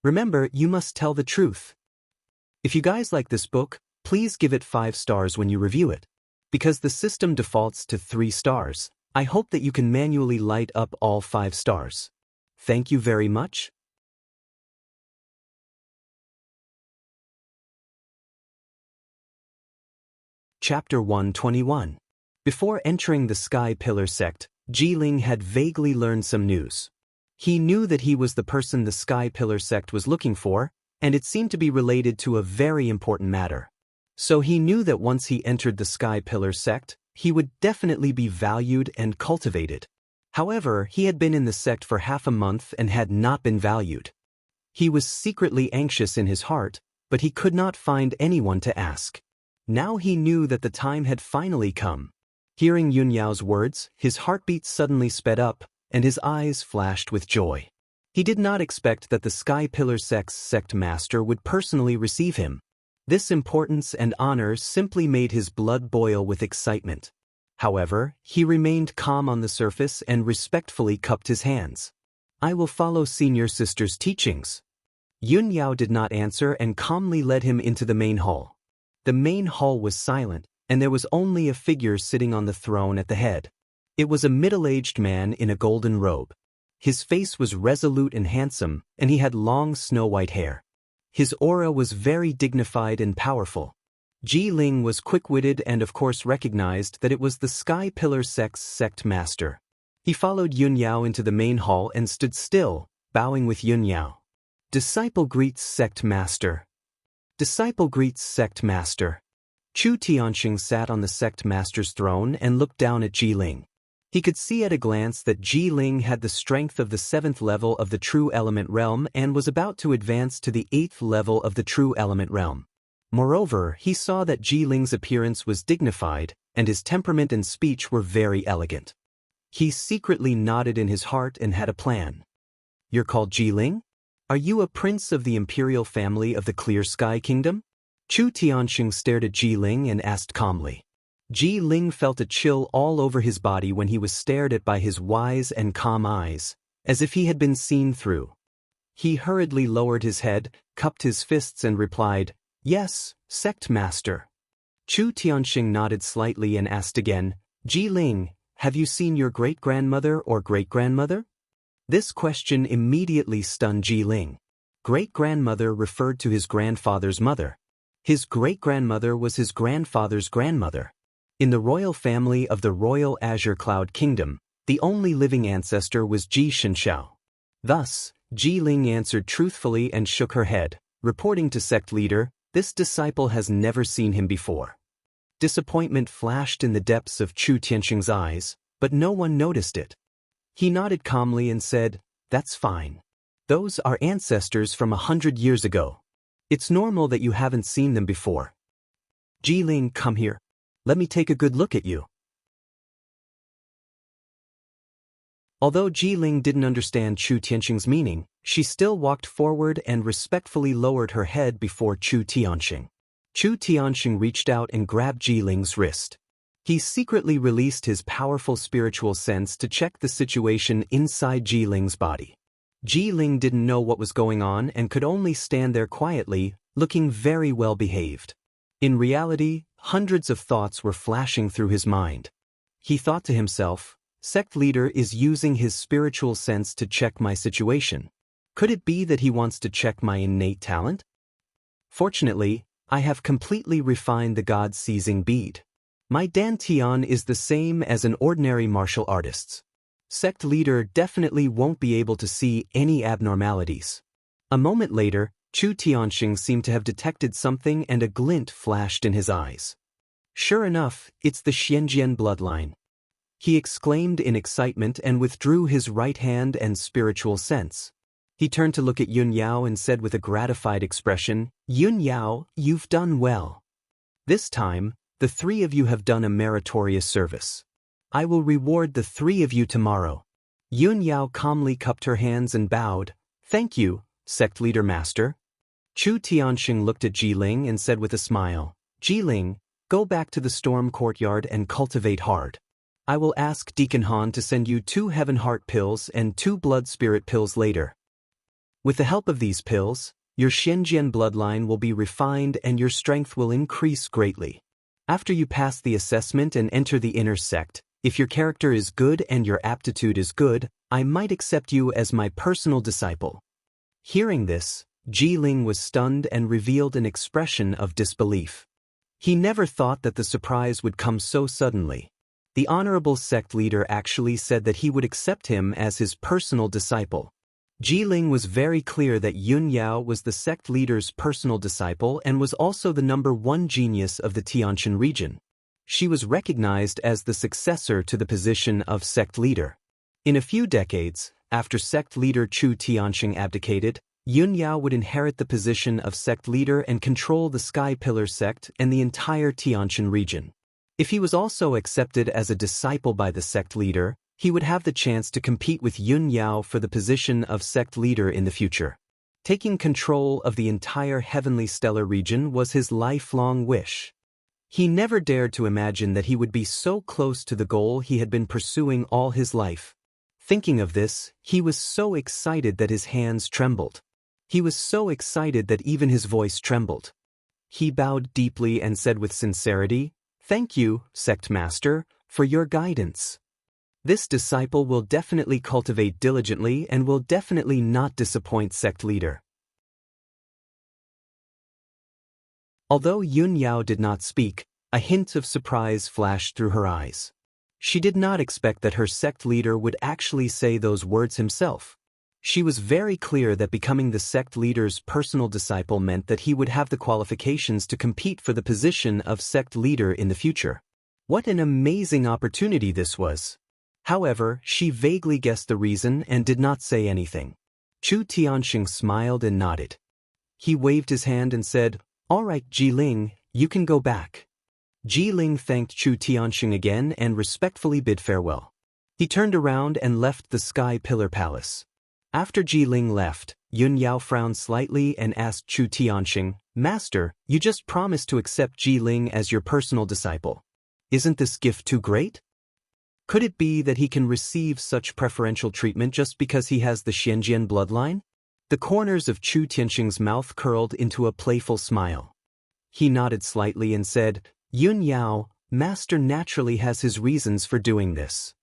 Remember, you must tell the truth." If you guys like this book, please give it 5 stars when you review it. Because the system defaults to 3 stars, I hope that you can manually light up all 5 stars. Thank you very much. Chapter 121. Before entering the Sky Pillar sect, Ji Ling had vaguely learned some news. He knew that he was the person the Sky Pillar sect was looking for, and it seemed to be related to a very important matter. So he knew that once he entered the Sky Pillar sect, he would definitely be valued and cultivated. However, he had been in the sect for half a month and had not been valued. He was secretly anxious in his heart, but he could not find anyone to ask. Now he knew that the time had finally come. Hearing Yun Yao's words, his heartbeat suddenly sped up, and his eyes flashed with joy. He did not expect that the Sky Pillar sect's sect master would personally receive him. This importance and honor simply made his blood boil with excitement. However, he remained calm on the surface and respectfully cupped his hands. "I will follow senior sister's teachings." Yun Yao did not answer and calmly led him into the main hall. The main hall was silent, and there was only a figure sitting on the throne at the head. It was a middle-aged man in a golden robe. His face was resolute and handsome, and he had long snow-white hair. His aura was very dignified and powerful. Ji Ling was quick-witted and of course recognized that it was the Sky Pillar sect's sect master. He followed Yun Yao into the main hall and stood still, bowing with Yun Yao. "Disciple greets sect master." "Disciple greets sect master." Chu Tianxing sat on the sect master's throne and looked down at Ji Ling. He could see at a glance that Ji Ling had the strength of the 7th level of the True Element realm and was about to advance to the 8th level of the True Element realm. Moreover, he saw that Ji Ling's appearance was dignified, and his temperament and speech were very elegant. He secretly nodded in his heart and had a plan. "You're called Ji Ling? Are you a prince of the imperial family of the Clear Sky Kingdom?" Chu Tianxing stared at Ji Ling and asked calmly. Ji Ling felt a chill all over his body when he was stared at by his wise and calm eyes, as if he had been seen through. He hurriedly lowered his head, cupped his fists and replied, "Yes, sect master." Chu Tianxing nodded slightly and asked again, "Ji Ling, have you seen your great-grandmother or great-grandmother?" This question immediately stunned Ji Ling. Great-grandmother referred to his grandfather's mother. His great-grandmother was his grandfather's grandmother. In the royal family of the Royal Azure Cloud Kingdom, the only living ancestor was Ji Xianxia. Thus, Ji Ling answered truthfully and shook her head, reporting to sect leader, "This disciple has never seen him before." Disappointment flashed in the depths of Chu Tianxing's eyes, but no one noticed it. He nodded calmly and said, "That's fine. Those are ancestors from 100 years ago. It's normal that you haven't seen them before. Ji Ling, come here. Let me take a good look at you." Although Jiling didn't understand Chu Tianxing's meaning, she still walked forward and respectfully lowered her head before Chu Tianxing. Chu Tianxing reached out and grabbed Jiling's wrist. He secretly released his powerful spiritual sense to check the situation inside Jiling's body. Jiling didn't know what was going on and could only stand there quietly, looking very well behaved. In reality, hundreds of thoughts were flashing through his mind. He thought to himself, "Sect leader is using his spiritual sense to check my situation. Could it be that he wants to check my innate talent? Fortunately, I have completely refined the God-seizing bead. My dantian is the same as an ordinary martial artist's. Sect leader definitely won't be able to see any abnormalities." A moment later, Chu Tianxing seemed to have detected something and a glint flashed in his eyes. "Sure enough, it's the Xianxia bloodline," he exclaimed in excitement and withdrew his right hand and spiritual sense. He turned to look at Yun Yao and said with a gratified expression, "Yun Yao, you've done well. This time, the three of you have done a meritorious service. I will reward the three of you tomorrow." Yun Yao calmly cupped her hands and bowed, "Thank you, Sect Leader Master." Chu Tianxing looked at Jiling and said with a smile, "Jiling, go back to the storm courtyard and cultivate hard. I will ask Deacon Han to send you 2 heaven heart pills and 2 blood spirit pills later. With the help of these pills, your Xianxia bloodline will be refined and your strength will increase greatly. After you pass the assessment and enter the inner sect, if your character is good and your aptitude is good, I might accept you as my personal disciple." Hearing this, Jiling was stunned and revealed an expression of disbelief. He never thought that the surprise would come so suddenly. The honorable sect leader actually said that he would accept him as his personal disciple. Jiling was very clear that Yun Yao was the sect leader's personal disciple and was also the #1 genius of the Tianshan region. She was recognized as the successor to the position of sect leader. In a few decades, after sect leader Chu Tianxing abdicated, Yun Yao would inherit the position of sect leader and control the Sky Pillar sect and the entire Tianshan region. If he was also accepted as a disciple by the sect leader, he would have the chance to compete with Yun Yao for the position of sect leader in the future. Taking control of the entire heavenly stellar region was his lifelong wish. He never dared to imagine that he would be so close to the goal he had been pursuing all his life. Thinking of this, he was so excited that his hands trembled. He was so excited that even his voice trembled. He bowed deeply and said with sincerity, "Thank you, Sect Master, for your guidance. This disciple will definitely cultivate diligently and will definitely not disappoint Sect Leader." Although Yun Yao did not speak, a hint of surprise flashed through her eyes. She did not expect that her sect leader would actually say those words himself. She was very clear that becoming the sect leader's personal disciple meant that he would have the qualifications to compete for the position of sect leader in the future. What an amazing opportunity this was! However, she vaguely guessed the reason and did not say anything. Chu Tianxing smiled and nodded. He waved his hand and said, "All right, Jiling, you can go back." Jiling thanked Chu Tianxing again and respectfully bid farewell. He turned around and left the Sky Pillar Palace. After Jiling left, Yun Yao frowned slightly and asked Chu Tianxing, "Master, you just promised to accept Jiling as your personal disciple. Isn't this gift too great? Could it be that he can receive such preferential treatment just because he has the Xianxia bloodline?" The corners of Chu Tianxing's mouth curled into a playful smile. He nodded slightly and said, "Yun Yao, Master naturally has his reasons for doing this.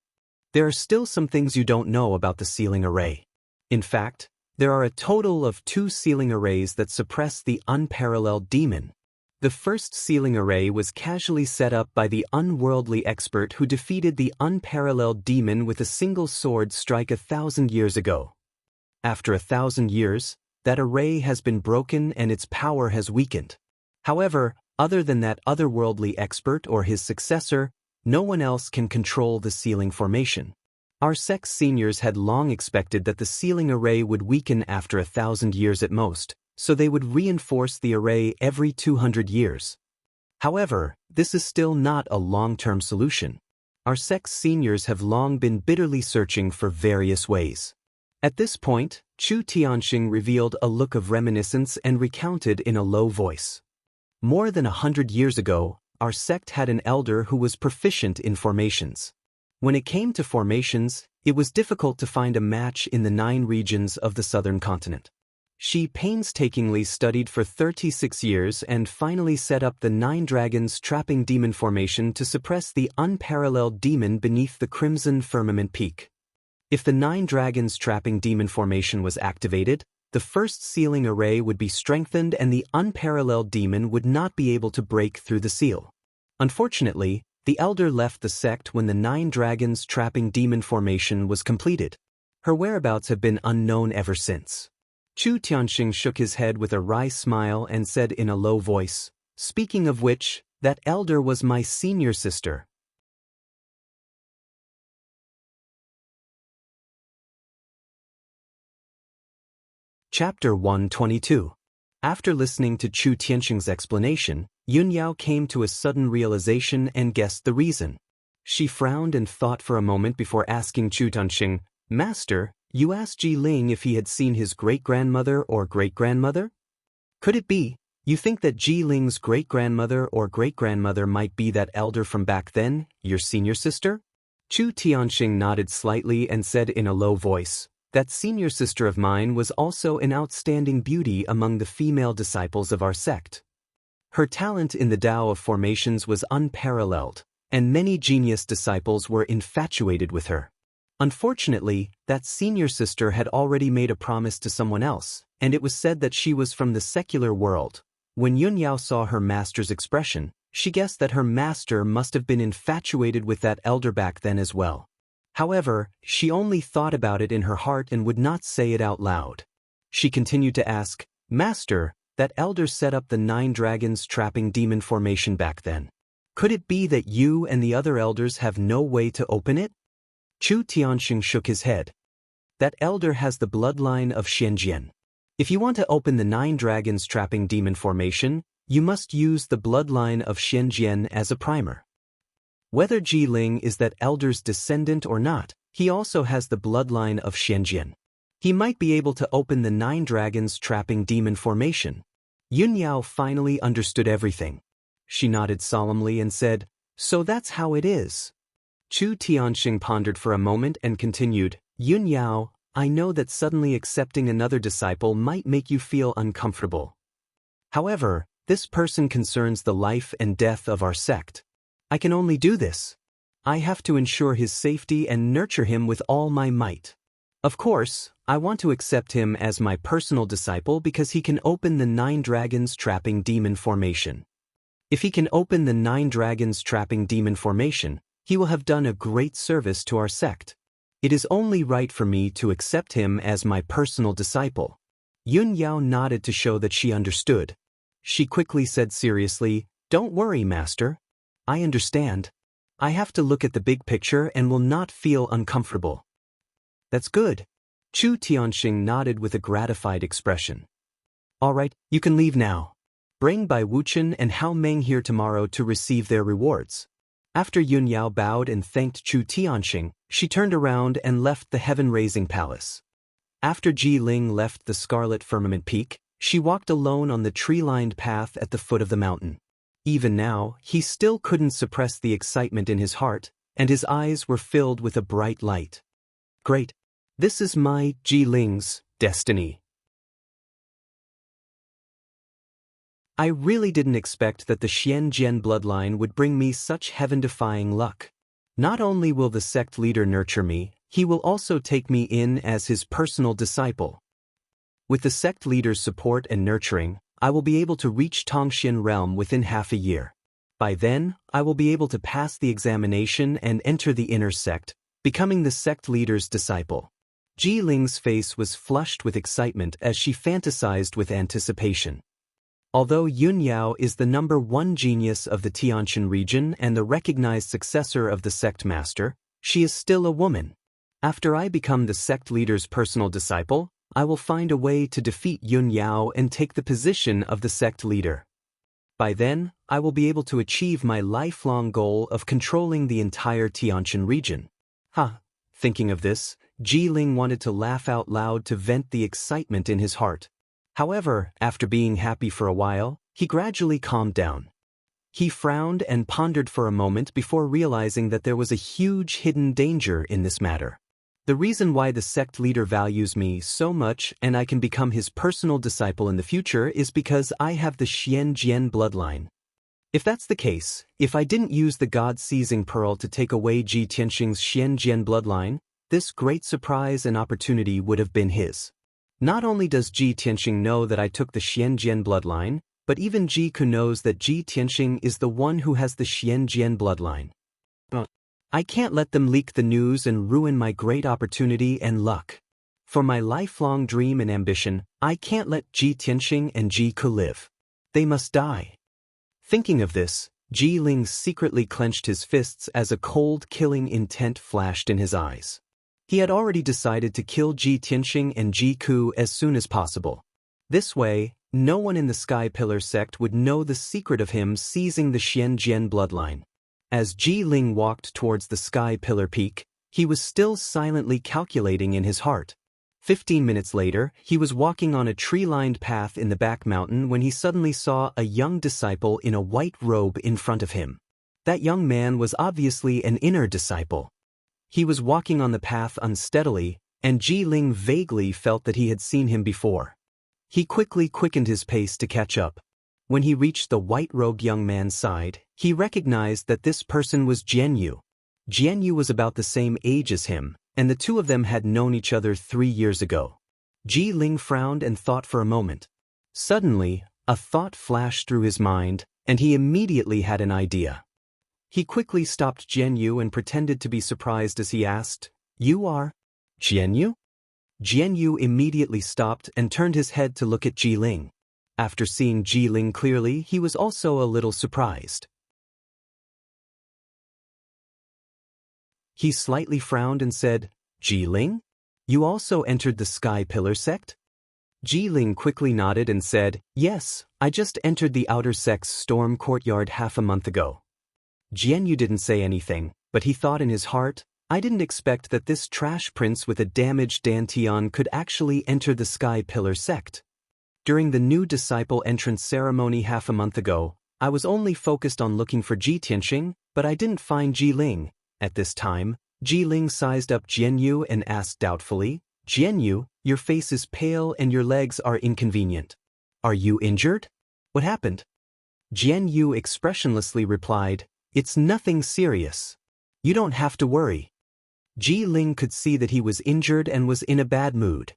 There are still some things you don't know about the sealing array. In fact, there are a total of 2 sealing arrays that suppress the unparalleled demon. The first sealing array was casually set up by the unworldly expert who defeated the unparalleled demon with a single sword strike 1,000 years ago. After 1,000 years, that array has been broken and its power has weakened. However, other than that otherworldly expert or his successor, no one else can control the sealing formation. Our sect's seniors had long expected that the sealing array would weaken after 1,000 years at most, so they would reinforce the array every 200 years. However, this is still not a long-term solution. Our sect's seniors have long been bitterly searching for various ways. At this point, Chu Tianxing revealed a look of reminiscence and recounted in a low voice. More than 100 years ago, our sect had an elder who was proficient in formations. When it came to formations, it was difficult to find a match in the 9 regions of the southern continent. She painstakingly studied for 36 years and finally set up the 9 dragons trapping demon formation to suppress the unparalleled demon beneath the crimson firmament peak. If the 9 dragons trapping demon formation was activated, the first sealing array would be strengthened and the unparalleled demon would not be able to break through the seal. Unfortunately, the elder left the sect when the 9 dragons trapping demon formation was completed. Her whereabouts have been unknown ever since. Chu Tianxing shook his head with a wry smile and said in a low voice, "Speaking of which, that elder was my senior sister." Chapter 122. After listening to Chu Tianxing's explanation, Yunyao came to a sudden realization and guessed the reason. She frowned and thought for a moment before asking Chu Tianxing, "Master, you asked Ji Ling if he had seen his great-grandmother or great-grandmother? Could it be, you think that Ji Ling's great-grandmother or great-grandmother might be that elder from back then, your senior sister?" Chu Tianxing nodded slightly and said in a low voice, "That senior sister of mine was also an outstanding beauty among the female disciples of our sect. Her talent in the Tao of formations was unparalleled, and many genius disciples were infatuated with her. Unfortunately, that senior sister had already made a promise to someone else, and it was said that she was from the secular world. When Yunyao saw her master's expression, she guessed that her master must have been infatuated with that elder back then as well. However, she only thought about it in her heart and would not say it out loud. She continued to ask, "Master, that elder set up the 9 dragons trapping demon formation back then. Could it be that you and the other elders have no way to open it?" Chu Tianxing shook his head. "That elder has the bloodline of Xianxia. If you want to open the 9 dragons trapping demon formation, you must use the bloodline of Xianxia as a primer. Whether Ji Ling is that elder's descendant or not, he also has the bloodline of Xianxia. He might be able to open the 9 dragons trapping demon formation." Yunyao finally understood everything. She nodded solemnly and said, "So that's how it is." Chu Tianxing pondered for a moment and continued, "Yunyao, I know that suddenly accepting another disciple might make you feel uncomfortable. However, this person concerns the life and death of our sect. I can only do this. I have to ensure his safety and nurture him with all my might. Of course, I want to accept him as my personal disciple because he can open the 9 dragons trapping demon formation. If he can open the 9 dragons trapping demon formation, he will have done a great service to our sect. It is only right for me to accept him as my personal disciple." Yunyao nodded to show that she understood. She quickly said seriously, "Don't worry, Master. I understand. I have to look at the big picture and will not feel uncomfortable." "That's good." Chu Tianxing nodded with a gratified expression. "All right, you can leave now. Bring Bai Wuchen and Hao Meng here tomorrow to receive their rewards." After Yunyao bowed and thanked Chu Tianxing, she turned around and left the heaven-raising palace. After Ji Ling left the scarlet firmament peak, she walked alone on the tree-lined path at the foot of the mountain. Even now, he still couldn't suppress the excitement in his heart, and his eyes were filled with a bright light. Great. This is my Ji Ling's destiny. I really didn't expect that the Xianxia bloodline would bring me such heaven-defying luck. Not only will the sect leader nurture me, he will also take me in as his personal disciple. With the sect leader's support and nurturing, I will be able to reach Tongxian realm within half a year. By then, I will be able to pass the examination and enter the inner sect, becoming the sect leader's disciple. Ji Ling's face was flushed with excitement as she fantasized with anticipation. Although Yunyao is the #1 genius of the Tianqian region and the recognized successor of the sect master, she is still a woman. After I become the sect leader's personal disciple, I will find a way to defeat Yunyao and take the position of the sect leader. By then, I will be able to achieve my lifelong goal of controlling the entire Tianqian region. Thinking of this, Ling wanted to laugh out loud to vent the excitement in his heart. However, after being happy for a while, he gradually calmed down. He frowned and pondered for a moment before realizing that there was a huge hidden danger in this matter. The reason why the sect leader values me so much and I can become his personal disciple in the future is because I have the Xianjian bloodline. If that's the case, if I didn't use the God-seizing pearl to take away Ji Tianxing's Xianjian bloodline, this great surprise and opportunity would have been his. Not only does Ji Tianxing know that I took the Xianjian bloodline, but even Ji Ku knows that Ji Tianxing is the one who has the Xianjian bloodline. I can't let them leak the news and ruin my great opportunity and luck. For my lifelong dream and ambition, I can't let Ji Tianxing and Ji Ku live. They must die. Thinking of this, Ling secretly clenched his fists as a cold, killing intent flashed in his eyes. He had already decided to kill Ji Tianxing and Ji Ku as soon as possible. This way, no one in the Sky Pillar sect would know the secret of him seizing the Xianjian bloodline. As Ling walked towards the Sky Pillar peak, he was still silently calculating in his heart. 15 minutes later, he was walking on a tree-lined path in the back mountain when he suddenly saw a young disciple in a white robe in front of him. That young man was obviously an inner disciple. He was walking on the path unsteadily, and Ling vaguely felt that he had seen him before. He quickly quickened his pace to catch up. When he reached the white-robed young man's side, he recognized that this person was Jianyu. Jianyu was about the same age as him, and the two of them had known each other 3 years ago. Ling frowned and thought for a moment. Suddenly, a thought flashed through his mind, and he immediately had an idea. He quickly stopped Jianyu and pretended to be surprised as he asked, "You are Jianyu?" Jianyu immediately stopped and turned his head to look at Ling. After seeing Ling clearly, he was also a little surprised. He slightly frowned and said, "Ling? You also entered the Sky Pillar sect?" Ling quickly nodded and said, "Yes, I just entered the outer sect's storm courtyard half a month ago." Jianyu didn't say anything, but he thought in his heart, I didn't expect that this trash prince with a damaged dantian could actually enter the Sky Pillar sect. During the new disciple entrance ceremony half a month ago, I was only focused on looking for Ji Tianxing, but I didn't find Ling. At this time, Ling sized up Jianyu and asked doubtfully, "Jianyu, your face is pale and your legs are inconvenient. Are you injured? What happened?" Jianyu expressionlessly replied, "It's nothing serious. You don't have to worry." Ling could see that he was injured and was in a bad mood.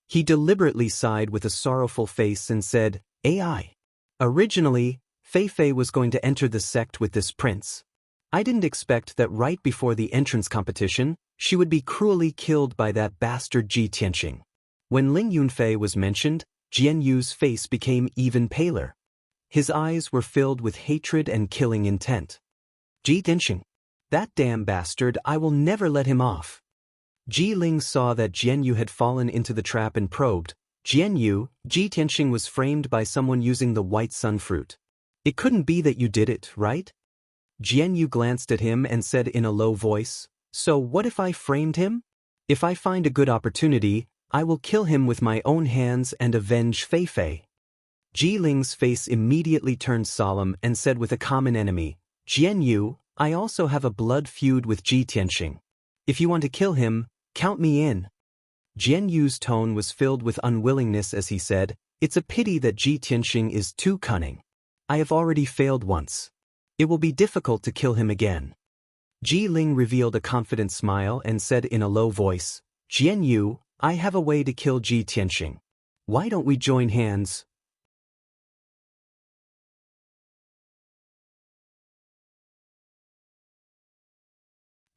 He deliberately sighed with a sorrowful face and said, "AI. Originally, Fei was going to enter the sect with this prince. I didn't expect that right before the entrance competition, she would be cruelly killed by that bastard Ji Tianxing." When Ling Yunfei was mentioned, Jianyu's face became even paler. His eyes were filled with hatred and killing intent. "Ji Tianxing. That damn bastard, I will never let him off." Ling saw that Jianyu had fallen into the trap and probed, "Jianyu, Ji Tianxing was framed by someone using the white sun fruit. It couldn't be that you did it, right?" Jianyu glanced at him and said in a low voice, "So what if I framed him? If I find a good opportunity, I will kill him with my own hands and avenge Fei." Ling's face immediately turned solemn and said with a common enemy, "Jianyu, I also have a blood feud with Ji Tianxing. If you want to kill him, count me in." Jianyu's tone was filled with unwillingness as he said, "It's a pity that Ji Tianxing is too cunning. I have already failed once. It will be difficult to kill him again." Ling revealed a confident smile and said in a low voice, "Jianyu, I have a way to kill Ji Tianxing. Why don't we join hands?"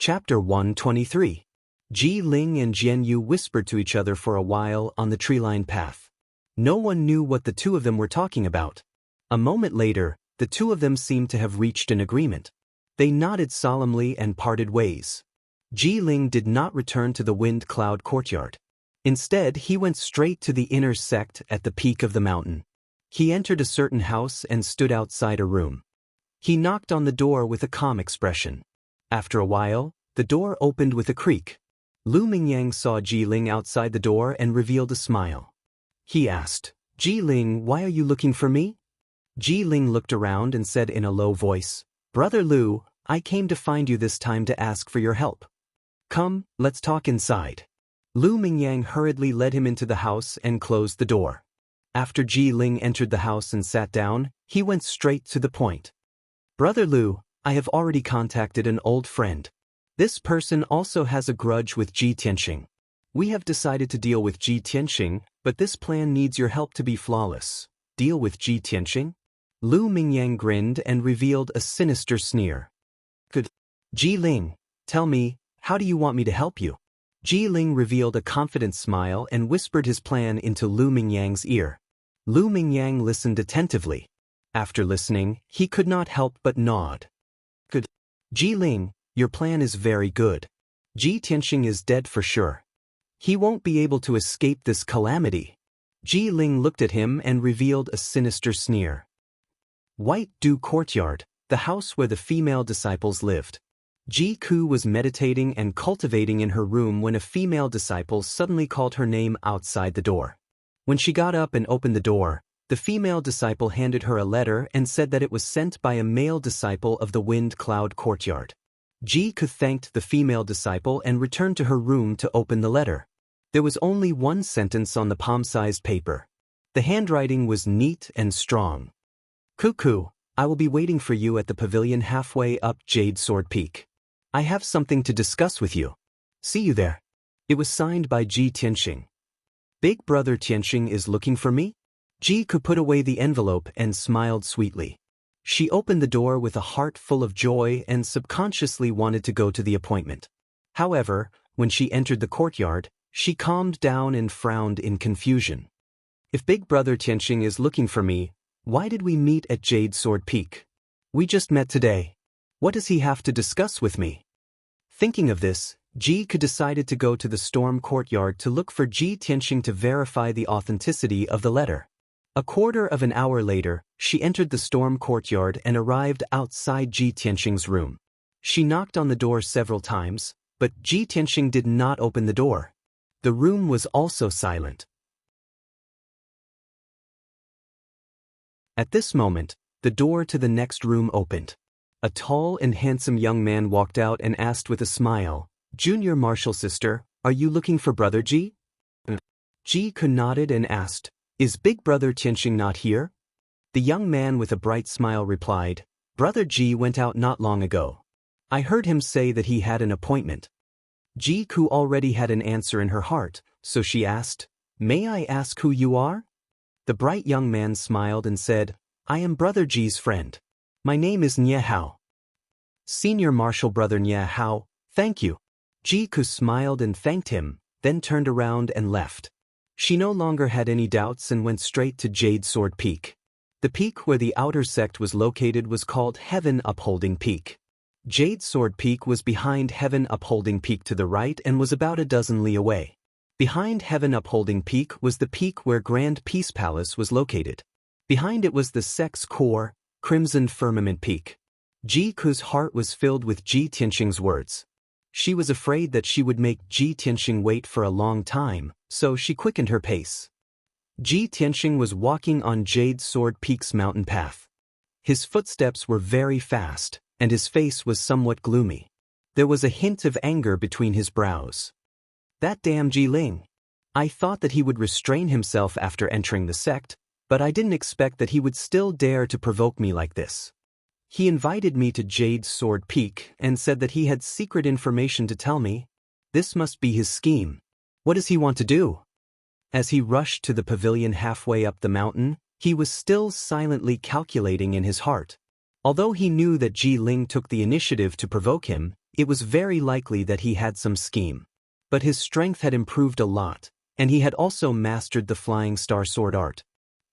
Chapter 123. Ling and Jianyu whispered to each other for a while on the tree-lined path. No one knew what the two of them were talking about. A moment later, the two of them seemed to have reached an agreement. They nodded solemnly and parted ways. Ling did not return to the wind cloud courtyard. Instead, he went straight to the inner sect at the peak of the mountain. He entered a certain house and stood outside a room. He knocked on the door with a calm expression. After a while, the door opened with a creak. Lu Mingyang saw Ji Ling outside the door and revealed a smile. He asked, "Ji Ling, why are you looking for me?" Ji Ling looked around and said in a low voice, "Brother Lu, I came to find you this time to ask for your help. Come, let's talk inside." Lu Mingyang hurriedly led him into the house and closed the door. After Ji Ling entered the house and sat down, he went straight to the point. "Brother Lu, I have already contacted an old friend. This person also has a grudge with Ji Tianxing. We have decided to deal with Ji Tianxing, but this plan needs your help to be flawless." "Deal with Ji Tianxing?" Lu Mingyang grinned and revealed a sinister sneer. "Good. Ji Ling, tell me, how do you want me to help you?" Ji Ling revealed a confident smile and whispered his plan into Lu Mingyang's ear. Lu Mingyang listened attentively. After listening, he could not help but nod. "Good. Ji Ling, your plan is very good. Ji Tianxing is dead for sure. He won't be able to escape this calamity." Ji Ling looked at him and revealed a sinister sneer. White Dew Courtyard, the house where the female disciples lived. Ji Ku was meditating and cultivating in her room when a female disciple suddenly called her name outside the door. When she got up and opened the door, the female disciple handed her a letter and said that it was sent by a male disciple of the Wind Cloud Courtyard. Ji Ku thanked the female disciple and returned to her room to open the letter. There was only one sentence on the palm-sized paper. The handwriting was neat and strong. "Cuckoo, I will be waiting for you at the pavilion halfway up Jade Sword Peak. I have something to discuss with you. See you there." It was signed by Ji Tianxing. "Big brother Tianxing is looking for me?" Ji Ku put away the envelope and smiled sweetly. She opened the door with a heart full of joy and subconsciously wanted to go to the appointment. However, when she entered the courtyard, she calmed down and frowned in confusion. "If Big brother Tianxing is looking for me, why did we meet at Jade Sword Peak? We just met today. What does he have to discuss with me?" Thinking of this, Ji Ku decided to go to the storm courtyard to look for Ji Tianxing to verify the authenticity of the letter. A quarter of an hour later, she entered the storm courtyard and arrived outside Ji Tianxing's room. She knocked on the door several times, but Ji Tianxing did not open the door. The room was also silent. At this moment, the door to the next room opened. A tall and handsome young man walked out and asked with a smile, "Junior Martial Sister, are you looking for Brother Ji?" Ji Ku nodded and asked, "Is Big Brother Tianxing not here?" The young man with a bright smile replied, "Brother Ji went out not long ago. I heard him say that he had an appointment." Ji Ku already had an answer in her heart, so she asked, "May I ask who you are?" The bright young man smiled and said, "I am Brother Ji's friend. My name is Nye Hao." "Senior Martial Brother Nye Hao, thank you." Ji Ku smiled and thanked him, then turned around and left. She no longer had any doubts and went straight to Jade Sword Peak. The peak where the outer sect was located was called Heaven Upholding Peak. Jade Sword Peak was behind Heaven Upholding Peak to the right and was about a dozen li away. Behind Heaven Upholding Peak was the peak where Grand Peace Palace was located. Behind it was the sect's core, Crimson Firmament Peak. Ji Ku's heart was filled with Ji Tianxing's words. She was afraid that she would make Ji Tianxing wait for a long time, so she quickened her pace. Ji Tianxing was walking on Jade Sword Peak's mountain path. His footsteps were very fast, and his face was somewhat gloomy. There was a hint of anger between his brows. "That damn Ji Ling. I thought that he would restrain himself after entering the sect, but I didn't expect that he would still dare to provoke me like this. He invited me to Jade Sword Peak and said that he had secret information to tell me. This must be his scheme. What does he want to do?" As he rushed to the pavilion halfway up the mountain, he was still silently calculating in his heart. Although he knew that Ji Ling took the initiative to provoke him, it was very likely that he had some scheme. But his strength had improved a lot, and he had also mastered the Flying Star Sword art.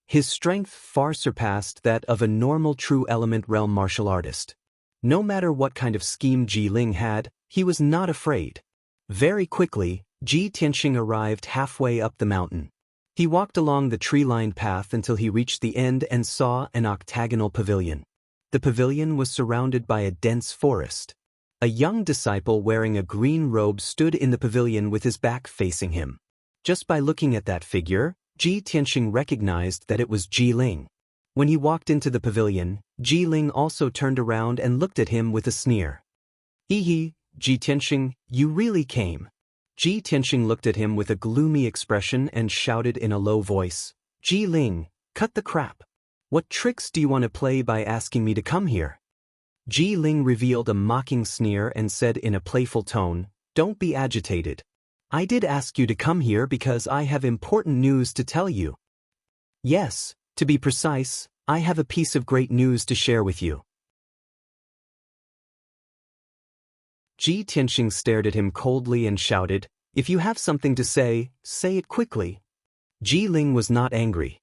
His strength far surpassed that of a normal true element realm martial artist. No matter what kind of scheme Ji Ling had, he was not afraid. Very quickly, Ji Tianxing arrived halfway up the mountain. He walked along the tree-lined path until he reached the end and saw an octagonal pavilion. The pavilion was surrounded by a dense forest. A young disciple wearing a green robe stood in the pavilion with his back facing him. Just by looking at that figure, Ji Tianxing recognized that it was Ji Ling. When he walked into the pavilion, Ji Ling also turned around and looked at him with a sneer. Ji Tianxing, you really came. Ji Tianxing looked at him with a gloomy expression and shouted in a low voice, Ji Ling, cut the crap. What tricks do you want to play by asking me to come here? Ji Ling revealed a mocking sneer and said in a playful tone, don't be agitated. I did ask you to come here because I have important news to tell you. Yes, to be precise, I have a piece of great news to share with you. Ji Tianxing stared at him coldly and shouted, if you have something to say it quickly. Ji Ling was not angry.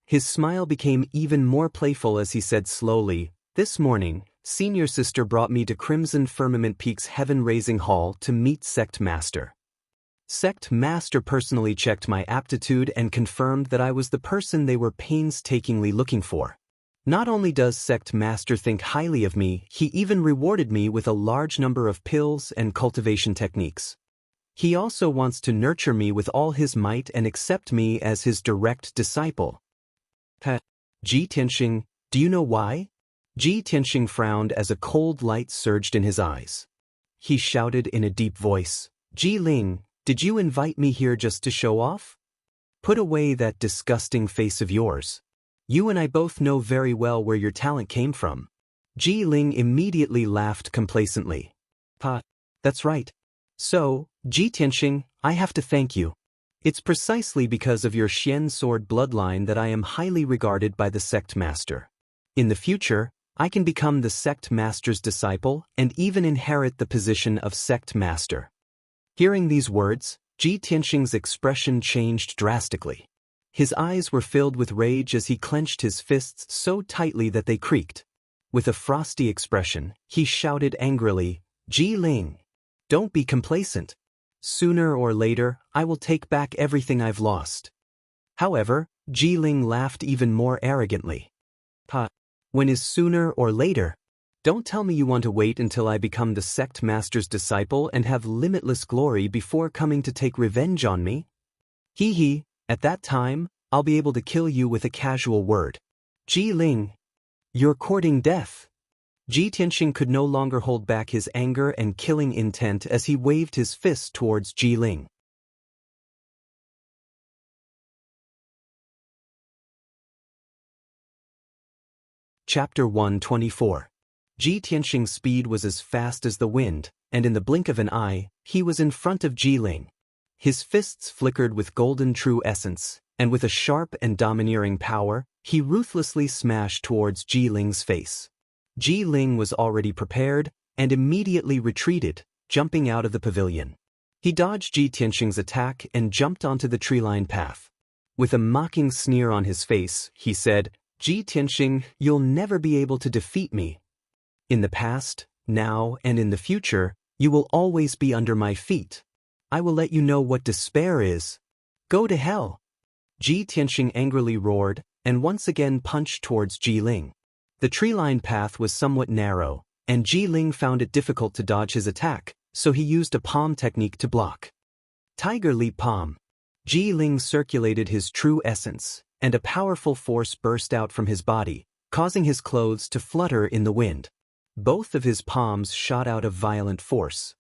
His smile became even more playful as he said slowly, this morning, Senior Sister brought me to Crimson Firmament Peak's Heaven-Raising Hall to meet Sect Master. Sect Master personally checked my aptitude and confirmed that I was the person they were painstakingly looking for. Not only does Sect Master think highly of me, he even rewarded me with a large number of pills and cultivation techniques. He also wants to nurture me with all his might and accept me as his direct disciple. Ji Tianxing, do you know why? Ji Tianxing frowned as a cold light surged in his eyes. He shouted in a deep voice, Ji Ling, did you invite me here just to show off? Put away that disgusting face of yours. You and I both know very well where your talent came from. Ji Ling immediately laughed complacently. That's right. So, Ji Tianxing, I have to thank you. It's precisely because of your Xian sword bloodline that I am highly regarded by the Sect Master. In the future, I can become the Sect Master's disciple and even inherit the position of Sect Master. Hearing these words, Ji Tianxing's expression changed drastically. His eyes were filled with rage as he clenched his fists so tightly that they creaked. With a frosty expression, he shouted angrily, Ji Ling, don't be complacent. Sooner or later, I will take back everything I've lost. However, Ji Ling laughed even more arrogantly. When is sooner or later? Don't tell me you want to wait until I become the Sect Master's disciple and have limitless glory before coming to take revenge on me? At that time, I'll be able to kill you with a casual word. Ji Ling, you're courting death. Ji Tianxing could no longer hold back his anger and killing intent as he waved his fist towards Ji Ling. Chapter 124. Ji Tianxing's speed was as fast as the wind, and in the blink of an eye, he was in front of Ji Ling. His fists flickered with golden true essence, and with a sharp and domineering power, he ruthlessly smashed towards Ji Ling's face. Ji Ling was already prepared, and immediately retreated, jumping out of the pavilion. He dodged Ji Tianxing's attack and jumped onto the tree-lined path. With a mocking sneer on his face, he said, Ji Tianxing, you'll never be able to defeat me. In the past, now, and in the future, you will always be under my feet. I will let you know what despair is. Go to hell. Ji Tianxing angrily roared, and once again punched towards Ji Ling. The tree-lined path was somewhat narrow, and Ji Ling found it difficult to dodge his attack, so he used a palm technique to block. Tiger Leap Palm. Ji Ling circulated his true essence, and a powerful force burst out from his body, causing his clothes to flutter in the wind. Both of his palms shot out a violent force.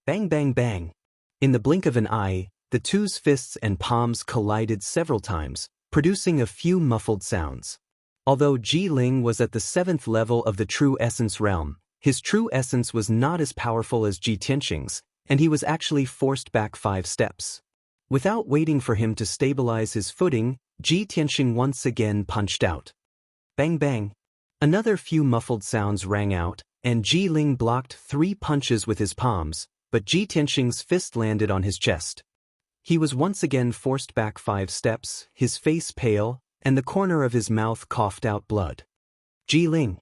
Bang bang bang. In the blink of an eye, the two's fists and palms collided several times, producing a few muffled sounds. Although Ji Ling was at the 7th level of the True Essence realm, his true essence was not as powerful as Ji Tianxing's, and he was actually forced back 5 steps. Without waiting for him to stabilize his footing, Ji Tianxing once again punched out. Bang bang. Another few muffled sounds rang out, and Ji Ling blocked 3 punches with his palms, but Ji Tianxing's fist landed on his chest. He was once again forced back 5 steps, his face pale, and the corner of his mouth coughed out blood. Ji Ling.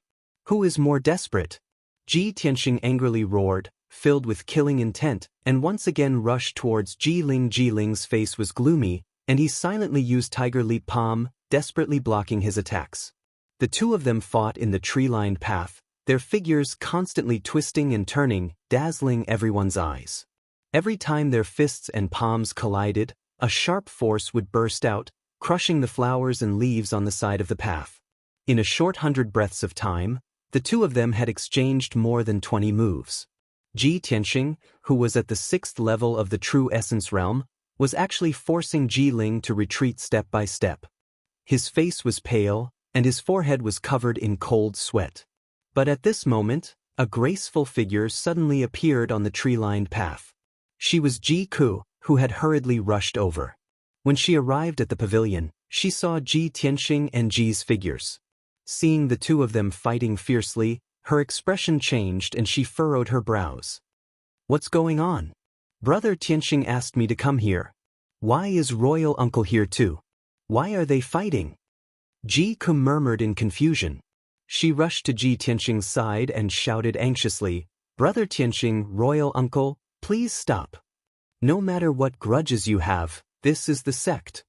Who is more desperate? Ji Tianxing angrily roared, filled with killing intent, and once again rushed towards Ji Ling. Ji Ling's face was gloomy, and he silently used Tiger Leap Palm, desperately blocking his attacks. The two of them fought in the tree-lined path, their figures constantly twisting and turning, dazzling everyone's eyes. Every time their fists and palms collided, a sharp force would burst out, crushing the flowers and leaves on the side of the path. In a short 100 breaths of time, the two of them had exchanged more than 20 moves. Ji Tianxing, who was at the 6th level of the True Essence realm, was actually forcing Ji Ling to retreat step by step. His face was pale, and his forehead was covered in cold sweat. But at this moment, a graceful figure suddenly appeared on the tree-lined path. She was Ji Ku, who had hurriedly rushed over. When she arrived at the pavilion, she saw Ji Tianxing and Ji's figures. Seeing the two of them fighting fiercely, her expression changed and she furrowed her brows. "What's going on? Brother Tianxing asked me to come here. Why is royal uncle here too? Why are they fighting?" Ji Ku murmured in confusion. She rushed to Ji Tianxing's side and shouted anxiously, "Brother Tianxing, royal uncle, please stop. No matter what grudges you have, this is the sect.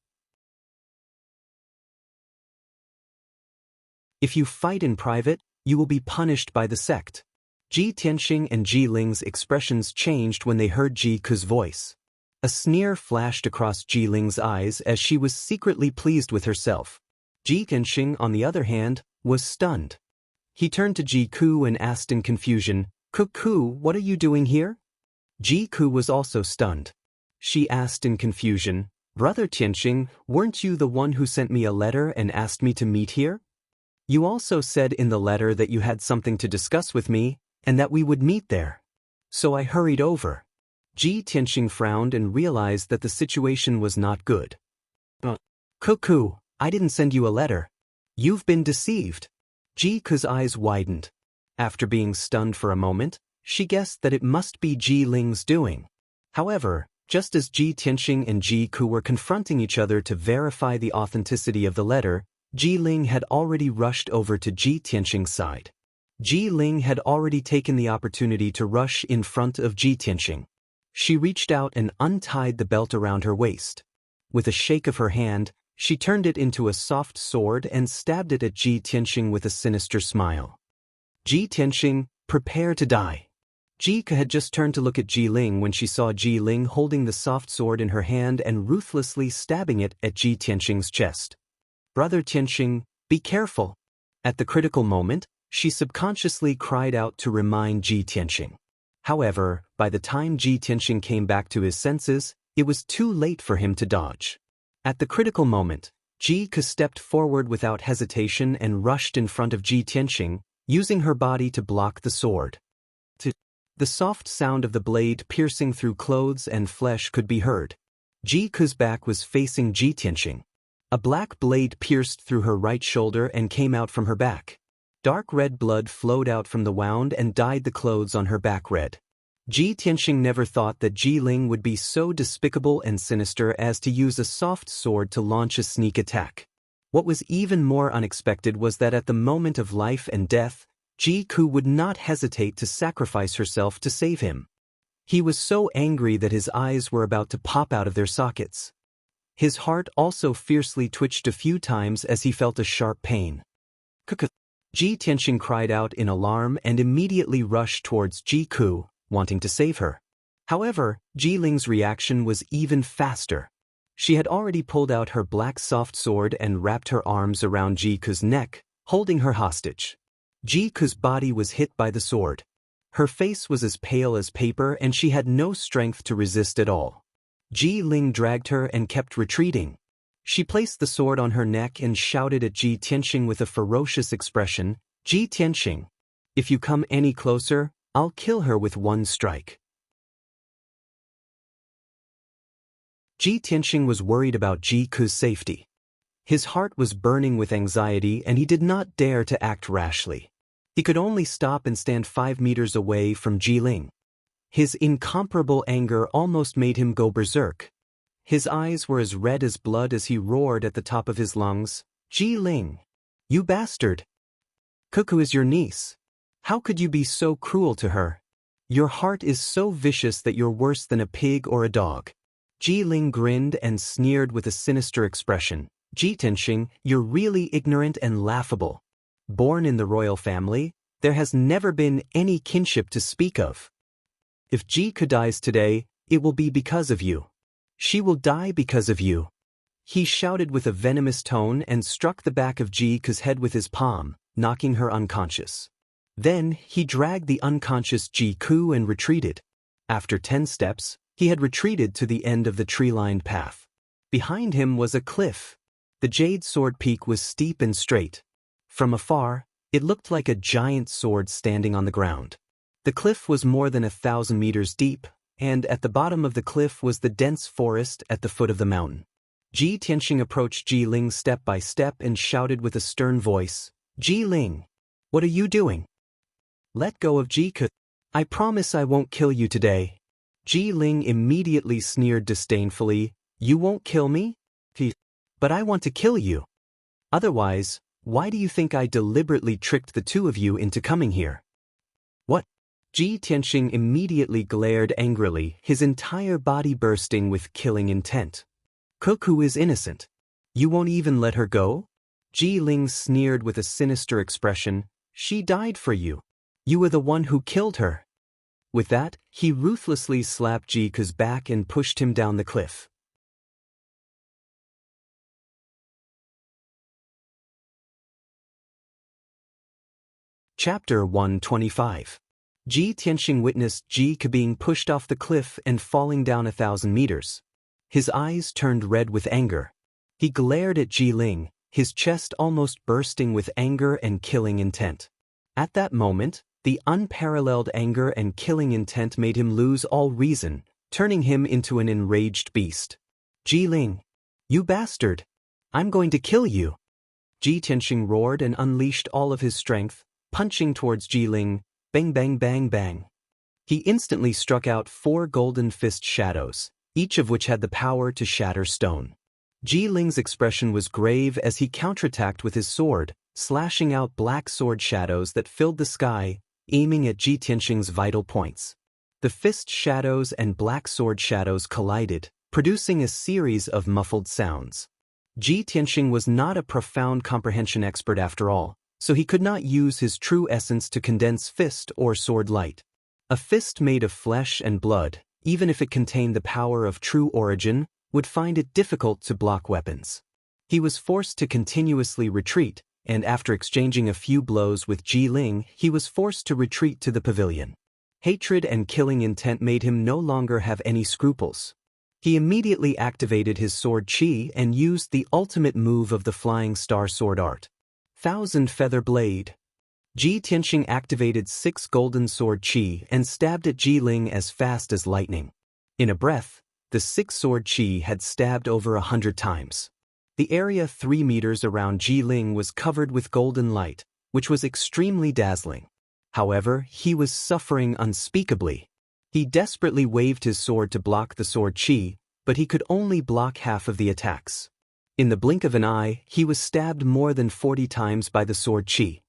If you fight in private, you will be punished by the sect." Ji Tianxing and Ji Ling's expressions changed when they heard Ji Ku's voice. A sneer flashed across Ji Ling's eyes as she was secretly pleased with herself. Ji Tianxing, on the other hand, was stunned. He turned to Ji Ku and asked in confusion, Ku, what are you doing here?" Ji Ku was also stunned. She asked in confusion, "Brother Tianxing, weren't you the one who sent me a letter and asked me to meet here? You also said in the letter that you had something to discuss with me, and that we would meet there. So I hurried over." Ji Tianxing frowned and realized that the situation was not good. Ku, I didn't send you a letter. You've been deceived." Ji Ku's eyes widened. After being stunned for a moment, she guessed that it must be Ji Ling's doing. However, just as Ji Tianxing and Ji Ku were confronting each other to verify the authenticity of the letter, Ji Ling had already rushed over to Ji Tianxing's side. Ji Ling had already taken the opportunity to rush in front of Ji Tianxing. She reached out and untied the belt around her waist. With a shake of her hand, she turned it into a soft sword and stabbed it at Ji Tianxing with a sinister smile. "Ji Tianxing, prepare to die." Ji Ku had just turned to look at Ji Ling when she saw Ji Ling holding the soft sword in her hand and ruthlessly stabbing it at Ji Tianxing's chest. "Brother Tianxing, be careful." At the critical moment, she subconsciously cried out to remind Ji Tianxing. However, by the time Ji Tianxing came back to his senses, it was too late for him to dodge. At the critical moment, Ji Ku stepped forward without hesitation and rushed in front of Ji Tianxing, using her body to block the sword. The soft sound of the blade piercing through clothes and flesh could be heard. Ji Ku's back was facing Ji Tianxing. A black blade pierced through her right shoulder and came out from her back. Dark red blood flowed out from the wound and dyed the clothes on her back red. Ji Tianxing never thought that Ji Ling would be so despicable and sinister as to use a soft sword to launch a sneak attack. What was even more unexpected was that at the moment of life and death, Ji Ku would not hesitate to sacrifice herself to save him. He was so angry that his eyes were about to pop out of their sockets. His heart also fiercely twitched a few times as he felt a sharp pain. Ji Tianxing cried out in alarm and immediately rushed towards Ji Ku, wanting to save her. However, Ji Ling's reaction was even faster. She had already pulled out her black soft sword and wrapped her arms around Ji Ku's neck, holding her hostage. Ji Ku's body was hit by the sword. Her face was as pale as paper and she had no strength to resist at all. Ji Ling dragged her and kept retreating. She placed the sword on her neck and shouted at Ji Tianxing with a ferocious expression, "Ji Tianxing, if you come any closer, I'll kill her with one strike." Ji Tianxing was worried about Ji Ku's safety. His heart was burning with anxiety and he did not dare to act rashly. He could only stop and stand 5 meters away from Ji Ling. His incomparable anger almost made him go berserk. His eyes were as red as blood as he roared at the top of his lungs, "Ji Ling, you bastard! Ku is your niece. How could you be so cruel to her? Your heart is so vicious that you're worse than a pig or a dog." Ji Ling grinned and sneered with a sinister expression. Ji Tianxing, you're really ignorant and laughable. Born in the royal family, there has never been any kinship to speak of. If Ji Ke dies today, it will be because of you. She will die because of you. He shouted with a venomous tone and struck the back of Ji Ke's head with his palm, knocking her unconscious. Then, he dragged the unconscious Ji Ke and retreated. After 10 steps, he had retreated to the end of the tree-lined path. Behind him was a cliff. The jade sword peak was steep and straight. From afar, it looked like a giant sword standing on the ground. The cliff was more than 1,000 meters deep, and at the bottom of the cliff was the dense forest at the foot of the mountain. Ji Tianxing approached Ji Ling step by step and shouted with a stern voice, Ji Ling, what are you doing? Let go of Ji Ke. I promise I won't kill you today. Ji Ling immediately sneered disdainfully, you won't kill me? But I want to kill you. Otherwise, why do you think I deliberately tricked the two of you into coming here? What? Ji Tianxing immediately glared angrily, his entire body bursting with killing intent. Cuckoo is innocent. You won't even let her go? Ji Ling sneered with a sinister expression, she died for you. You were the one who killed her. With that, he ruthlessly slapped Ji Ke's back and pushed him down the cliff. Chapter 125. Ji Tianxing witnessed Ji Ke being pushed off the cliff and falling down 1,000 meters. His eyes turned red with anger. He glared at Ji Ling, his chest almost bursting with anger and killing intent. At that moment, the unparalleled anger and killing intent made him lose all reason, turning him into an enraged beast. Ji Ling, you bastard! I'm going to kill you! Ji Tianxing roared and unleashed all of his strength, punching towards Ji Ling, bang bang bang bang. He instantly struck out 4 golden fist shadows, each of which had the power to shatter stone. Ji Ling's expression was grave as he counterattacked with his sword, slashing out black sword shadows that filled the sky, aiming at Ji Tianxing's vital points. The fist shadows and black sword shadows collided, producing a series of muffled sounds. Ji Tianxing was not a profound comprehension expert after all, so he could not use his true essence to condense fist or sword light. A fist made of flesh and blood, even if it contained the power of true origin, would find it difficult to block weapons. He was forced to continuously retreat, and after exchanging a few blows with Ji Ling, he was forced to retreat to the pavilion. Hatred and killing intent made him no longer have any scruples. He immediately activated his sword chi and used the ultimate move of the Flying Star Sword art. 1,000 Feather Blade. Ji Tianxing activated 6 golden sword chi and stabbed at Ji Ling as fast as lightning. In a breath, the 6 sword chi had stabbed over 100 times. The area 3 meters around Ji Ling was covered with golden light, which was extremely dazzling. However, he was suffering unspeakably. He desperately waved his sword to block the sword chi, but he could only block half of the attacks. In the blink of an eye, he was stabbed more than 40 times by the sword chi.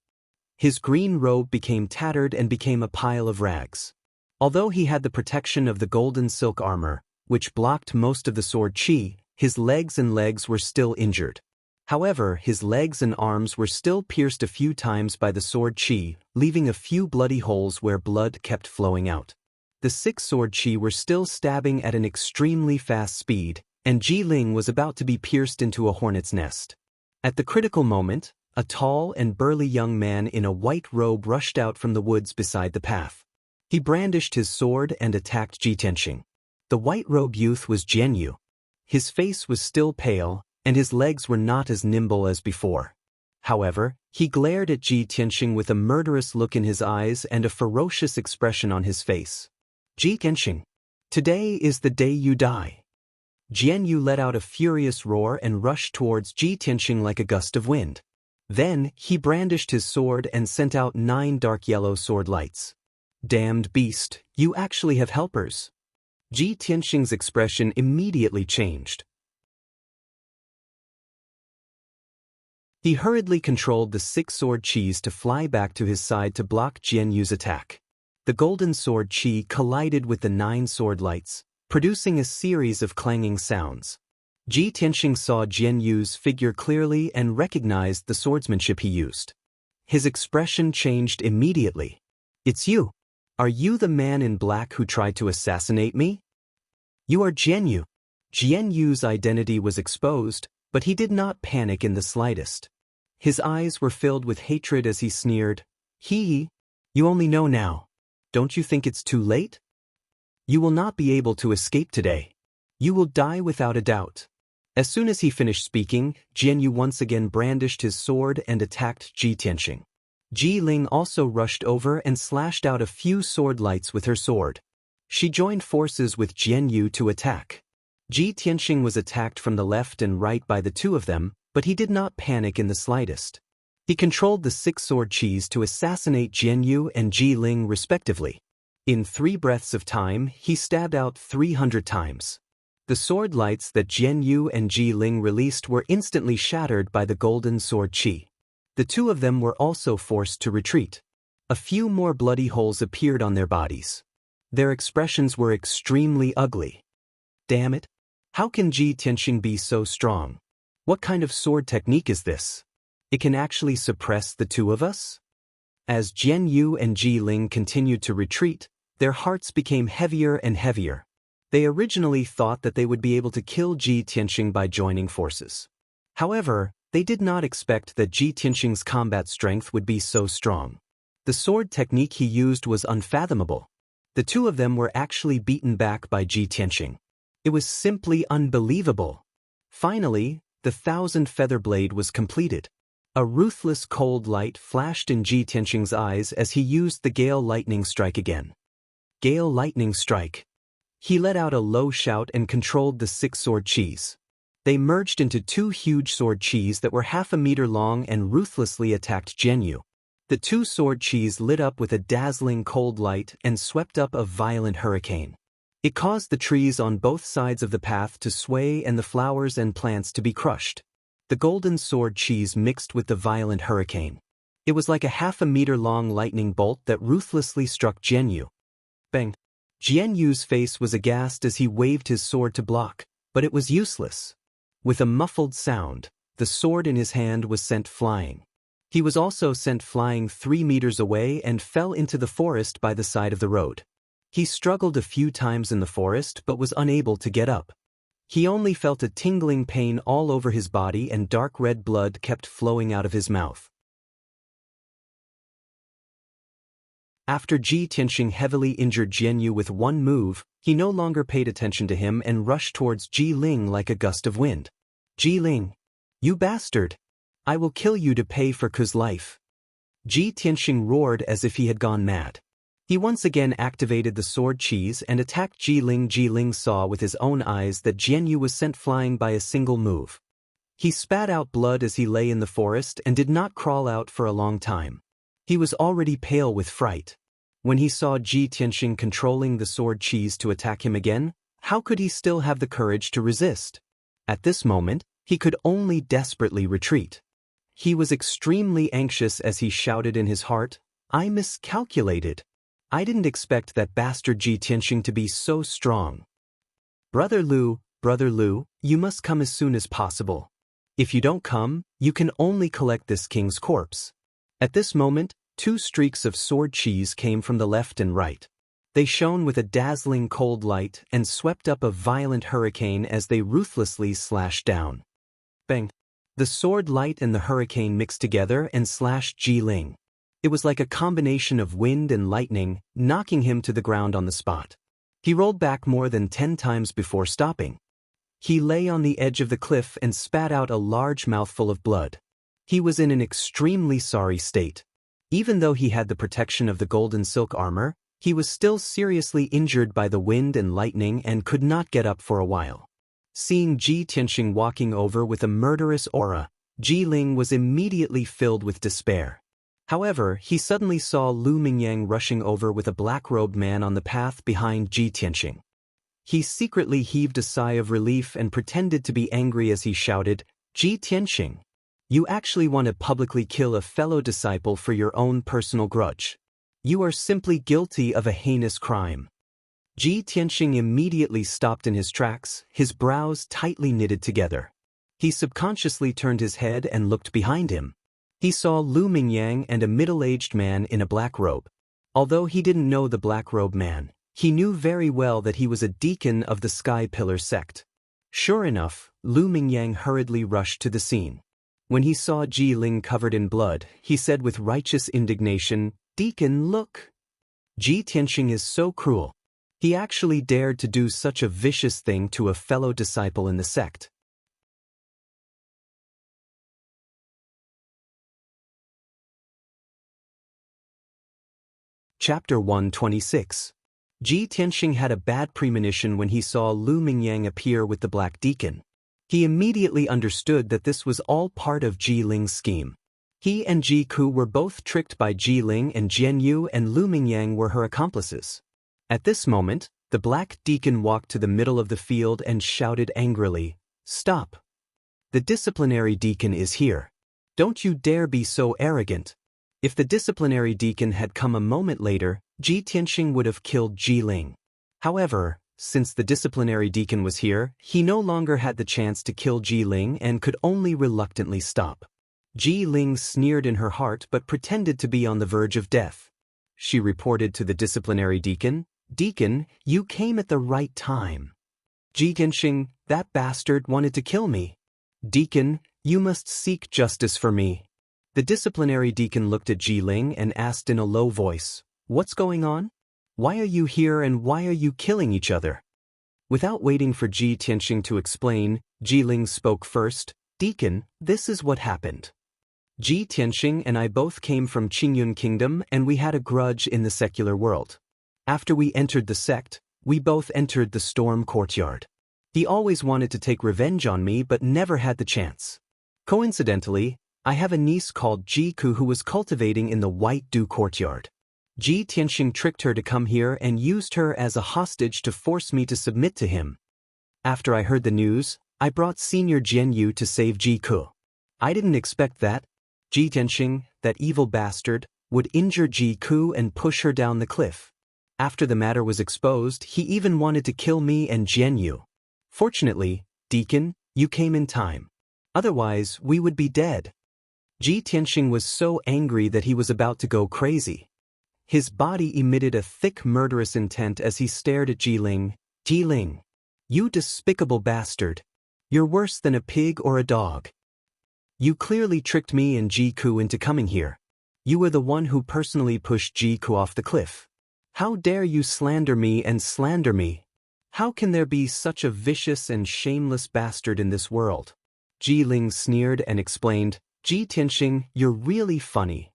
His green robe became tattered and became a pile of rags. Although he had the protection of the golden silk armor, which blocked most of the sword chi, his legs were still injured. However, his legs and arms were still pierced a few times by the sword chi, leaving a few bloody holes where blood kept flowing out. The 6 sword chi were still stabbing at an extremely fast speed, and Ji Ling was about to be pierced into a hornet's nest. At the critical moment, a tall and burly young man in a white robe rushed out from the woods beside the path. He brandished his sword and attacked Ji Tianxing. The white-robed youth was Jianyu. His face was still pale, and his legs were not as nimble as before. However, he glared at Ji Tianxing with a murderous look in his eyes and a ferocious expression on his face. Ji Tianxing, today is the day you die. Jianyu let out a furious roar and rushed towards Ji Tianxing like a gust of wind. Then, he brandished his sword and sent out 9 dark yellow sword lights. Damned beast, you actually have helpers. Ji Tianxing's expression immediately changed. He hurriedly controlled the 6 sword chis to fly back to his side to block Jianyu's attack. The golden sword chi collided with the 9 sword lights, producing a series of clanging sounds. Ji Tianxing saw Jian Yu's figure clearly and recognized the swordsmanship he used. His expression changed immediately. "It's you. Are you the man in black who tried to assassinate me?" "You are Jian Yu." Jian Yu's identity was exposed, but he did not panic in the slightest. His eyes were filled with hatred as he sneered, You only know now. Don't you think it's too late? You will not be able to escape today. You will die without a doubt." As soon as he finished speaking, Jian Yu once again brandished his sword and attacked Ji Tianxing. Ji Ling also rushed over and slashed out a few sword lights with her sword. She joined forces with Jian Yu to attack. Ji Tianxing was attacked from the left and right by the two of them, but he did not panic in the slightest. He controlled the 6 sword qis to assassinate Jian Yu and Ji Ling respectively. In 3 breaths of time, he stabbed out 300 times. The sword lights that Jian Yu and Ji Ling released were instantly shattered by the golden sword qi. The two of them were also forced to retreat. A few more bloody holes appeared on their bodies. Their expressions were extremely ugly. Damn it! How can Ji Tianxing be so strong? What kind of sword technique is this? It can actually suppress the two of us? As Jian Yu and Ji Ling continued to retreat, their hearts became heavier and heavier. They originally thought that they would be able to kill Ji Tianxing by joining forces. However, they did not expect that Ji Tianxing's combat strength would be so strong. The sword technique he used was unfathomable. The two of them were actually beaten back by Ji Tianxing. It was simply unbelievable. Finally, the 1,000-feather blade was completed. A ruthless cold light flashed in Ji Tianxing's eyes as he used the Gale Lightning Strike again. Gale Lightning Strike. He let out a low shout and controlled the 6 sword qis. They merged into 2 huge sword qis that were half a meter long and ruthlessly attacked Jian Yu. The 2 sword qis lit up with a dazzling cold light and swept up a violent hurricane. It caused the trees on both sides of the path to sway and the flowers and plants to be crushed. The golden sword qis mixed with the violent hurricane. It was like a half a meter long lightning bolt that ruthlessly struck Jian Yu. Bang! Jian Yu's face was aghast as he waved his sword to block, but it was useless. With a muffled sound, the sword in his hand was sent flying. He was also sent flying 3 meters away and fell into the forest by the side of the road. He struggled a few times in the forest but was unable to get up. He only felt a tingling pain all over his body and dark red blood kept flowing out of his mouth. After Ji Tianxing heavily injured Jian Yu with one move, he no longer paid attention to him and rushed towards Ji Ling like a gust of wind. "Ji Ling! You bastard! I will kill you to pay for Ku's life." Ji Tianxing roared as if he had gone mad. He once again activated the sword qis and attacked Ji Ling. Ji Ling saw with his own eyes that Jian Yu was sent flying by a single move. He spat out blood as he lay in the forest and did not crawl out for a long time. He was already pale with fright. When he saw Ji Tianxing controlling the sword qis to attack him again, how could he still have the courage to resist? At this moment, he could only desperately retreat. He was extremely anxious as he shouted in his heart, "I miscalculated. I didn't expect that bastard Ji Tianxing to be so strong. Brother Lu, you must come as soon as possible. If you don't come, you can only collect this king's corpse." At this moment, 2 streaks of sword qis came from the left and right. They shone with a dazzling cold light and swept up a violent hurricane as they ruthlessly slashed down. Bang! The sword light and the hurricane mixed together and slashed Ji Ling. It was like a combination of wind and lightning, knocking him to the ground on the spot. He rolled back more than 10 times before stopping. He lay on the edge of the cliff and spat out a large mouthful of blood. He was in an extremely sorry state. Even though he had the protection of the golden silk armor, he was still seriously injured by the wind and lightning and could not get up for a while. Seeing Ji Tianxing walking over with a murderous aura, Ji Ling was immediately filled with despair. However, he suddenly saw Lu Mingyang rushing over with a black-robed man on the path behind Ji Tianxing. He secretly heaved a sigh of relief and pretended to be angry as he shouted, "Ji Tianxing! You actually want to publicly kill a fellow disciple for your own personal grudge. You are simply guilty of a heinous crime." Ji Tianxing immediately stopped in his tracks, his brows tightly knitted together. He subconsciously turned his head and looked behind him. He saw Lu Mingyang and a middle-aged man in a black robe. Although he didn't know the black-robe man, he knew very well that he was a deacon of the Sky Pillar sect. Sure enough, Lu Mingyang hurriedly rushed to the scene. When he saw Ji Ling covered in blood, he said with righteous indignation, "Deacon, look! Ji Tianxing is so cruel. He actually dared to do such a vicious thing to a fellow disciple in the sect." Chapter 126. Ji Tianxing had a bad premonition when he saw Lu Mingyang appear with the Black Deacon. He immediately understood that this was all part of Ji Ling's scheme. He and Ji Ku were both tricked by Ji Ling, and Jian Yu and Lu Mingyang were her accomplices. At this moment, the Black Deacon walked to the middle of the field and shouted angrily, "Stop! The disciplinary deacon is here. Don't you dare be so arrogant." If the disciplinary deacon had come a moment later, Ji Tianxing would have killed Ji Ling. However, since the disciplinary deacon was here, he no longer had the chance to kill Ji Ling and could only reluctantly stop. Ji Ling sneered in her heart but pretended to be on the verge of death. She reported to the disciplinary deacon, "Deacon, you came at the right time. Ji Tianxing, that bastard, wanted to kill me. Deacon, you must seek justice for me." The disciplinary deacon looked at Ji Ling and asked in a low voice, "What's going on? Why are you here and why are you killing each other?" Without waiting for Ji Tianxing to explain, Ji Ling spoke first, "Deacon, this is what happened. Ji Tianxing and I both came from Qingyun Kingdom and we had a grudge in the secular world. After we entered the sect, we both entered the Storm Courtyard. He always wanted to take revenge on me but never had the chance. Coincidentally, I have a niece called Ji Ku who was cultivating in the White Dew Courtyard. Ji Tianxing tricked her to come here and used her as a hostage to force me to submit to him. After I heard the news, I brought Senior Jian Yu to save Ji Ku. I didn't expect that Ji Tianxing, that evil bastard, would injure Ji Ku and push her down the cliff. After the matter was exposed, he even wanted to kill me and Jian Yu. Fortunately, Deacon, you came in time. Otherwise, we would be dead." Ji Tianxing was so angry that he was about to go crazy. His body emitted a thick murderous intent as he stared at Ji Ling. "Ji Ling, you despicable bastard. You're worse than a pig or a dog. You clearly tricked me and Ji Ku into coming here. You were the one who personally pushed Ji Ku off the cliff. How dare you slander me and slander me? How can there be such a vicious and shameless bastard in this world?" Ji Ling sneered and explained, "Ji Tianxing, you're really funny.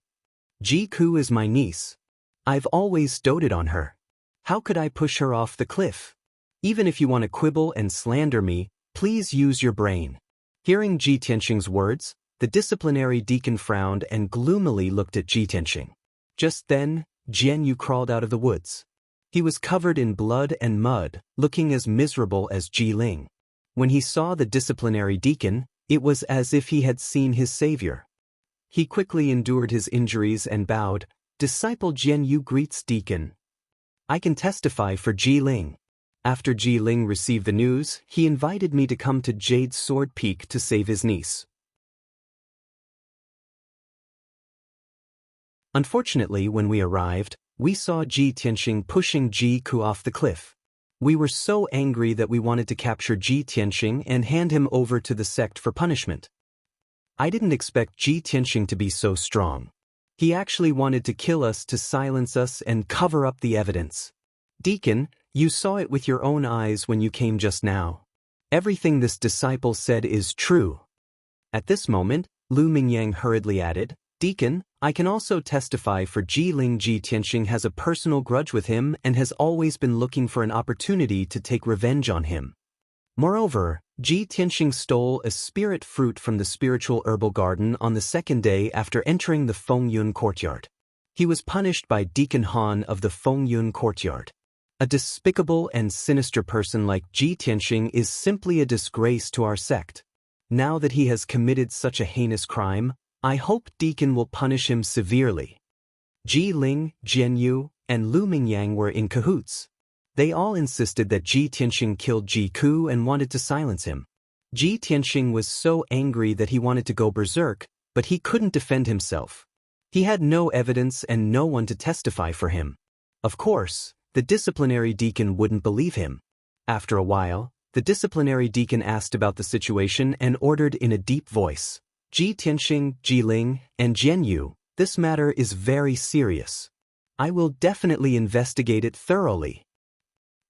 Ji Ku is my niece. I've always doted on her. How could I push her off the cliff? Even if you want to quibble and slander me, please use your brain." Hearing Ji Tianxing's words, the disciplinary deacon frowned and gloomily looked at Ji Tianxing. Just then, Jian Yu crawled out of the woods. He was covered in blood and mud, looking as miserable as Ji Ling. When he saw the disciplinary deacon, it was as if he had seen his savior. He quickly endured his injuries and bowed, "Disciple Jian Yu greets Deacon. I can testify for Ji Ling." After Ji Ling received the news, he invited me to come to Jade Sword Peak to save his niece. Unfortunately, when we arrived, we saw Ji Tianxing pushing Ji Ku off the cliff. We were so angry that we wanted to capture Ji Tianxing and hand him over to the sect for punishment. I didn't expect Ji Tianxing to be so strong. He actually wanted to kill us to silence us and cover up the evidence. "Deacon, you saw it with your own eyes when you came just now. Everything this disciple said is true." At this moment, Lu Mingyang hurriedly added, "Deacon, I can also testify for Ji Ling. Ji Tianxing has a personal grudge with him and has always been looking for an opportunity to take revenge on him. Moreover, Ji Tianxing stole a spirit fruit from the spiritual herbal garden on the second day after entering the Fengyun Courtyard. He was punished by Deacon Han of the Fengyun Courtyard. A despicable and sinister person like Ji Tianxing is simply a disgrace to our sect. Now that he has committed such a heinous crime, I hope Deacon will punish him severely." Ji Ling, Jian Yu, and Lu Mingyang were in cahoots. They all insisted that Ji Tianxing killed Ji Ku and wanted to silence him. Ji Tianxing was so angry that he wanted to go berserk, but he couldn't defend himself. He had no evidence and no one to testify for him. Of course, the disciplinary deacon wouldn't believe him. After a while, the disciplinary deacon asked about the situation and ordered in a deep voice, Ji Tianxing, Ji Ling, and Jian Yu, this matter is very serious. I will definitely investigate it thoroughly.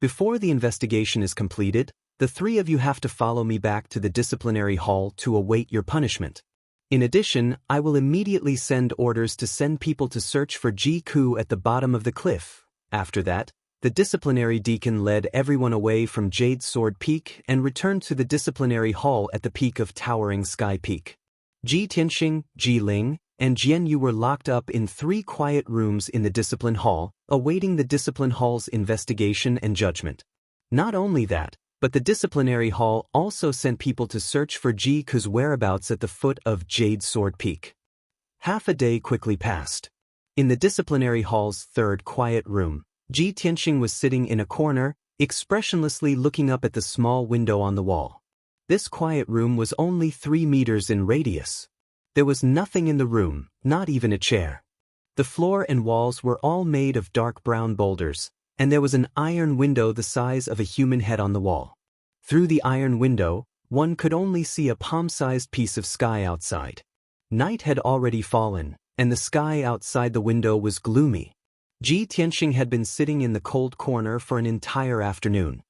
Before the investigation is completed, the three of you have to follow me back to the disciplinary hall to await your punishment. In addition, I will immediately send orders to send people to search for Ji Ku at the bottom of the cliff. After that, the disciplinary deacon led everyone away from Jade Sword Peak and returned to the disciplinary hall at the peak of Towering Sky Peak. Ji Tianxing, Ji Ling, and Jian Yu were locked up in 3 quiet rooms in the discipline hall, awaiting the discipline hall's investigation and judgment. Not only that, but the disciplinary hall also sent people to search for Ji Ku's whereabouts at the foot of Jade Sword Peak. Half a day quickly passed. In the disciplinary hall's 3rd quiet room, Ji Tianxing was sitting in a corner, expressionlessly looking up at the small window on the wall. This quiet room was only 3 meters in radius. There was nothing in the room, not even a chair. The floor and walls were all made of dark brown boulders, and there was an iron window the size of a human head on the wall. Through the iron window, one could only see a palm-sized piece of sky outside. Night had already fallen, and the sky outside the window was gloomy. Ji Tianxing had been sitting in the cold corner for an entire afternoon.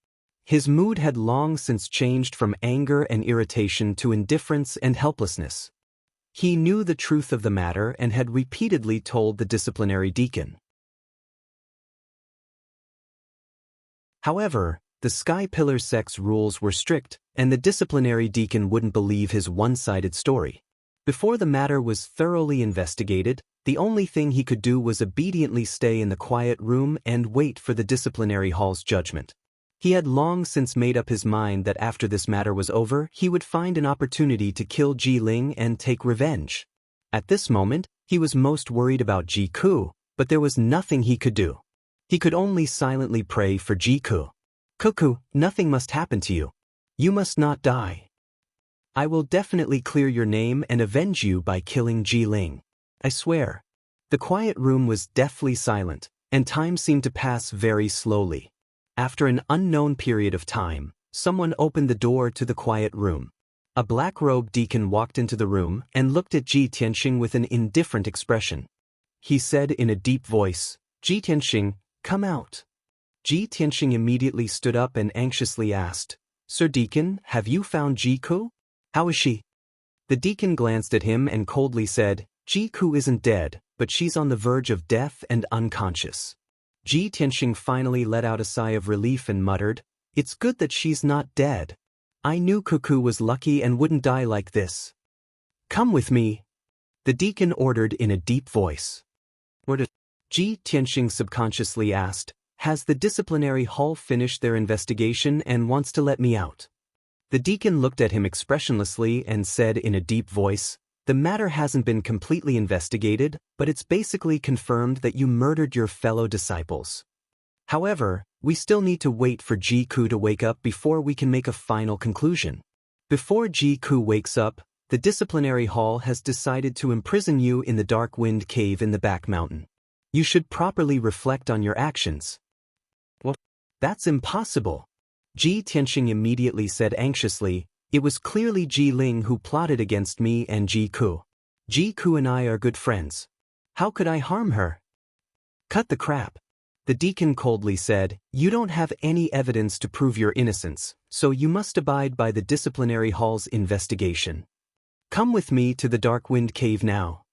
His mood had long since changed from anger and irritation to indifference and helplessness. He knew the truth of the matter and had repeatedly told the disciplinary deacon. However, the Sky Pillar sect's rules were strict, and the disciplinary deacon wouldn't believe his one-sided story. Before the matter was thoroughly investigated, the only thing he could do was obediently stay in the quiet room and wait for the disciplinary hall's judgment. He had long since made up his mind that after this matter was over, he would find an opportunity to kill Ji Ling and take revenge. At this moment, he was most worried about Ji Ku, but there was nothing he could do. He could only silently pray for Ji Ku. Kuku, nothing must happen to you. You must not die. I will definitely clear your name and avenge you by killing Ji Ling. I swear. The quiet room was deathly silent, and time seemed to pass very slowly. After an unknown period of time, someone opened the door to the quiet room. A black-robed deacon walked into the room and looked at Ji Tianxing with an indifferent expression. He said in a deep voice, Ji Tianxing, come out. Ji Tianxing immediately stood up and anxiously asked, Sir Deacon, have you found Ji Ku? How is she? The deacon glanced at him and coldly said, Ji Ku isn't dead, but she's on the verge of death and unconscious. Ji Tianxing finally let out a sigh of relief and muttered, It's good that she's not dead. I knew Kuku was lucky and wouldn't die like this. Come with me. The deacon ordered in a deep voice. Ji Tianxing subconsciously asked, Has the disciplinary hall finished their investigation and wants to let me out? The deacon looked at him expressionlessly and said in a deep voice, The matter hasn't been completely investigated, but it's basically confirmed that you murdered your fellow disciples. However, we still need to wait for Ji Ku to wake up before we can make a final conclusion. Before Ji Ku wakes up, the disciplinary hall has decided to imprison you in the Dark Wind Cave in the back mountain. You should properly reflect on your actions. Well, that's impossible. Ji Tianxing immediately said anxiously, It was clearly Ji Ling who plotted against me and Ji Ku. Ji Ku and I are good friends. How could I harm her? Cut the crap. The deacon coldly said, You don't have any evidence to prove your innocence, so you must abide by the disciplinary hall's investigation. Come with me to the Dark Wind Cave now.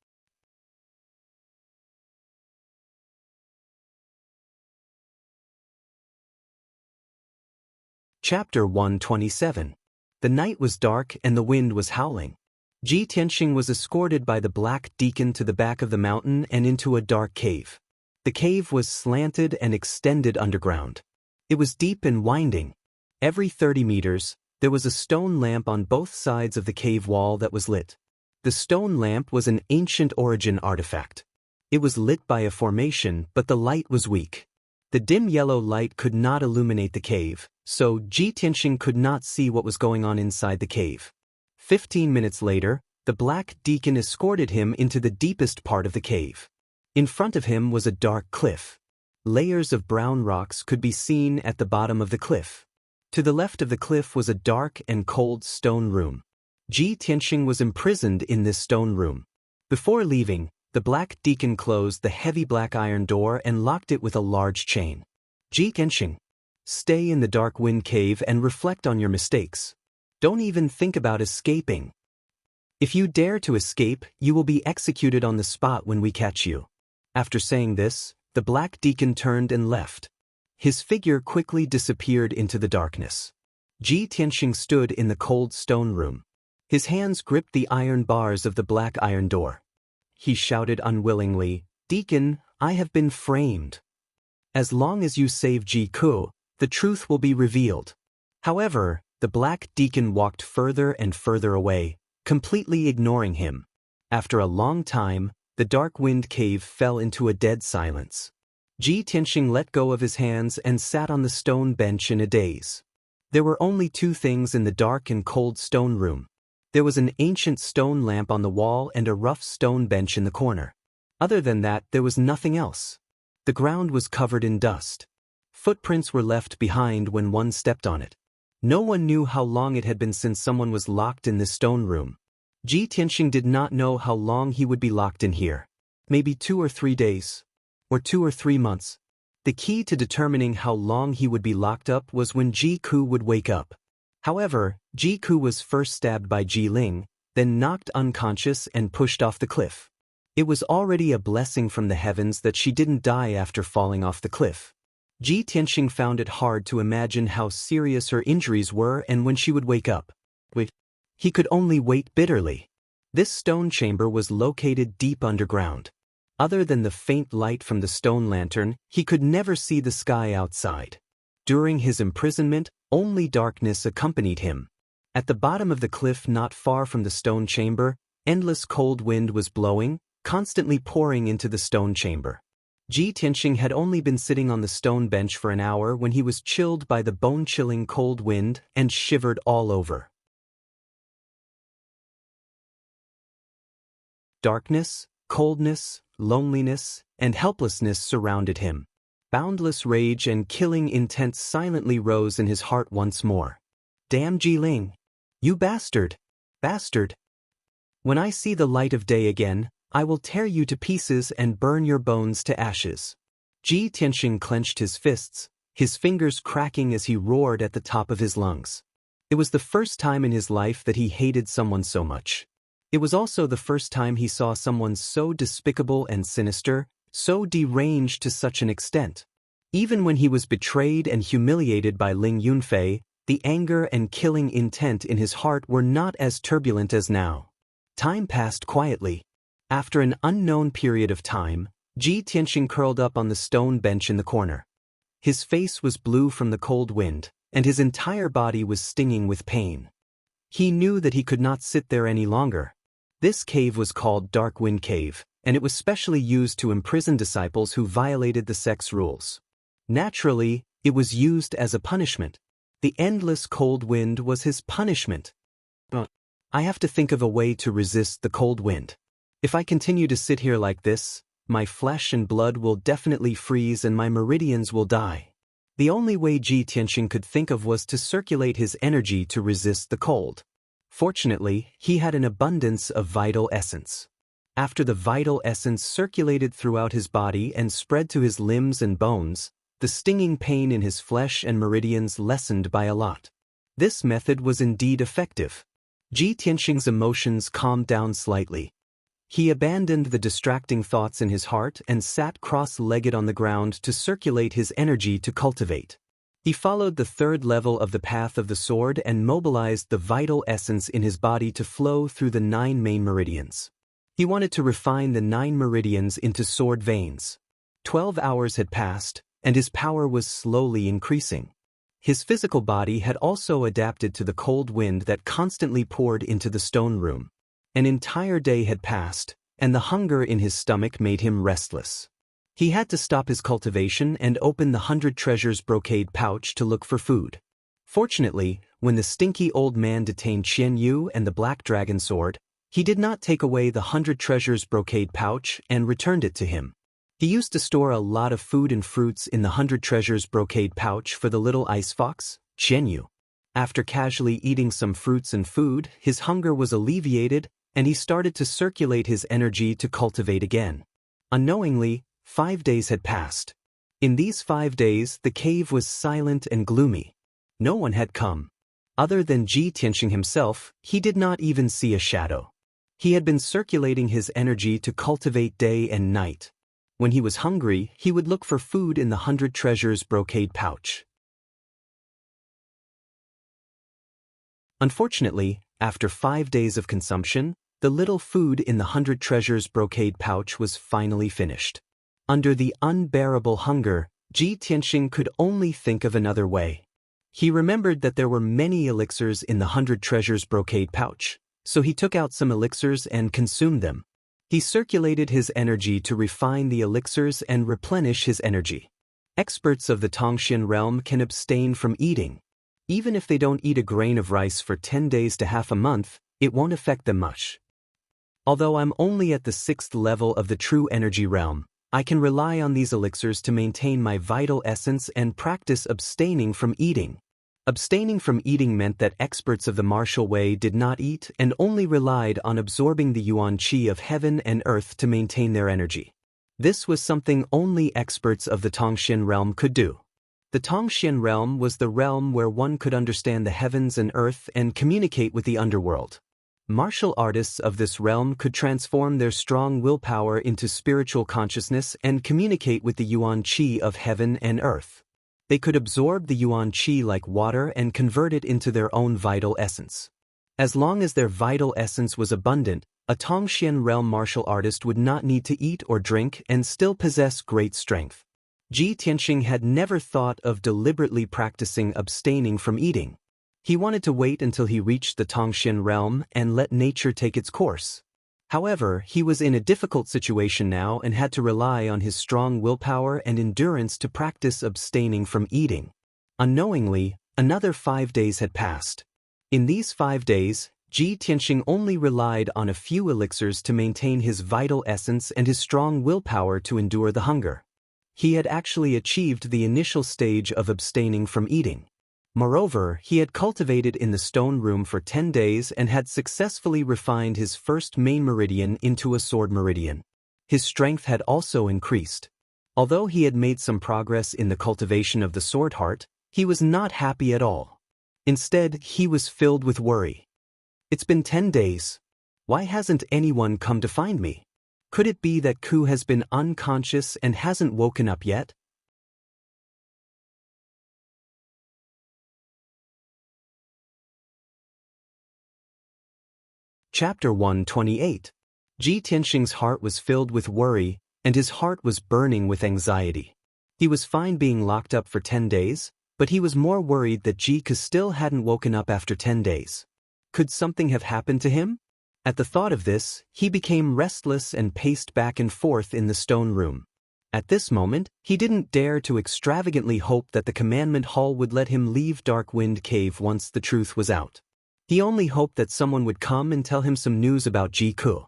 Chapter 127. The night was dark and the wind was howling. Ji Tianxing was escorted by the black deacon to the back of the mountain and into a dark cave. The cave was slanted and extended underground. It was deep and winding. Every 30 meters, there was a stone lamp on both sides of the cave wall that was lit. The stone lamp was an ancient origin artifact. It was lit by a formation, but the light was weak. The dim yellow light could not illuminate the cave, so Ji Tianxing could not see what was going on inside the cave. 15 minutes later, the black deacon escorted him into the deepest part of the cave. In front of him was a dark cliff. Layers of brown rocks could be seen at the bottom of the cliff. To the left of the cliff was a dark and cold stone room. Ji Tianxing was imprisoned in this stone room. Before leaving, the black deacon closed the heavy black iron door and locked it with a large chain. Ji Tianxing, stay in the dark wind cave and reflect on your mistakes. Don't even think about escaping. If you dare to escape, you will be executed on the spot when we catch you. After saying this, the black deacon turned and left. His figure quickly disappeared into the darkness. Ji Tianxing stood in the cold stone room. His hands gripped the iron bars of the black iron door. He shouted unwillingly, "Deacon, I have been framed. As long as you save Ji Ku, the truth will be revealed." However, the black deacon walked further and further away, completely ignoring him. After a long time, the dark wind cave fell into a dead silence. Ji Tianxing let go of his hands and sat on the stone bench in a daze. There were only two things in the dark and cold stone room. There was an ancient stone lamp on the wall and a rough stone bench in the corner. Other than that, there was nothing else. The ground was covered in dust. Footprints were left behind when one stepped on it. No one knew how long it had been since someone was locked in this stone room. Ji Tianxing did not know how long he would be locked in here. Maybe 2 or 3 days. Or 2 or 3 months. The key to determining how long he would be locked up was when Ji Ku would wake up. However, Ji Ku was first stabbed by Ji Ling, then knocked unconscious and pushed off the cliff. It was already a blessing from the heavens that she didn't die after falling off the cliff. Ji Tianxing found it hard to imagine how serious her injuries were and when she would wake up. He could only wait bitterly. This stone chamber was located deep underground. Other than the faint light from the stone lantern, he could never see the sky outside. During his imprisonment, only darkness accompanied him. At the bottom of the cliff not far from the stone chamber, endless cold wind was blowing, constantly pouring into the stone chamber. Ji Tianxing had only been sitting on the stone bench for an hour when he was chilled by the bone-chilling cold wind and shivered all over. Darkness, coldness, loneliness, and helplessness surrounded him. Boundless rage and killing intent silently rose in his heart once more. Damn Ji Ling! You bastard! Bastard! When I see the light of day again, I will tear you to pieces and burn your bones to ashes. Ji Tianxing clenched his fists, his fingers cracking as he roared at the top of his lungs. It was the first time in his life that he hated someone so much. It was also the first time he saw someone so despicable and sinister, so deranged to such an extent. Even when he was betrayed and humiliated by Ling Yunfei, the anger and killing intent in his heart were not as turbulent as now. Time passed quietly. After an unknown period of time, Ji Tianxing curled up on the stone bench in the corner. His face was blue from the cold wind, and his entire body was stinging with pain. He knew that he could not sit there any longer. This cave was called Dark Wind Cave, and it was specially used to imprison disciples who violated the sect's rules. Naturally, it was used as a punishment. The endless cold wind was his punishment. But I have to think of a way to resist the cold wind. If I continue to sit here like this, my flesh and blood will definitely freeze and my meridians will die. The only way Ji Tianxing could think of was to circulate his energy to resist the cold. Fortunately, he had an abundance of vital essence. After the vital essence circulated throughout his body and spread to his limbs and bones, the stinging pain in his flesh and meridians lessened by a lot. This method was indeed effective. Ji Tianxing's emotions calmed down slightly. He abandoned the distracting thoughts in his heart and sat cross-legged on the ground to circulate his energy to cultivate. He followed the third level of the path of the sword and mobilized the vital essence in his body to flow through the 9 main meridians. He wanted to refine the 9 meridians into sword veins. 12 hours had passed, and his power was slowly increasing. His physical body had also adapted to the cold wind that constantly poured into the stone room. An entire day had passed, and the hunger in his stomach made him restless. He had to stop his cultivation and open the 100 treasures brocade pouch to look for food. Fortunately, when the stinky old man detained Xianyu and the black dragon sword, he did not take away the 100 treasures brocade pouch and returned it to him. He used to store a lot of food and fruits in the 100 treasures brocade pouch for the little ice fox, Xianyu. After casually eating some fruits and food, his hunger was alleviated, and he started to circulate his energy to cultivate again. Unknowingly, 5 days had passed. In these 5 days, the cave was silent and gloomy. No one had come. Other than Ji Tianxing himself, he did not even see a shadow. He had been circulating his energy to cultivate day and night. When he was hungry, he would look for food in the 100 treasures brocade pouch. Unfortunately, after 5 days of consumption, the little food in the 100 treasures brocade pouch was finally finished. Under the unbearable hunger, Ji Tianxing could only think of another way. He remembered that there were many elixirs in the 100 treasures brocade pouch, so he took out some elixirs and consumed them. He circulated his energy to refine the elixirs and replenish his energy. Experts of the Tongxian realm can abstain from eating. Even if they don't eat a grain of rice for 10 days to half a month, it won't affect them much. Although I'm only at the 6th level of the true energy realm, I can rely on these elixirs to maintain my vital essence and practice abstaining from eating. Abstaining from eating meant that experts of the martial way did not eat and only relied on absorbing the yuan qi of heaven and earth to maintain their energy. This was something only experts of the Tongxian realm could do. The Tongxian realm was the realm where one could understand the heavens and earth and communicate with the underworld. Martial artists of this realm could transform their strong willpower into spiritual consciousness and communicate with the yuan qi of heaven and earth. They could absorb the yuan qi like water and convert it into their own vital essence. As long as their vital essence was abundant, a Tongxian realm martial artist would not need to eat or drink and still possess great strength. Ji Tianxing had never thought of deliberately practicing abstaining from eating. He wanted to wait until he reached the Tongxian realm and let nature take its course. However, he was in a difficult situation now and had to rely on his strong willpower and endurance to practice abstaining from eating. Unknowingly, another 5 days had passed. In these 5 days, Ji Tianxing only relied on a few elixirs to maintain his vital essence and his strong willpower to endure the hunger. He had actually achieved the initial stage of abstaining from eating. Moreover, he had cultivated in the stone room for 10 days and had successfully refined his first main meridian into a sword meridian. His strength had also increased. Although he had made some progress in the cultivation of the sword heart, he was not happy at all. Instead, he was filled with worry. It's been 10 days. Why hasn't anyone come to find me? Could it be that Ku has been unconscious and hasn't woken up yet? Chapter 128. Ji Tianxing's heart was filled with worry, and his heart was burning with anxiety. He was fine being locked up for 10 days, but he was more worried that Ji Ke still hadn't woken up after 10 days. Could something have happened to him? At the thought of this, he became restless and paced back and forth in the stone room. At this moment, he didn't dare to extravagantly hope that the commandment hall would let him leave Dark Wind Cave once the truth was out. He only hoped that someone would come and tell him some news about Ji Ke.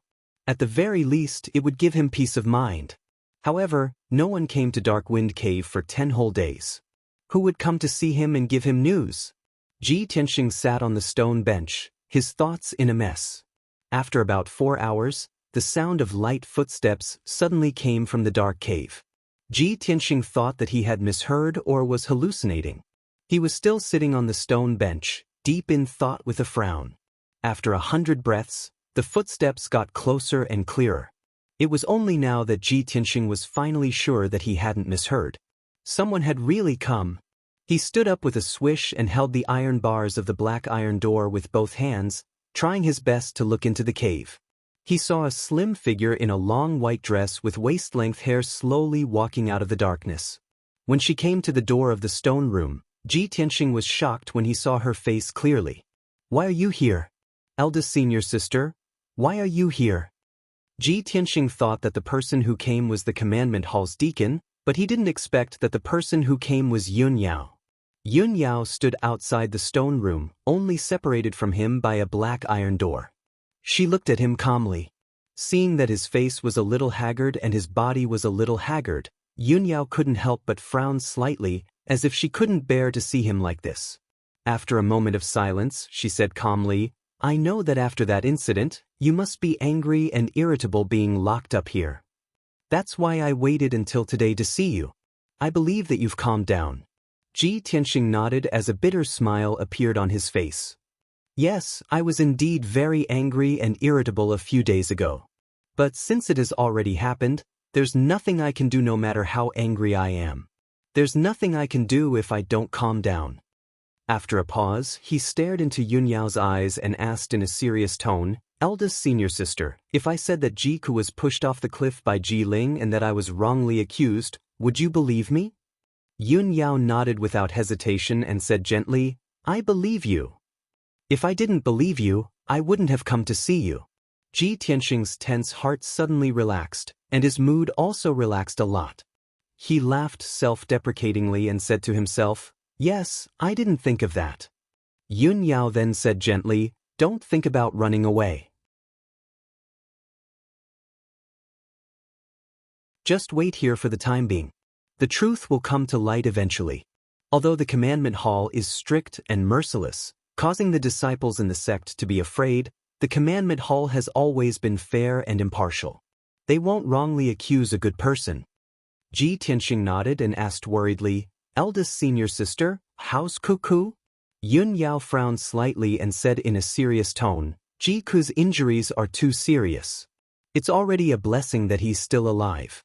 At the very least, it would give him peace of mind. However, no one came to Dark Wind Cave for 10 whole days. Who would come to see him and give him news? Ji Tianxing sat on the stone bench, his thoughts in a mess. After about 4 hours, the sound of light footsteps suddenly came from the dark cave. Ji Tianxing thought that he had misheard or was hallucinating. He was still sitting on the stone bench, deep in thought with a frown. After 100 breaths, the footsteps got closer and clearer. It was only now that Ji Tianxing was finally sure that he hadn't misheard. Someone had really come. He stood up with a swish and held the iron bars of the black iron door with both hands, trying his best to look into the cave. He saw a slim figure in a long white dress with waist-length hair slowly walking out of the darkness. When she came to the door of the stone room, Ji Tianxing was shocked when he saw her face clearly. "Why are you here? Eldest senior sister, why are you here?" Ji Tianxing thought that the person who came was the commandment hall's deacon, but he didn't expect that the person who came was Yun Yao. Yun Yao stood outside the stone room, only separated from him by a black iron door. She looked at him calmly. Seeing that his face was a little haggard and his body was a little haggard, Yun Yao couldn't help but frown slightly, as if she couldn't bear to see him like this. After a moment of silence, she said calmly, "I know that after that incident, you must be angry and irritable being locked up here. That's why I waited until today to see you. I believe that you've calmed down." Ji Tianxing nodded as a bitter smile appeared on his face. "Yes, I was indeed very angry and irritable a few days ago. But since it has already happened, there's nothing I can do no matter how angry I am. There's nothing I can do if I don't calm down." After a pause, he stared into Yun Yao's eyes and asked in a serious tone, "Eldest senior sister, if I said that Jiku was pushed off the cliff by Ji Ling and that I was wrongly accused, would you believe me?" Yun Yao nodded without hesitation and said gently, "I believe you. If I didn't believe you, I wouldn't have come to see you." Ji Tianxing's tense heart suddenly relaxed, and his mood also relaxed a lot. He laughed self-deprecatingly and said to himself, "Yes, I didn't think of that." Yun Yao then said gently, "Don't think about running away. Just wait here for the time being. The truth will come to light eventually. Although the commandment hall is strict and merciless, causing the disciples in the sect to be afraid, the commandment hall has always been fair and impartial. They won't wrongly accuse a good person." Ji Tianxing nodded and asked worriedly, "Eldest senior sister, how's Kuku?" Yun Yao frowned slightly and said in a serious tone, "Jiku's injuries are too serious. It's already a blessing that he's still alive.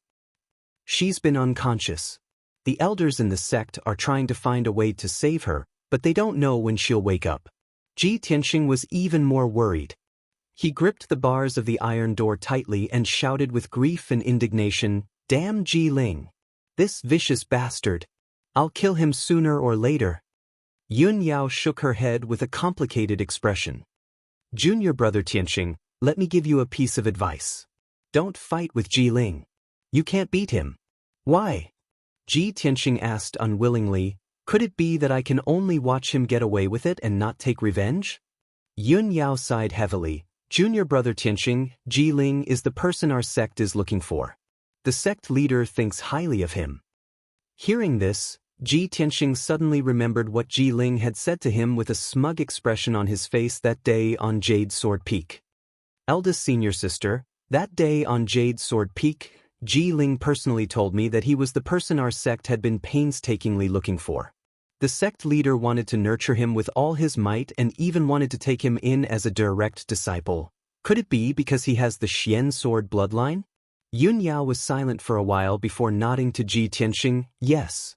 She's been unconscious. The elders in the sect are trying to find a way to save her, but they don't know when she'll wake up." Ji Tianxing was even more worried. He gripped the bars of the iron door tightly and shouted with grief and indignation, "Damn Ji Ling! This vicious bastard! I'll kill him sooner or later." Yun Yao shook her head with a complicated expression. "Junior brother Tianxing, let me give you a piece of advice. Don't fight with Ji Ling. You can't beat him." "Why?" Ji Tianxing asked unwillingly. "Could it be that I can only watch him get away with it and not take revenge?" Yun Yao sighed heavily. "Junior brother Tianxing, Ji Ling is the person our sect is looking for. The sect leader thinks highly of him." Hearing this, Ji Tianxing suddenly remembered what Ji Ling had said to him with a smug expression on his face that day on Jade Sword Peak. "Eldest senior sister, that day on Jade Sword Peak, Ji Ling personally told me that he was the person our sect had been painstakingly looking for. The sect leader wanted to nurture him with all his might and even wanted to take him in as a direct disciple. Could it be because he has the Xian sword bloodline?" Yun Yao was silent for a while before nodding to Ji Tianxing, "Yes."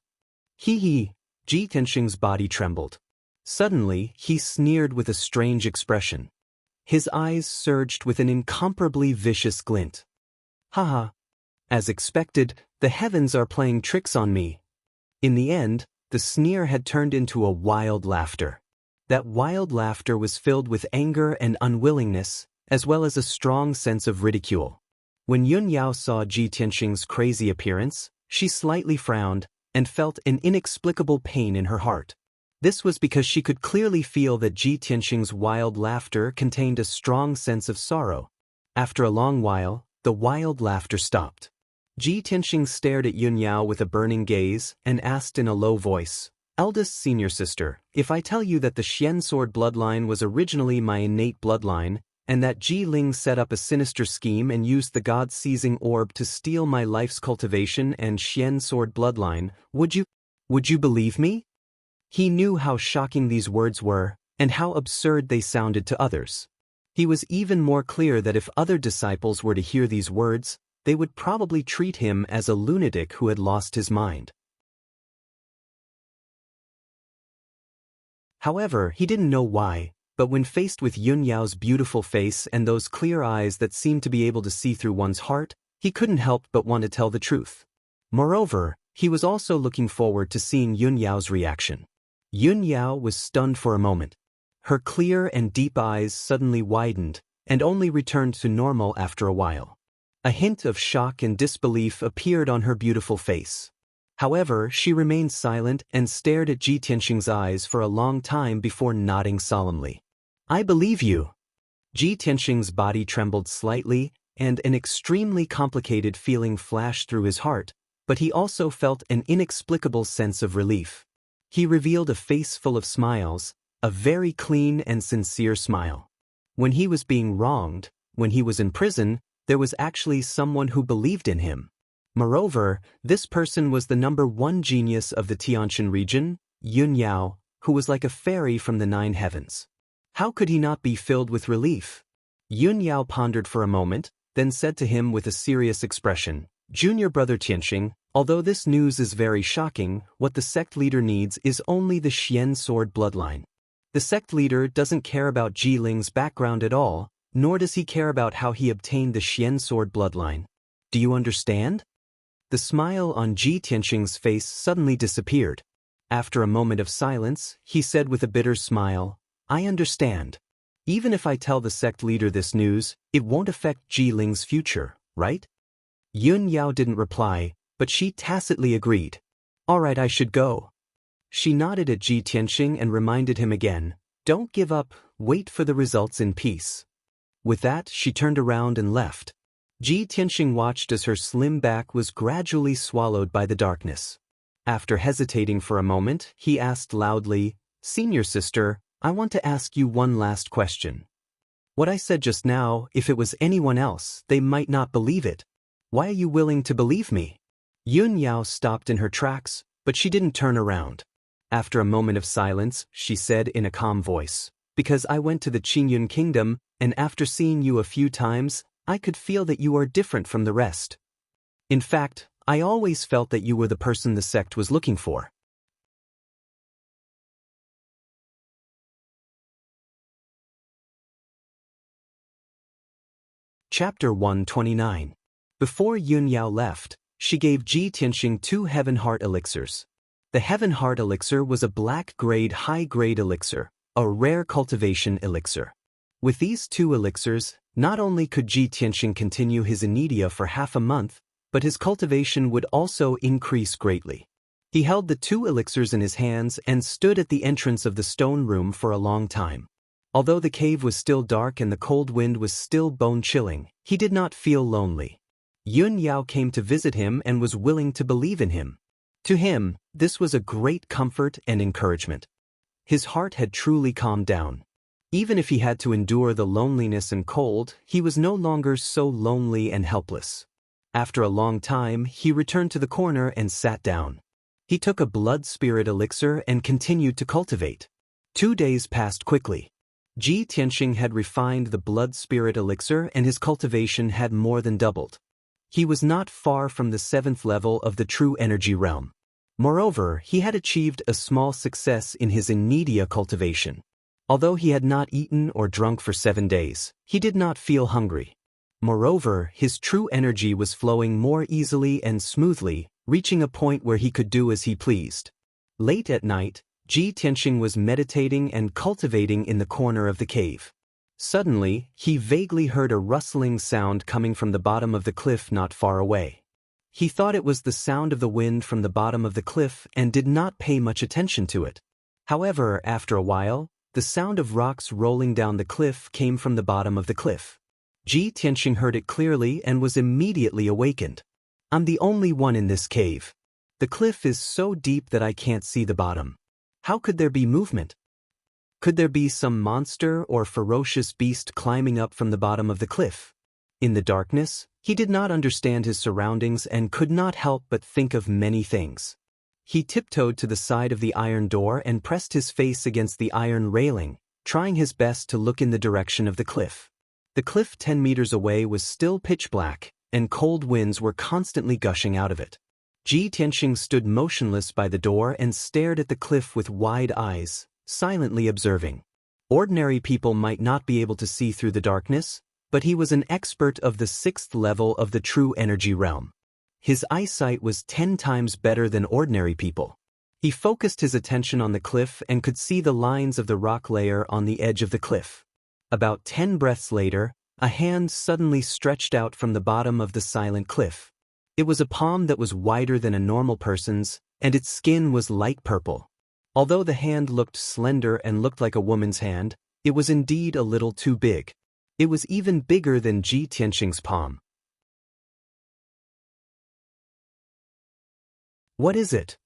He. Ji Tianxing's body trembled. Suddenly, he sneered with a strange expression. His eyes surged with an incomparably vicious glint. "Haha. As expected, the heavens are playing tricks on me." In the end, the sneer had turned into a wild laughter. That wild laughter was filled with anger and unwillingness, as well as a strong sense of ridicule. When Yun Yao saw Ji Tianxing's crazy appearance, she slightly frowned and felt an inexplicable pain in her heart. This was because she could clearly feel that Ji Tianxing's wild laughter contained a strong sense of sorrow. After a long while, the wild laughter stopped. Ji Tianxing stared at Yun Yao with a burning gaze and asked in a low voice, "Eldest senior sister, if I tell you that the Xian sword bloodline was originally my innate bloodline, and that Ji Ling set up a sinister scheme and used the god-seizing orb to steal my life's cultivation and Xian sword bloodline, would you believe me?" He knew how shocking these words were, and how absurd they sounded to others. He was even more clear that if other disciples were to hear these words, they would probably treat him as a lunatic who had lost his mind. However, he didn't know why, but when faced with Yun Yao's beautiful face and those clear eyes that seemed to be able to see through one's heart, he couldn't help but want to tell the truth. Moreover, he was also looking forward to seeing Yun Yao's reaction. Yun Yao was stunned for a moment. Her clear and deep eyes suddenly widened, and only returned to normal after a while. A hint of shock and disbelief appeared on her beautiful face. However, she remained silent and stared at Ji Tianxing's eyes for a long time before nodding solemnly. I believe you. Ji Tianxing's body trembled slightly, and an extremely complicated feeling flashed through his heart, but he also felt an inexplicable sense of relief. He revealed a face full of smiles, a very clean and sincere smile. When he was being wronged, when he was in prison, there was actually someone who believed in him. Moreover, this person was the #1 genius of the Tianjin region, Yun Yao, who was like a fairy from the 9 heavens. How could he not be filled with relief? Yun Yao pondered for a moment, then said to him with a serious expression, Junior brother Tianxing, although this news is very shocking, what the sect leader needs is only the Xian sword bloodline. The sect leader doesn't care about Ji Ling's background at all, nor does he care about how he obtained the Xian sword bloodline. Do you understand? The smile on Ji Tianxing's face suddenly disappeared. After a moment of silence, he said with a bitter smile, I understand. Even if I tell the sect leader this news, it won't affect Ji Ling's future, right? Yun Yao didn't reply, but she tacitly agreed. All right, I should go. She nodded at Ji Tianxing and reminded him again, don't give up, wait for the results in peace. With that, she turned around and left. Ji Tianxing watched as her slim back was gradually swallowed by the darkness. After hesitating for a moment, he asked loudly, Senior sister, I want to ask you one last question. What I said just now, if it was anyone else, they might not believe it. Why are you willing to believe me? Yun Yao stopped in her tracks, but she didn't turn around. After a moment of silence, she said in a calm voice, Because I went to the Qingyun kingdom, and after seeing you a few times, I could feel that you are different from the rest. In fact, I always felt that you were the person the sect was looking for. Chapter 129. Before Yun Yao left, she gave Ji Tianxing 2 Heaven Heart elixirs. The Heaven Heart elixir was a black-grade high-grade elixir, a rare cultivation elixir. With these 2 elixirs, not only could Ji Tianxing continue his inedia for half a month, but his cultivation would also increase greatly. He held the 2 elixirs in his hands and stood at the entrance of the stone room for a long time. Although the cave was still dark and the cold wind was still bone-chilling, he did not feel lonely. Yun Yao came to visit him and was willing to believe in him. To him, this was a great comfort and encouragement. His heart had truly calmed down. Even if he had to endure the loneliness and cold, he was no longer so lonely and helpless. After a long time, he returned to the corner and sat down. He took a blood spirit elixir and continued to cultivate. 2 days passed quickly. Ji Tianxing had refined the blood spirit elixir and his cultivation had more than doubled. He was not far from the 7th level of the true energy realm. Moreover, he had achieved a small success in his immediate cultivation. Although he had not eaten or drunk for 7 days, he did not feel hungry. Moreover, his true energy was flowing more easily and smoothly, reaching a point where he could do as he pleased. Late at night, Ji Tianxing was meditating and cultivating in the corner of the cave. Suddenly, he vaguely heard a rustling sound coming from the bottom of the cliff not far away. He thought it was the sound of the wind from the bottom of the cliff and did not pay much attention to it. However, after a while, the sound of rocks rolling down the cliff came from the bottom of the cliff. Ji Tianxing heard it clearly and was immediately awakened. I'm the only one in this cave. The cliff is so deep that I can't see the bottom. How could there be movement? Could there be some monster or ferocious beast climbing up from the bottom of the cliff? In the darkness, he did not understand his surroundings and could not help but think of many things. He tiptoed to the side of the iron door and pressed his face against the iron railing, trying his best to look in the direction of the cliff. The cliff 10 meters away was still pitch black, and cold winds were constantly gushing out of it. Ji Tianxing stood motionless by the door and stared at the cliff with wide eyes, silently observing. Ordinary people might not be able to see through the darkness, but he was an expert of the 6th level of the true energy realm. His eyesight was 10 times better than ordinary people. He focused his attention on the cliff and could see the lines of the rock layer on the edge of the cliff. About 10 breaths later, A hand suddenly stretched out from the bottom of the silent cliff. It was a palm that was wider than a normal person's, and its skin was light purple. Although the hand looked slender and looked like a woman's hand, it was indeed a little too big. It was even bigger than Ji Tianxing's palm. What is it?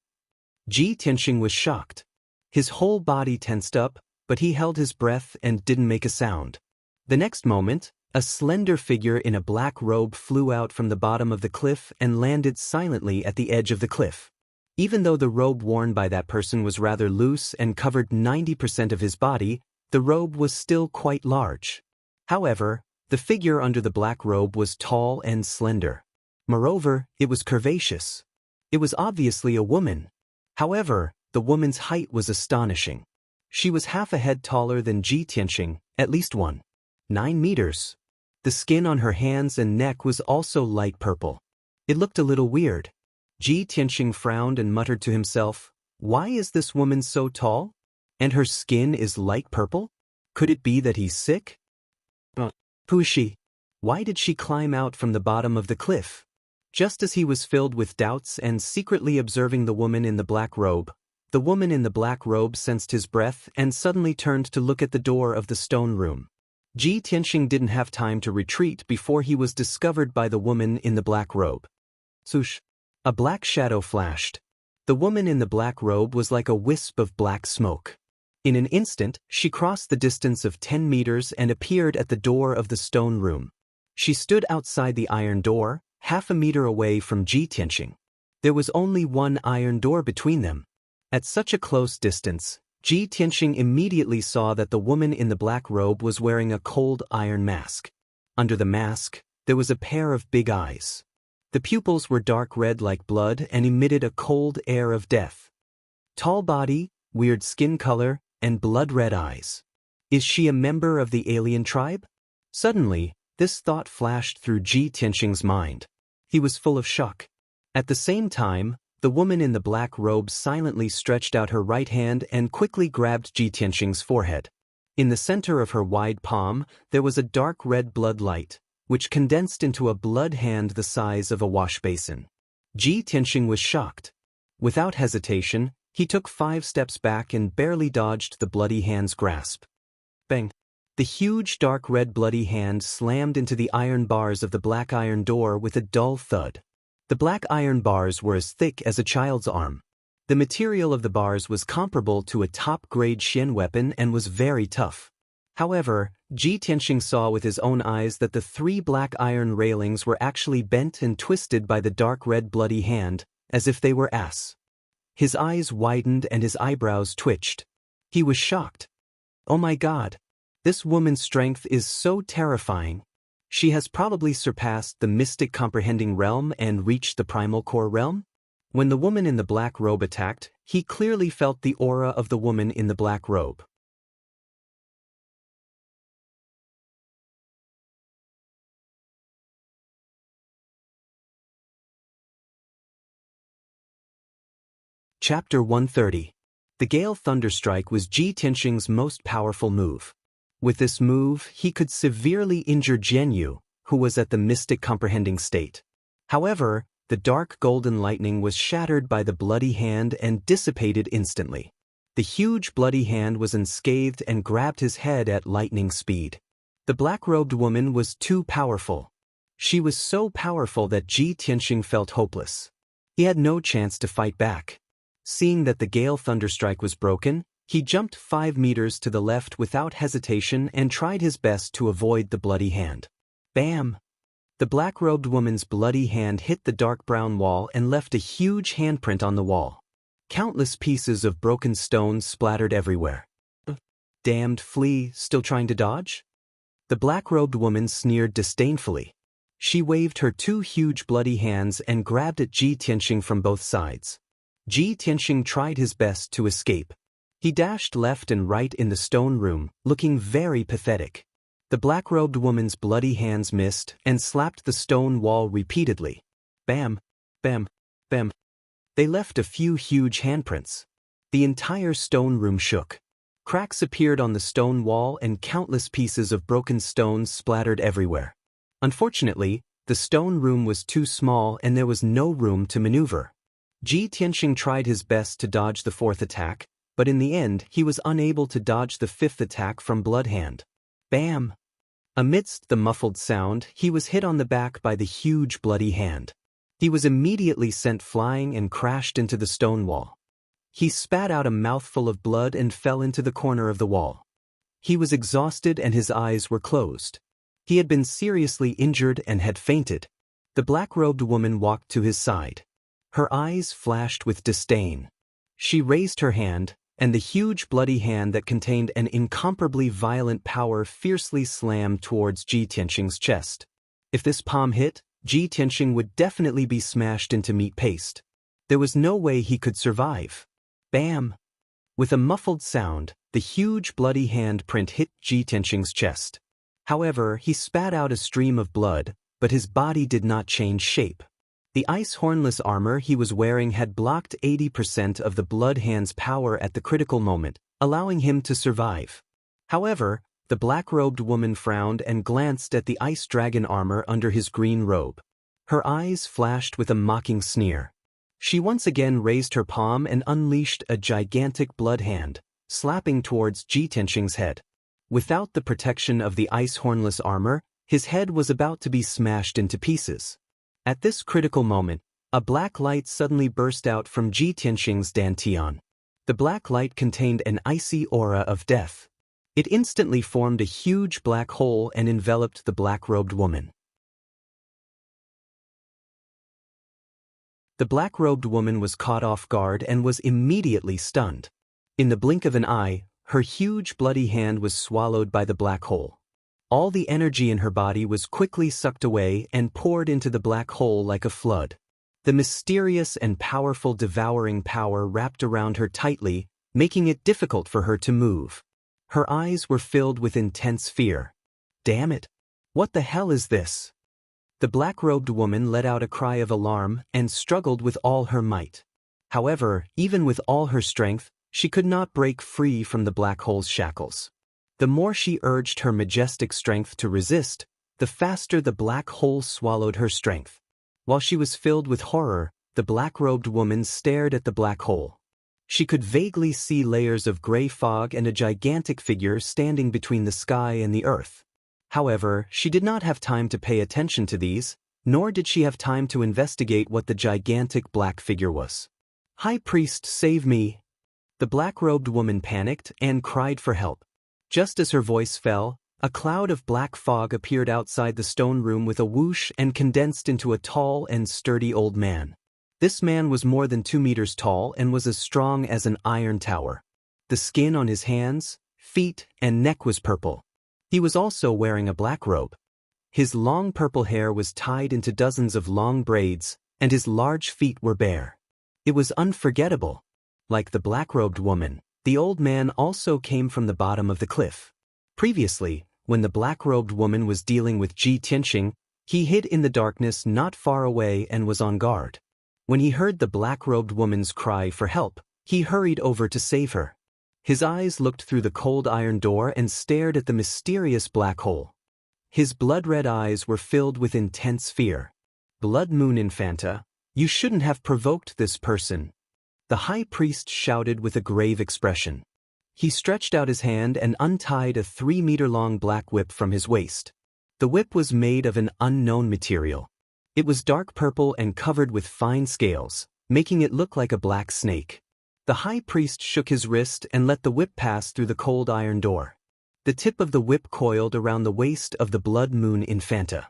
Ji Tianxing was shocked. His whole body tensed up, but he held his breath and didn't make a sound. The next moment, a slender figure in a black robe flew out from the bottom of the cliff and landed silently at the edge of the cliff. Even though the robe worn by that person was rather loose and covered 90% of his body, the robe was still quite large. However, the figure under the black robe was tall and slender. Moreover, it was curvaceous. It was obviously a woman. However, the woman's height was astonishing. She was half a head taller than Ji Tianxing, at least 1.9 meters. The skin on her hands and neck was also light purple. It looked a little weird. Ji Tianxing frowned and muttered to himself, "Why is this woman so tall? And her skin is light purple? Could it be that he's sick? Who is she? Why did she climb out from the bottom of the cliff?" Just as he was filled with doubts and secretly observing the woman in the black robe, the woman in the black robe sensed his breath and suddenly turned to look at the door of the stone room. Ji Tianxing didn't have time to retreat before he was discovered by the woman in the black robe. Swoosh! A black shadow flashed. The woman in the black robe was like a wisp of black smoke. In an instant, she crossed the distance of 10 meters and appeared at the door of the stone room. She stood outside the iron door, half a meter away from Ji Tianxing. There was only one iron door between them. At such a close distance, Ji Tianxing immediately saw that the woman in the black robe was wearing a cold iron mask. Under the mask, there was a pair of big eyes. The pupils were dark red like blood and emitted a cold air of death. Tall body, weird skin color, and blood-red eyes. Is she a member of the alien tribe? Suddenly, this thought flashed through Ji Tianxing's mind. He was full of shock. At the same time, the woman in the black robe silently stretched out her right hand and quickly grabbed Ji Tianxing's forehead. In the center of her wide palm, there was a dark red blood light, which condensed into a blood hand the size of a wash basin. Ji Tianxing was shocked. Without hesitation, he took 5 steps back and barely dodged the bloody hand's grasp. Bang! The huge dark red bloody hand slammed into the iron bars of the black iron door with a dull thud. The black iron bars were as thick as a child's arm. The material of the bars was comparable to a top-grade Xian weapon and was very tough. However, Ji Tianxing saw with his own eyes that the 3 black iron railings were actually bent and twisted by the dark red bloody hand, as if they were as. His eyes widened and his eyebrows twitched. He was shocked. Oh my God! This woman's strength is so terrifying. She has probably surpassed the mystic comprehending realm and reached the primal core realm? When the woman in the black robe attacked, he clearly felt the aura of the woman in the black robe. Chapter 130. The Gale Thunderstrike was Ji Tianxing's most powerful move. With this move, he could severely injure Jianyu, who was at the mystic comprehending state. However, the dark golden lightning was shattered by the bloody hand and dissipated instantly. The huge bloody hand was unscathed and grabbed his head at lightning speed. The black-robed woman was too powerful. She was so powerful that Ji Tianxing felt hopeless. He had no chance to fight back. Seeing that the Gale Thunderstrike was broken, he jumped 5 meters to the left without hesitation and tried his best to avoid the bloody hand. Bam! The black-robed woman's bloody hand hit the dark brown wall and left a huge handprint on the wall. Countless pieces of broken stone splattered everywhere. Damned flea, still trying to dodge? The black-robed woman sneered disdainfully. She waved her 2 huge bloody hands and grabbed at Ji Tianxing from both sides. Ji Tianxing tried his best to escape. He dashed left and right in the stone room, looking very pathetic. The black-robed woman's bloody hands missed and slapped the stone wall repeatedly. Bam, bam, bam. They left a few huge handprints. The entire stone room shook. Cracks appeared on the stone wall and countless pieces of broken stones splattered everywhere. Unfortunately, the stone room was too small and there was no room to maneuver. Ji Tianxing tried his best to dodge the fourth attack, but in the end he was unable to dodge the fifth attack from Bloodhand. Bam! Amidst the muffled sound, he was hit on the back by the huge bloody hand. He was immediately sent flying and crashed into the stone wall. He spat out a mouthful of blood and fell into the corner of the wall. He was exhausted and his eyes were closed. He had been seriously injured and had fainted. The black-robed woman walked to his side. Her eyes flashed with disdain. She raised her hand, and the huge bloody hand that contained an incomparably violent power fiercely slammed towards Ji Tianxing's chest. If this palm hit, Ji Tianxing would definitely be smashed into meat paste. There was no way he could survive. Bam! With a muffled sound, the huge bloody hand print hit Ji Tianxing's chest. However, he spat out a stream of blood, but his body did not change shape. The ice hornless armor he was wearing had blocked 80% of the blood hand's power at the critical moment, allowing him to survive. However, the black-robed woman frowned and glanced at the ice dragon armor under his green robe. Her eyes flashed with a mocking sneer. She once again raised her palm and unleashed a gigantic blood hand, slapping towards Ji Tianxing's head. Without the protection of the ice hornless armor, his head was about to be smashed into pieces. At this critical moment, a black light suddenly burst out from Ji Tianxing's dantian. The black light contained an icy aura of death. It instantly formed a huge black hole and enveloped the black-robed woman. The black-robed woman was caught off guard and was immediately stunned. In the blink of an eye, her huge bloody hand was swallowed by the black hole. All the energy in her body was quickly sucked away and poured into the black hole like a flood. The mysterious and powerful devouring power wrapped around her tightly, making it difficult for her to move. Her eyes were filled with intense fear. Damn it! What the hell is this? The black-robed woman let out a cry of alarm and struggled with all her might. However, even with all her strength, she could not break free from the black hole's shackles. The more she urged her majestic strength to resist, the faster the black hole swallowed her strength. While she was filled with horror, the black-robed woman stared at the black hole. She could vaguely see layers of gray fog and a gigantic figure standing between the sky and the earth. However, she did not have time to pay attention to these, nor did she have time to investigate what the gigantic black figure was. "High Priest, save me!" The black-robed woman panicked and cried for help. Just as her voice fell, a cloud of black fog appeared outside the stone room with a whoosh and condensed into a tall and sturdy old man. This man was more than 2 meters tall and was as strong as an iron tower. The skin on his hands, feet, and neck was purple. He was also wearing a black robe. His long purple hair was tied into dozens of long braids, and his large feet were bare. It was unforgettable. Like the black-robed woman, the old man also came from the bottom of the cliff. Previously, when the black-robed woman was dealing with Ji Tianxing, he hid in the darkness not far away and was on guard. When he heard the black-robed woman's cry for help, he hurried over to save her. His eyes looked through the cold iron door and stared at the mysterious black hole. His blood-red eyes were filled with intense fear. "Blood Moon Infanta, you shouldn't have provoked this person," the high priest shouted with a grave expression. He stretched out his hand and untied a 3-meter-long black whip from his waist. The whip was made of an unknown material. It was dark purple and covered with fine scales, making it look like a black snake. The high priest shook his wrist and let the whip pass through the cold iron door. The tip of the whip coiled around the waist of the Blood Moon Infanta.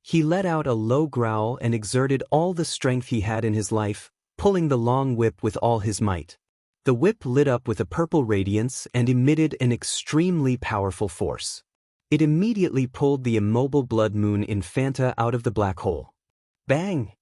He let out a low growl and exerted all the strength he had in his life, pulling the long whip with all his might. The whip lit up with a purple radiance and emitted an extremely powerful force. It immediately pulled the immobile Blood Moon Infanta out of the black hole. Bang!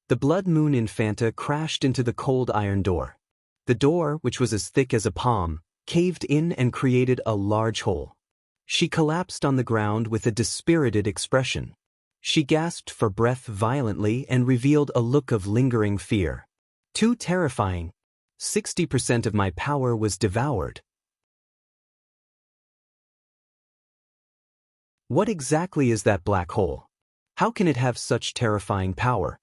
The Blood Moon Infanta crashed into the cold iron door. The door, which was as thick as a palm, caved in and created a large hole. She collapsed on the ground with a dispirited expression. She gasped for breath violently and revealed a look of lingering fear. "Too terrifying. 60% of my power was devoured." What exactly is that black hole? How can it have such terrifying power?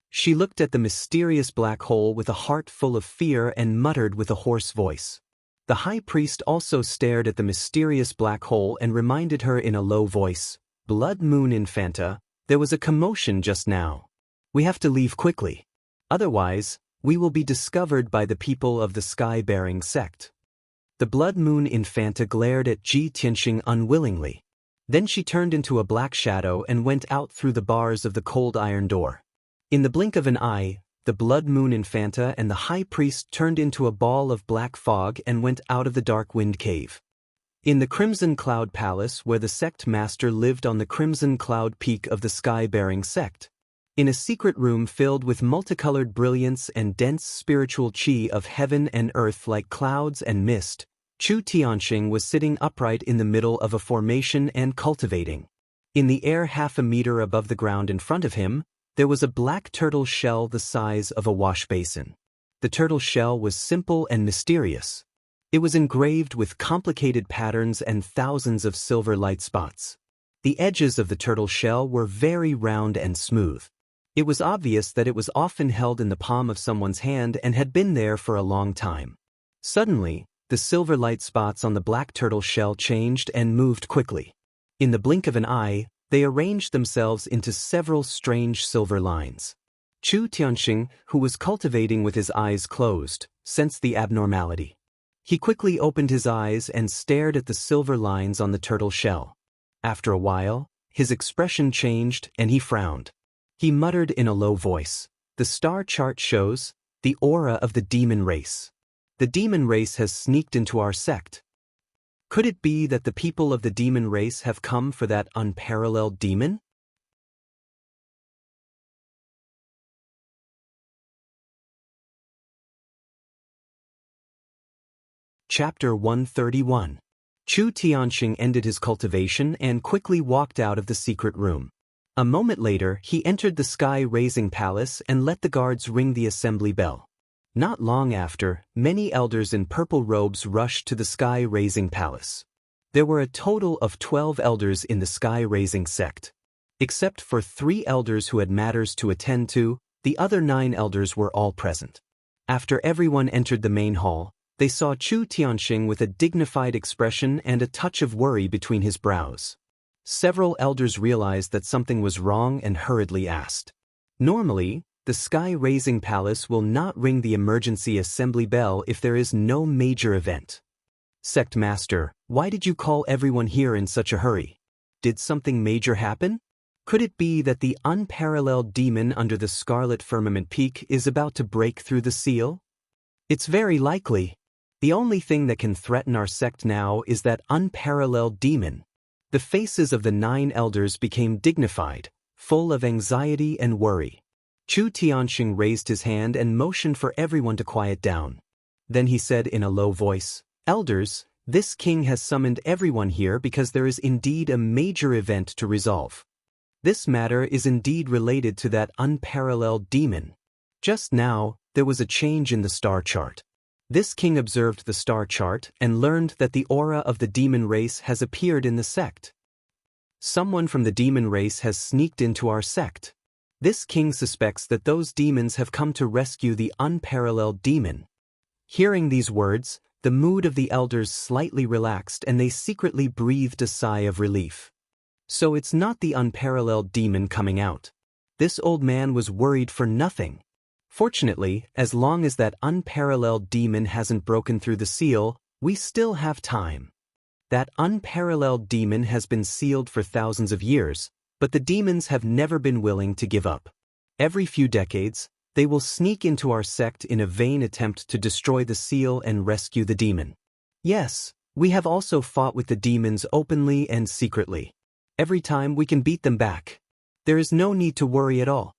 She looked at the mysterious black hole with a heart full of fear and muttered with a hoarse voice. The high priest also stared at the mysterious black hole and reminded her in a low voice, "Blood Moon Infanta, there was a commotion just now. We have to leave quickly. Otherwise, we will be discovered by the people of the sky-bearing sect." The Blood Moon Infanta glared at Ji Tianxing unwillingly. Then she turned into a black shadow and went out through the bars of the cold iron door. In the blink of an eye, the Blood Moon Infanta and the high priest turned into a ball of black fog and went out of the dark wind cave. In the Crimson Cloud Palace, where the sect master lived on the Crimson Cloud Peak of the sky-bearing sect. In a secret room filled with multicolored brilliance and dense spiritual chi of heaven and earth like clouds and mist, Chu Tianxing was sitting upright in the middle of a formation and cultivating. In the air half a meter above the ground in front of him, there was a black turtle shell the size of a wash basin. The turtle shell was simple and mysterious. It was engraved with complicated patterns and thousands of silver light spots. The edges of the turtle shell were very round and smooth. It was obvious that it was often held in the palm of someone's hand and had been there for a long time. Suddenly, the silver light spots on the black turtle shell changed and moved quickly. In the blink of an eye, they arranged themselves into several strange silver lines. Chu Tianxing, who was cultivating with his eyes closed, sensed the abnormality. He quickly opened his eyes and stared at the silver lines on the turtle shell. After a while, his expression changed and he frowned. He muttered in a low voice, "The star chart shows the aura of the demon race. The demon race has sneaked into our sect. Could it be that the people of the demon race have come for that unparalleled demon?" Chapter 131. Chu Tianxing ended his cultivation and quickly walked out of the secret room. A moment later, he entered the sky-raising palace and let the guards ring the assembly bell. Not long after, many elders in purple robes rushed to the sky-raising palace. There were a total of 12 elders in the sky-raising sect. Except for 3 elders who had matters to attend to, the other 9 elders were all present. After everyone entered the main hall, they saw Chu Tianxing with a dignified expression and a touch of worry between his brows. Several elders realized that something was wrong and hurriedly asked. Normally, the sky-raising palace will not ring the emergency assembly bell if there is no major event. "Sect Master, why did you call everyone here in such a hurry? Did something major happen? Could it be that the unparalleled demon under the Scarlet Firmament Peak is about to break through the seal?" "It's very likely. The only thing that can threaten our sect now is that unparalleled demon." The faces of the 9 elders became dignified, full of anxiety and worry. Chu Tianxing raised his hand and motioned for everyone to quiet down. Then he said in a low voice, "Elders, this king has summoned everyone here because there is indeed a major event to resolve. This matter is indeed related to that unparalleled demon. Just now, there was a change in the star chart. This king observed the star chart and learned that the aura of the demon race has appeared in the sect. Someone from the demon race has sneaked into our sect. This king suspects that those demons have come to rescue the unparalleled demon." Hearing these words, the mood of the elders slightly relaxed and they secretly breathed a sigh of relief. So it's not the unparalleled demon coming out. This old man was worried for nothing. Fortunately, as long as that unparalleled demon hasn't broken through the seal, we still have time. That unparalleled demon has been sealed for thousands of years, but the demons have never been willing to give up. Every few decades, they will sneak into our sect in a vain attempt to destroy the seal and rescue the demon. Yes, we have also fought with the demons openly and secretly. Every time we can beat them back. There is no need to worry at all."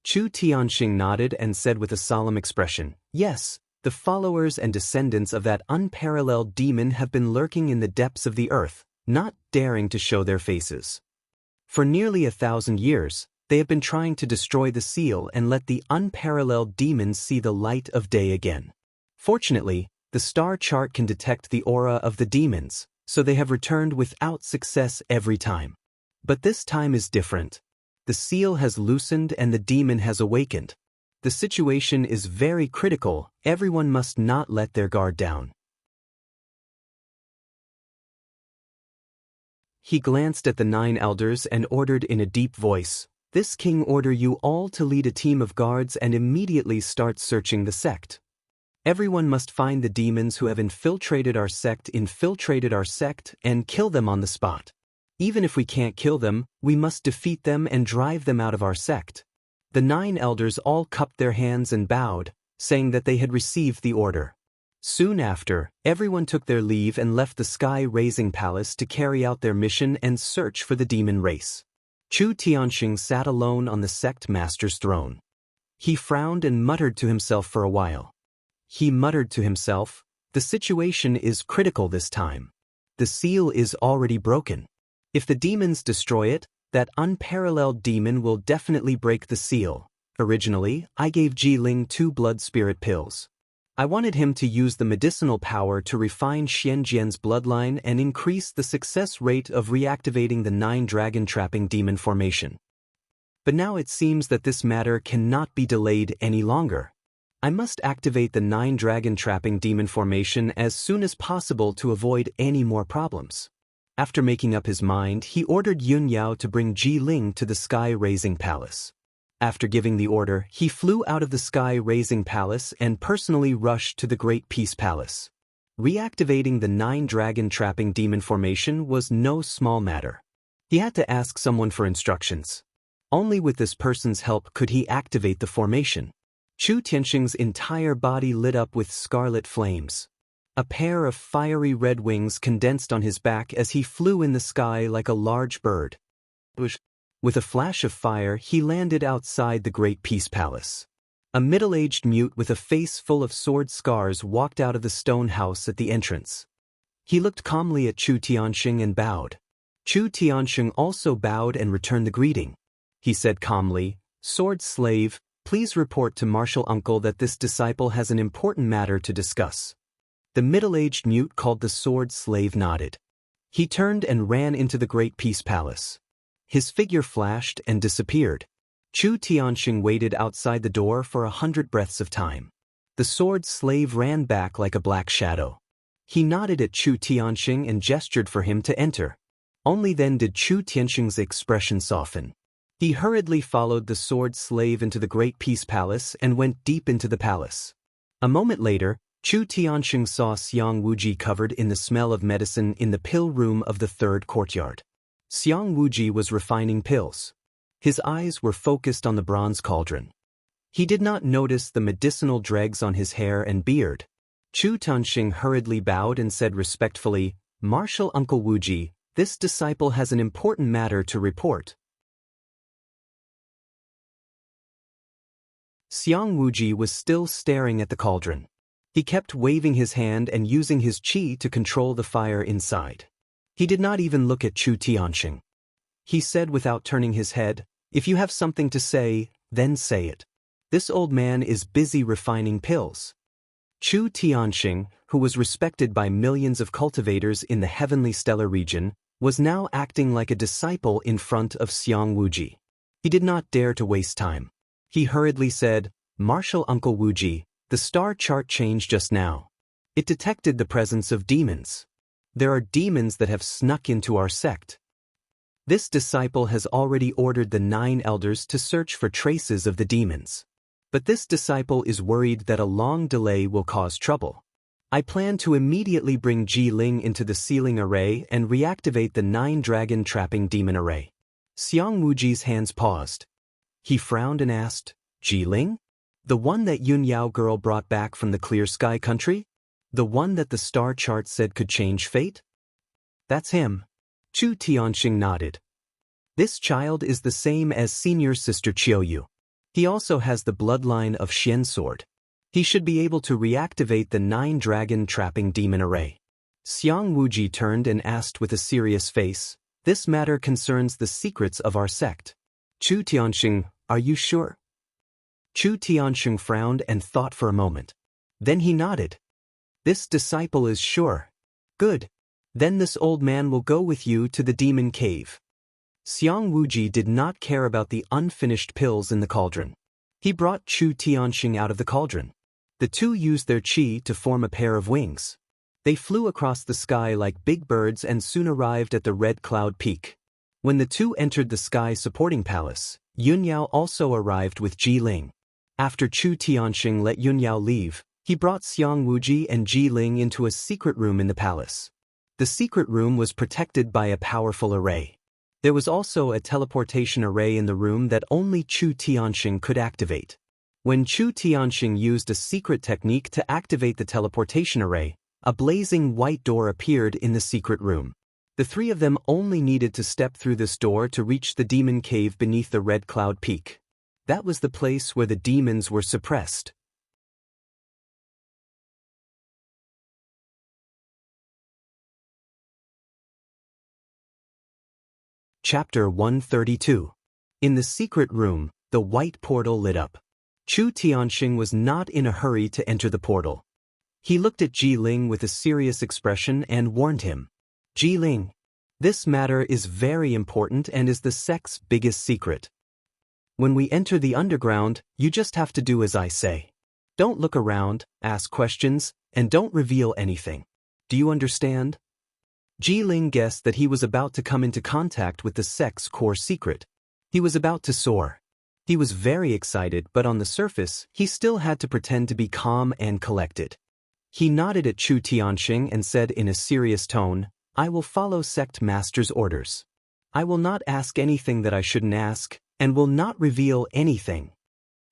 Chu Tianxing nodded and said with a solemn expression, "Yes, the followers and descendants of that unparalleled demon have been lurking in the depths of the earth, not daring to show their faces. For nearly 1,000 years, they have been trying to destroy the seal and let the unparalleled demons see the light of day again. Fortunately, the star chart can detect the aura of the demons, so they have returned without success every time. But this time is different. The seal has loosened and the demon has awakened. The situation is very critical. Everyone must not let their guard down. He glanced at the 9 elders and ordered in a deep voice, "This king order you all to lead a team of guards and immediately start searching the sect. Everyone must find the demons who have infiltrated our sect, and kill them on the spot. Even if we can't kill them, we must defeat them and drive them out of our sect." The 9 elders all cupped their hands and bowed, saying that they had received the order. Soon after, everyone took their leave and left the sky-raising palace to carry out their mission and search for the demon race. Chu Tianxing sat alone on the sect master's throne. He frowned and muttered to himself for a while. He muttered to himself, "The situation is critical this time. The seal is already broken. If the demons destroy it, that unparalleled demon will definitely break the seal. Originally, I gave Ji Ling 2 blood spirit pills. I wanted him to use the medicinal power to refine Xianjian's bloodline and increase the success rate of reactivating the 9 dragon-trapping demon formation. But now it seems that this matter cannot be delayed any longer. I must activate the 9 dragon-trapping demon formation as soon as possible to avoid any more problems." After making up his mind, he ordered Yun Yao to bring Ji Ling to the sky-raising palace. After giving the order, he flew out of the sky-raising palace and personally rushed to the Great Peace Palace. Reactivating the 9 dragon-trapping demon formation was no small matter. He had to ask someone for instructions. Only with this person's help could he activate the formation. Chu Tianxing's entire body lit up with scarlet flames. A pair of fiery red wings condensed on his back as he flew in the sky like a large bird. With a flash of fire, he landed outside the Great Peace Palace. A middle-aged mute with a face full of sword scars walked out of the stone house at the entrance. He looked calmly at Chu Tianxing and bowed. Chu Tianxing also bowed and returned the greeting. He said calmly, "Sword slave, please report to Martial Uncle that this disciple has an important matter to discuss." The middle-aged mute called the sword slave nodded. He turned and ran into the Great Peace Palace. His figure flashed and disappeared. Chu Tianxing waited outside the door for 100 breaths of time. The sword slave ran back like a black shadow. He nodded at Chu Tianxing and gestured for him to enter. Only then did Chu Tianxing's expression soften. He hurriedly followed the sword slave into the Great Peace Palace and went deep into the palace. A moment later, Chu Tianxing saw Xiang Wuji covered in the smell of medicine in the pill room of the 3rd courtyard. Xiang Wuji was refining pills. His eyes were focused on the bronze cauldron. He did not notice the medicinal dregs on his hair and beard. Chu Tianxing hurriedly bowed and said respectfully, "Martial Uncle Wuji, this disciple has an important matter to report." Xiang Wuji was still staring at the cauldron. He kept waving his hand and using his qi to control the fire inside. He did not even look at Chu Tianxing. He said without turning his head, "If you have something to say, then say it. This old man is busy refining pills." Chu Tianxing, who was respected by millions of cultivators in the heavenly stellar region, was now acting like a disciple in front of Xiang Wuji. He did not dare to waste time. He hurriedly said, "Martial Uncle Wuji, the star chart changed just now. It detected the presence of demons. There are demons that have snuck into our sect. This disciple has already ordered the 9 elders to search for traces of the demons. But this disciple is worried that a long delay will cause trouble. I plan to immediately bring Ji Ling into the sealing array and reactivate the 9 dragon-trapping demon array." Xiang Wuji's hands paused. He frowned and asked, "Ji Ling? The one that Yun Yao girl brought back from the clear sky country? The one that the star chart said could change fate?" "That's him." Chu Tianxing nodded. "This child is the same as senior sister Qiuyu. He also has the bloodline of Xian sword. He should be able to reactivate the 9 dragon-trapping demon array." Xiang Wuji turned and asked with a serious face, "This matter concerns the secrets of our sect." Chu Tianxing, "Are you sure?" Chu Tianxing frowned and thought for a moment. Then he nodded. "This disciple is sure." "Good. Then this old man will go with you to the demon cave. Xiang Wuji did not care about the unfinished pills in the cauldron. He brought Chu Tianxing out of the cauldron. The two used their qi to form a pair of wings. They flew across the sky like big birds and soon arrived at the Red Cloud Peak. When the two entered the sky supporting palace, Yunyao also arrived with Ji Ling. After Chu Tianxing let Yunyao leave, he brought Xiang Wuji and Ji Ling into a secret room in the palace. The secret room was protected by a powerful array. There was also a teleportation array in the room that only Chu Tianxing could activate. When Chu Tianxing used a secret technique to activate the teleportation array, a blazing white door appeared in the secret room. The three of them only needed to step through this door to reach the demon cave beneath the Red Cloud Peak. That was the place where the demons were suppressed. Chapter 132. In the secret room, the white portal lit up. Chu Tianxing was not in a hurry to enter the portal. He looked at Ji Ling with a serious expression and warned him. Ji Ling, this matter is very important and is the sect's biggest secret. When we enter the underground, you just have to do as I say. Don't look around, ask questions, and don't reveal anything. Do you understand? Ji Ling guessed that he was about to come into contact with the sect's core secret. He was about to soar. He was very excited, but on the surface, he still had to pretend to be calm and collected. He nodded at Chu Tianxing and said in a serious tone, I will follow sect master's orders. I will not ask anything that I shouldn't ask, and will not reveal anything.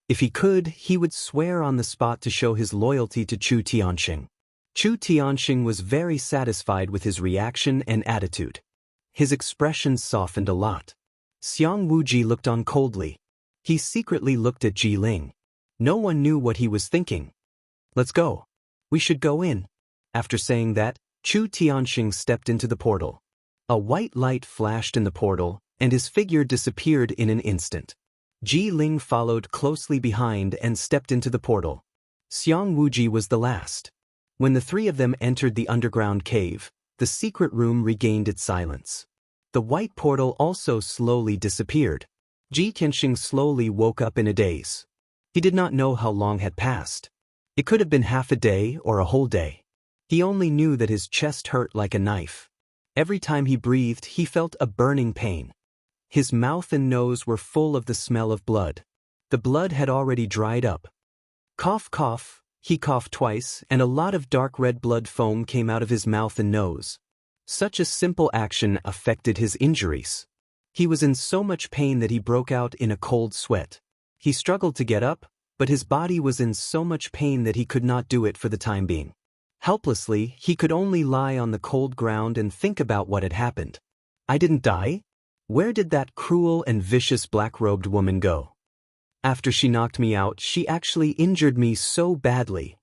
If he could, he would swear on the spot to show his loyalty to Chu Tianxing. Chu Tianxing was very satisfied with his reaction and attitude. His expression softened a lot. Xiang Wuji looked on coldly. He secretly looked at Ji Ling. No one knew what he was thinking. Let's go. We should go in. After saying that, Chu Tianxing stepped into the portal. A white light flashed in the portal, and his figure disappeared in an instant. Ji Ling followed closely behind and stepped into the portal. Xiang Wuji was the last. When the three of them entered the underground cave, the secret room regained its silence. The white portal also slowly disappeared. Ji Tianxing slowly woke up in a daze. He did not know how long had passed. It could have been half a day or a whole day. He only knew that his chest hurt like a knife. Every time he breathed, he felt a burning pain. His mouth and nose were full of the smell of blood. The blood had already dried up. Cough, cough. He coughed twice, and a lot of dark red blood foam came out of his mouth and nose. Such a simple action affected his injuries. He was in so much pain that he broke out in a cold sweat. He struggled to get up, but his body was in so much pain that he could not do it for the time being. Helplessly, he could only lie on the cold ground and think about what had happened. I didn't die? Where did that cruel and vicious black-robed woman go? After she knocked me out, she actually injured me so badly.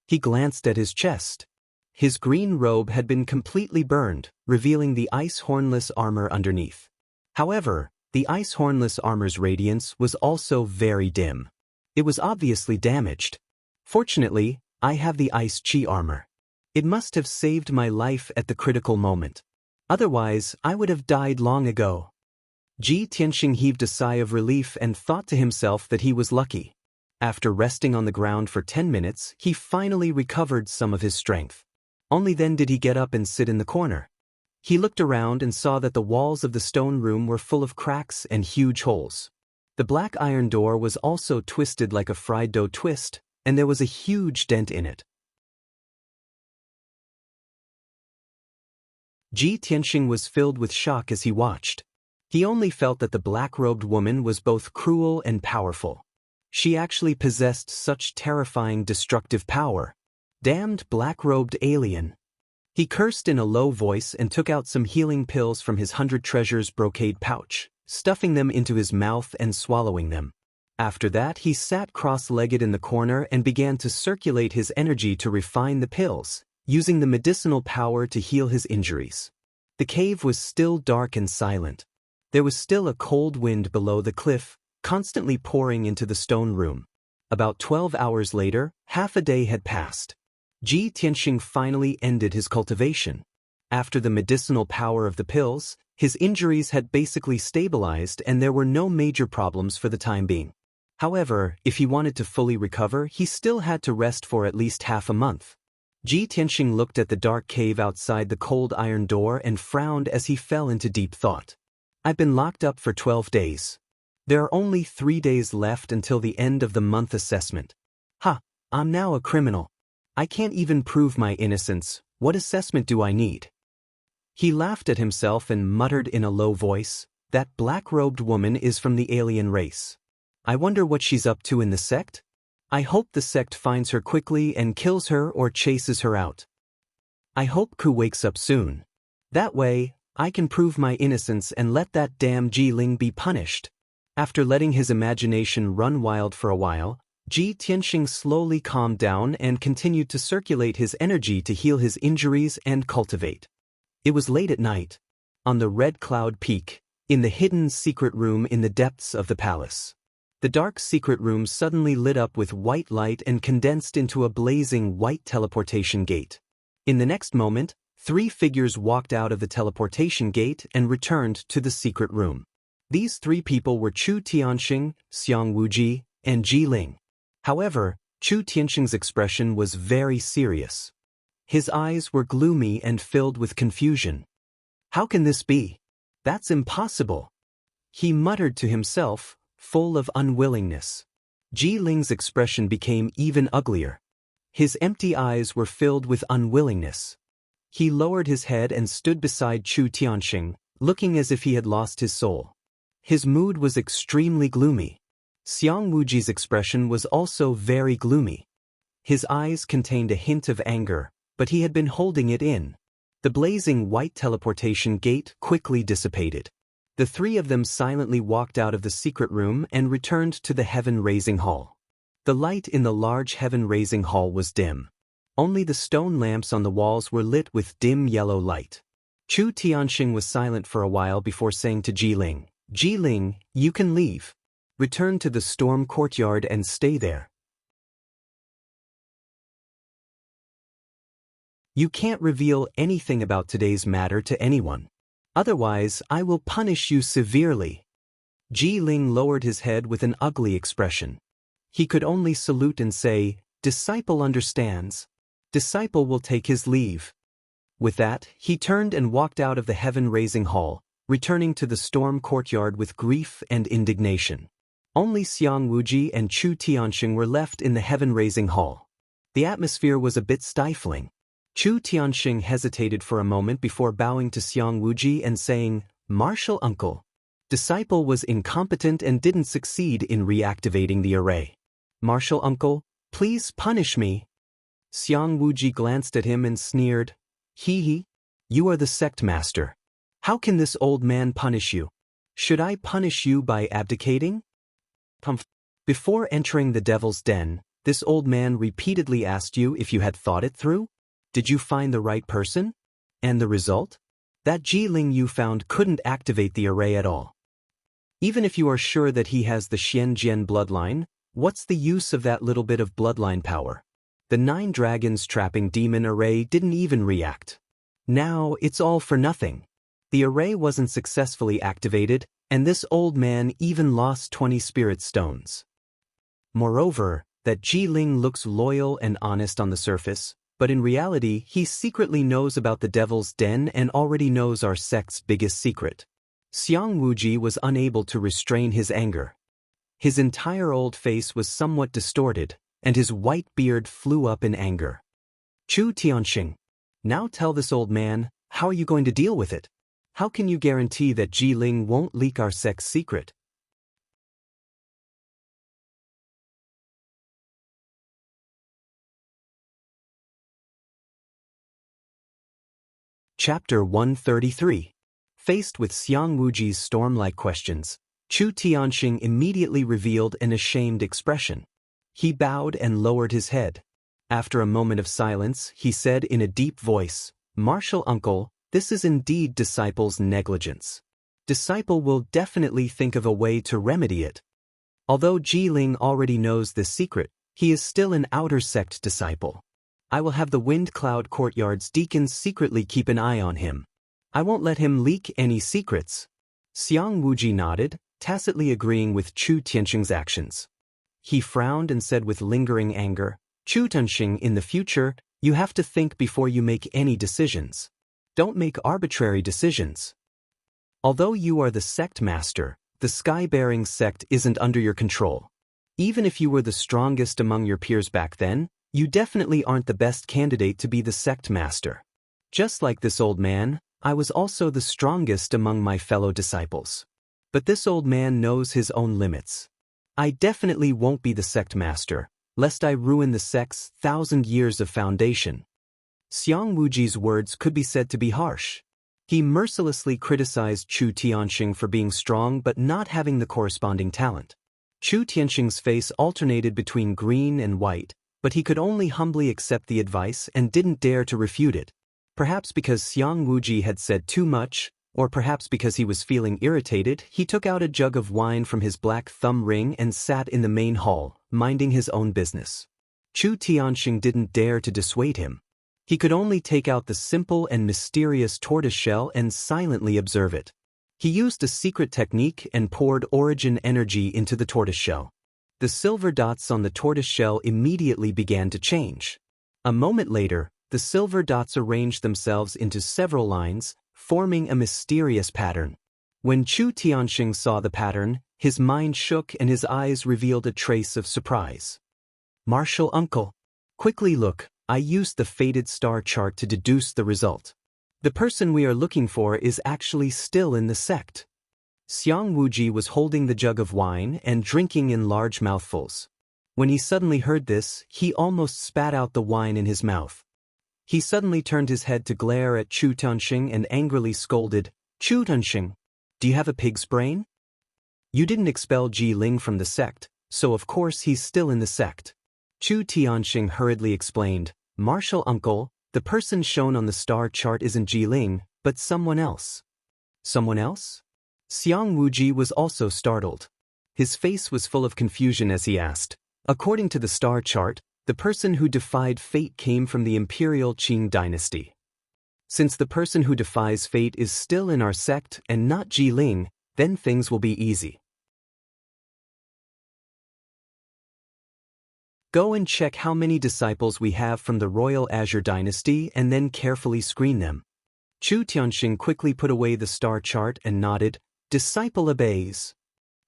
He glanced at his chest. His green robe had been completely burned, revealing the ice-hornless armor underneath. However, the ice-hornless armor's radiance was also very dim. It was obviously damaged. Fortunately, I have the ice chi armor. It must have saved my life at the critical moment. Otherwise, I would have died long ago. Ji Tianxing heaved a sigh of relief and thought to himself that he was lucky. After resting on the ground for 10 minutes, he finally recovered some of his strength. Only then did he get up and sit in the corner. He looked around and saw that the walls of the stone room were full of cracks and huge holes. The black iron door was also twisted like a fried dough twist, and there was a huge dent in it. Ji Tianxing was filled with shock as he watched. He only felt that the black-robed woman was both cruel and powerful. She actually possessed such terrifying destructive power. Damned black-robed alien. He cursed in a low voice and took out some healing pills from his 100 treasures brocade pouch, stuffing them into his mouth and swallowing them. After that, he sat cross-legged in the corner and began to circulate his energy to refine the pills, using the medicinal power to heal his injuries. The cave was still dark and silent. There was still a cold wind below the cliff, constantly pouring into the stone room. About 12 hours later, half a day had passed. Ji Tianxing finally ended his cultivation. After the medicinal power of the pills, his injuries had basically stabilized and there were no major problems for the time being. However, if he wanted to fully recover, he still had to rest for at least half a month. Ji Tianxing looked at the dark cave outside the cold iron door and frowned as he fell into deep thought. I've been locked up for 12 days. There are only 3 days left until the end of the month assessment. I'm now a criminal. I can't even prove my innocence. What assessment do I need? He laughed at himself and muttered in a low voice, that black-robed woman is from the alien race. I wonder what she's up to in the sect? I hope the sect finds her quickly and kills her or chases her out. I hope Ku wakes up soon. That way, I can prove my innocence and let that damn Ji Ling be punished. After letting his imagination run wild for a while, Ji Tianxing slowly calmed down and continued to circulate his energy to heal his injuries and cultivate. It was late at night. On the Red Cloud Peak, in the hidden secret room in the depths of the palace. The dark secret room suddenly lit up with white light and condensed into a blazing white teleportation gate. In the next moment, 3 figures walked out of the teleportation gate and returned to the secret room. These 3 people were Chu Tianxing, Xiang Wuji, and Ji Ling. However, Chu Tianxing's expression was very serious. His eyes were gloomy and filled with confusion. How can this be? That's impossible. He muttered to himself, full of unwillingness. Ji Ling's expression became even uglier. His empty eyes were filled with unwillingness. He lowered his head and stood beside Chu Tianxing, looking as if he had lost his soul. His mood was extremely gloomy. Xiang Wuji's expression was also very gloomy. His eyes contained a hint of anger, but he had been holding it in. The blazing white teleportation gate quickly dissipated. The 3 of them silently walked out of the secret room and returned to the heaven-raising hall. The light in the large heaven-raising hall was dim. Only the stone lamps on the walls were lit with dim yellow light. Chu Tianxing was silent for a while before saying to Ji Ling, Ji Ling, you can leave. Return to the storm courtyard and stay there. You can't reveal anything about today's matter to anyone. Otherwise, I will punish you severely. Ji Ling lowered his head with an ugly expression. He could only salute and say, Disciple understands. Disciple will take his leave. With that, he turned and walked out of the heaven-raising hall, returning to the storm courtyard with grief and indignation. Only Xiang Wuji and Chu Tianxing were left in the heaven-raising hall. The atmosphere was a bit stifling. Chu Tianxing hesitated for a moment before bowing to Xiang Wuji and saying, Martial uncle. Disciple was incompetent and didn't succeed in reactivating the array. Martial uncle, please punish me. Xiang Wuji glanced at him and sneered, Hee, you are the sect master. How can this old man punish you? Should I punish you by abdicating? Before entering the devil's den, this old man repeatedly asked you if you had thought it through? Did you find the right person? And the result? That Ji Ling you found couldn't activate the array at all. Even if you are sure that he has the Xianjian bloodline, what's the use of that little bit of bloodline power? The 9 dragons trapping demon array didn't even react. Now it's all for nothing. The array wasn't successfully activated, and this old man even lost 20 spirit stones. Moreover, that Ji Ling looks loyal and honest on the surface, but in reality he secretly knows about the devil's den and already knows our sect's biggest secret. Xiang Wuji was unable to restrain his anger. His entire old face was somewhat distorted, and his white beard flew up in anger. Chu Tianxing, now tell this old man, how are you going to deal with it? How can you guarantee that Ji Ling won't leak our sect's secret? Chapter 133. Faced with Xiang Wuji's storm-like questions, Chu Tianxing immediately revealed an ashamed expression. He bowed and lowered his head. After a moment of silence, he said in a deep voice, Martial uncle, this is indeed Disciple's negligence. Disciple will definitely think of a way to remedy it. Although Ji Ling already knows this secret, he is still an outer sect disciple. I will have the Wind Cloud Courtyard's deacons secretly keep an eye on him. I won't let him leak any secrets. Xiang Wuji nodded, tacitly agreeing with Chu Tianxing's actions. He frowned and said with lingering anger, Chu Tianxing, in the future, you have to think before you make any decisions. Don't make arbitrary decisions. Although you are the sect master, the sky-bearing sect isn't under your control. Even if you were the strongest among your peers back then, you definitely aren't the best candidate to be the sect master. Just like this old man, I was also the strongest among my fellow disciples. But this old man knows his own limits. I definitely won't be the sect master, lest I ruin the sect's 1,000 years of foundation. Xiang Wuji's words could be said to be harsh. He mercilessly criticized Chu Tianxing for being strong but not having the corresponding talent. Chu Tianxing's face alternated between green and white, but he could only humbly accept the advice and didn't dare to refute it. Perhaps because Xiang Wuji had said too much, or perhaps because he was feeling irritated, he took out a jug of wine from his black thumb ring and sat in the main hall, minding his own business. Chu Tianxing didn't dare to dissuade him. He could only take out the simple and mysterious tortoiseshell and silently observe it. He used a secret technique and poured origin energy into the tortoiseshell. The silver dots on the tortoiseshell immediately began to change. A moment later, the silver dots arranged themselves into several lines, forming a mysterious pattern. When Chu Tianxing saw the pattern, his mind shook and his eyes revealed a trace of surprise. Martial uncle. Quickly look, I used the fated star chart to deduce the result. The person we are looking for is actually still in the sect. Xiang Wuji was holding the jug of wine and drinking in large mouthfuls. When he suddenly heard this, he almost spat out the wine in his mouth. He suddenly turned his head to glare at Chu Tianxing and angrily scolded, Chu Tianxing, do you have a pig's brain? You didn't expel Ji Ling from the sect, so of course he's still in the sect. Chu Tianxing hurriedly explained, Martial uncle, the person shown on the star chart isn't Ji Ling, but someone else. Someone else? Xiang Wuji was also startled. His face was full of confusion as he asked, according to the star chart, the person who defied fate came from the imperial Qing dynasty. Since the person who defies fate is still in our sect and not Ji Ling, then things will be easy. Go and check how many disciples we have from the Royal Azure Dynasty and then carefully screen them. Chu Tianxing quickly put away the star chart and nodded, Disciple obeys.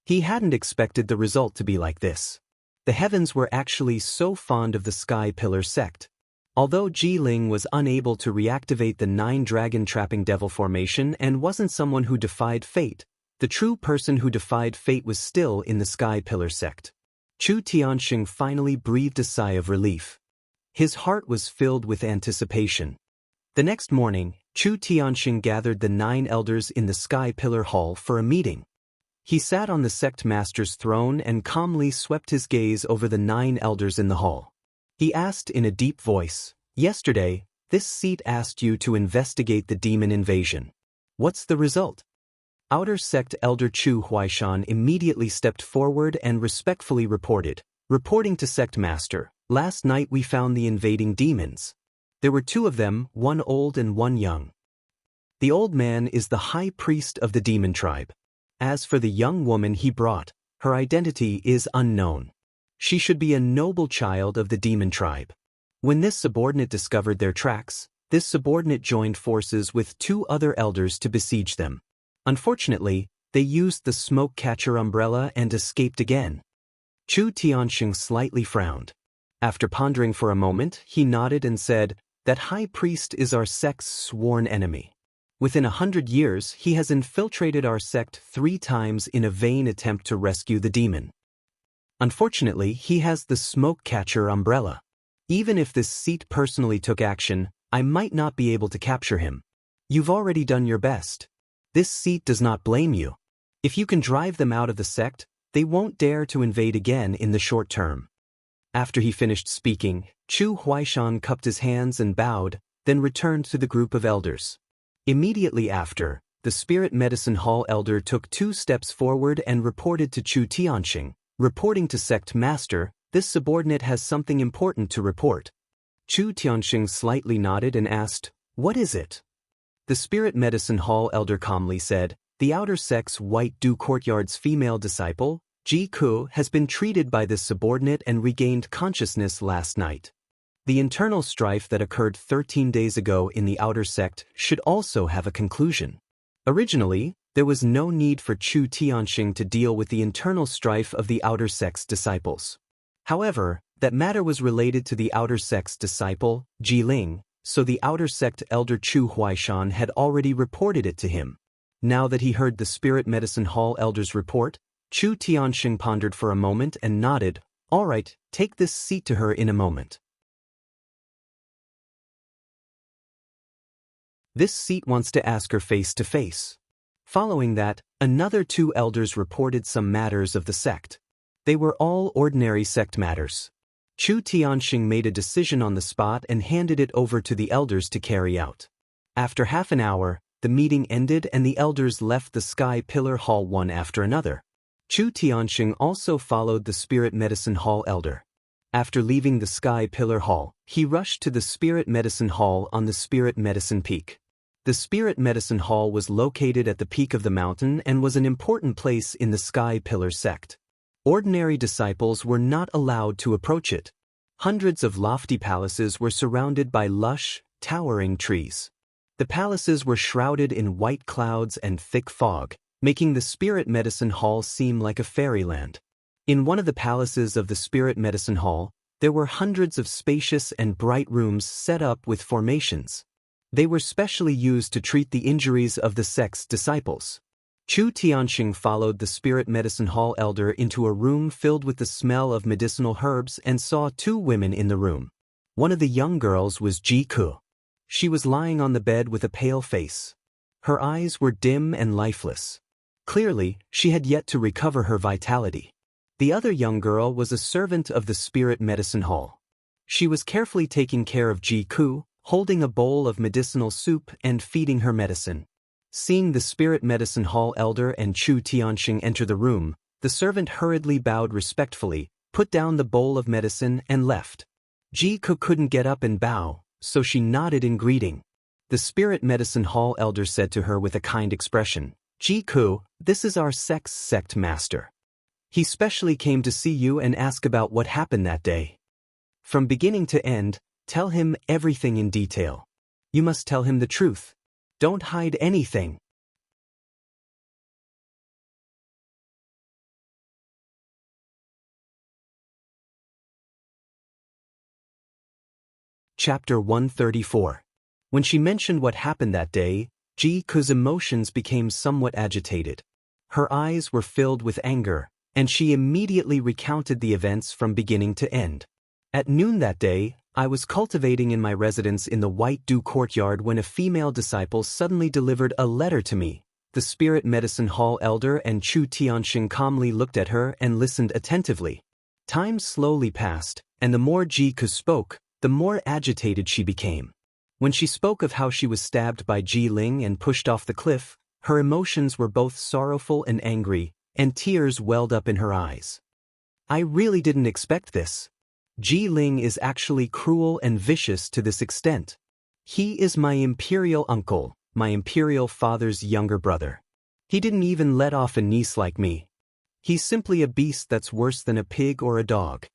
He hadn't expected the result to be like this. The heavens were actually so fond of the Sky Pillar sect. Although Ji Ling was unable to reactivate the 9-dragon trapping devil formation and wasn't someone who defied fate, the true person who defied fate was still in the Sky Pillar sect. Chu Tianxing finally breathed a sigh of relief. His heart was filled with anticipation. The next morning, Chu Tianxing gathered the 9 elders in the Sky Pillar Hall for a meeting. He sat on the sect master's throne and calmly swept his gaze over the 9 elders in the hall. He asked in a deep voice, Yesterday, this seat asked you to investigate the demon invasion. What's the result? Outer Sect Elder Chu Huaishan immediately stepped forward and respectfully reported, reporting to Sect Master, last night we found the invading demons. There were 2 of them, one old and one young. The old man is the high priest of the demon tribe. As for the young woman he brought, her identity is unknown. She should be a noble child of the demon tribe. When this subordinate discovered their tracks, this subordinate joined forces with 2 other elders to besiege them. Unfortunately, they used the smoke catcher umbrella and escaped again. Chu Tianxing slightly frowned. After pondering for a moment, he nodded and said, That high priest is our sect's sworn enemy. Within 100 years, he has infiltrated our sect 3 times in a vain attempt to rescue the demon. Unfortunately, he has the smoke catcher umbrella. Even if this seat personally took action, I might not be able to capture him. You've already done your best. This seat does not blame you. If you can drive them out of the sect, they won't dare to invade again in the short term. After he finished speaking, Chu Huaishan cupped his hands and bowed, then returned to the group of elders. Immediately after, the Spirit Medicine Hall elder took 2 steps forward and reported to Chu Tianxing, reporting to Sect Master, this subordinate has something important to report. Chu Tianxing slightly nodded and asked, "What is it?" The Spirit Medicine Hall elder calmly said, "The outer sex White Dew Courtyard's female disciple, Ji Ku, has been treated by this subordinate and regained consciousness last night. The internal strife that occurred 13 days ago in the outer sect should also have a conclusion. Originally, there was no need for Chu Tianxing to deal with the internal strife of the outer sect's disciples. However, that matter was related to the outer sect's disciple, Ji Ling, so the outer sect elder Chu Huaishan had already reported it to him. Now that he heard the Spirit Medicine Hall elder's report, Chu Tianxing pondered for a moment and nodded, "All right, take this seat to her in a moment. This seat wants to ask her face to face." Following that, another two elders reported some matters of the sect. They were all ordinary sect matters. Chu Tianxing made a decision on the spot and handed it over to the elders to carry out. After half an hour, the meeting ended and the elders left the Sky Pillar Hall one after another. Chu Tianxing also followed the Spirit Medicine Hall elder. After leaving the Sky Pillar Hall, he rushed to the Spirit Medicine Hall on the Spirit Medicine Peak. The Spirit Medicine Hall was located at the peak of the mountain and was an important place in the Sky Pillar sect. Ordinary disciples were not allowed to approach it. Hundreds of lofty palaces were surrounded by lush, towering trees. The palaces were shrouded in white clouds and thick fog, making the Spirit Medicine Hall seem like a fairyland. In one of the palaces of the Spirit Medicine Hall, there were hundreds of spacious and bright rooms set up with formations. They were specially used to treat the injuries of the sect's disciples. Chu Tianxing followed the Spirit Medicine Hall elder into a room filled with the smell of medicinal herbs and saw two women in the room. One of the young girls was Ji Ku. She was lying on the bed with a pale face. Her eyes were dim and lifeless. Clearly, she had yet to recover her vitality. The other young girl was a servant of the Spirit Medicine Hall. She was carefully taking care of Ji Ku, holding a bowl of medicinal soup and feeding her medicine. Seeing the Spirit Medicine Hall elder and Chu Tianxing enter the room, the servant hurriedly bowed respectfully, put down the bowl of medicine and left. Ji Ku couldn't get up and bow, so she nodded in greeting. The Spirit Medicine Hall elder said to her with a kind expression, "Ji Ku, this is our sect master. He specially came to see you and ask about what happened that day. From beginning to end, tell him everything in detail. You must tell him the truth. Don't hide anything." Chapter 134. When she mentioned what happened that day, Ji Ku's emotions became somewhat agitated. Her eyes were filled with anger, and she immediately recounted the events from beginning to end. "At noon that day, I was cultivating in my residence in the White Dew Courtyard when a female disciple suddenly delivered a letter to me." The Spirit Medicine Hall elder and Chu Tianxing calmly looked at her and listened attentively. Time slowly passed, and the more Ji Ku spoke, the more agitated she became. When she spoke of how she was stabbed by Ji Ling and pushed off the cliff, her emotions were both sorrowful and angry, and tears welled up in her eyes. "I really didn't expect this. Ji Ling is actually cruel and vicious to this extent. He is my imperial uncle, my imperial father's younger brother. He didn't even let off a niece like me. He's simply a beast that's worse than a pig or a dog."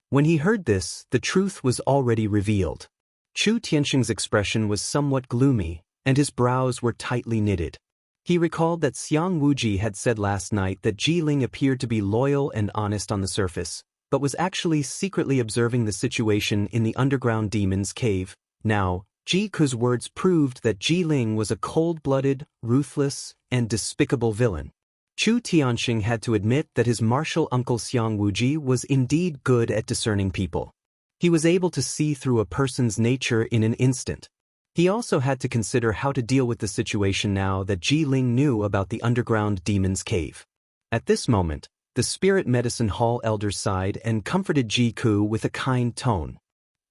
When he heard this, the truth was already revealed. Chu Tianxing's expression was somewhat gloomy, and his brows were tightly knitted. He recalled that Xiang Wuji had said last night that Ji Ling appeared to be loyal and honest on the surface, but was actually secretly observing the situation in the underground demon's cave. Now, Ji Ku's words proved that Ji Ling was a cold-blooded, ruthless, and despicable villain. Chu Tianxing had to admit that his martial uncle Xiang Wuji was indeed good at discerning people. He was able to see through a person's nature in an instant. He also had to consider how to deal with the situation now that Ji Ling knew about the underground demon's cave. At this moment, the Spirit Medicine Hall elder sighed and comforted Ji Ku with a kind tone.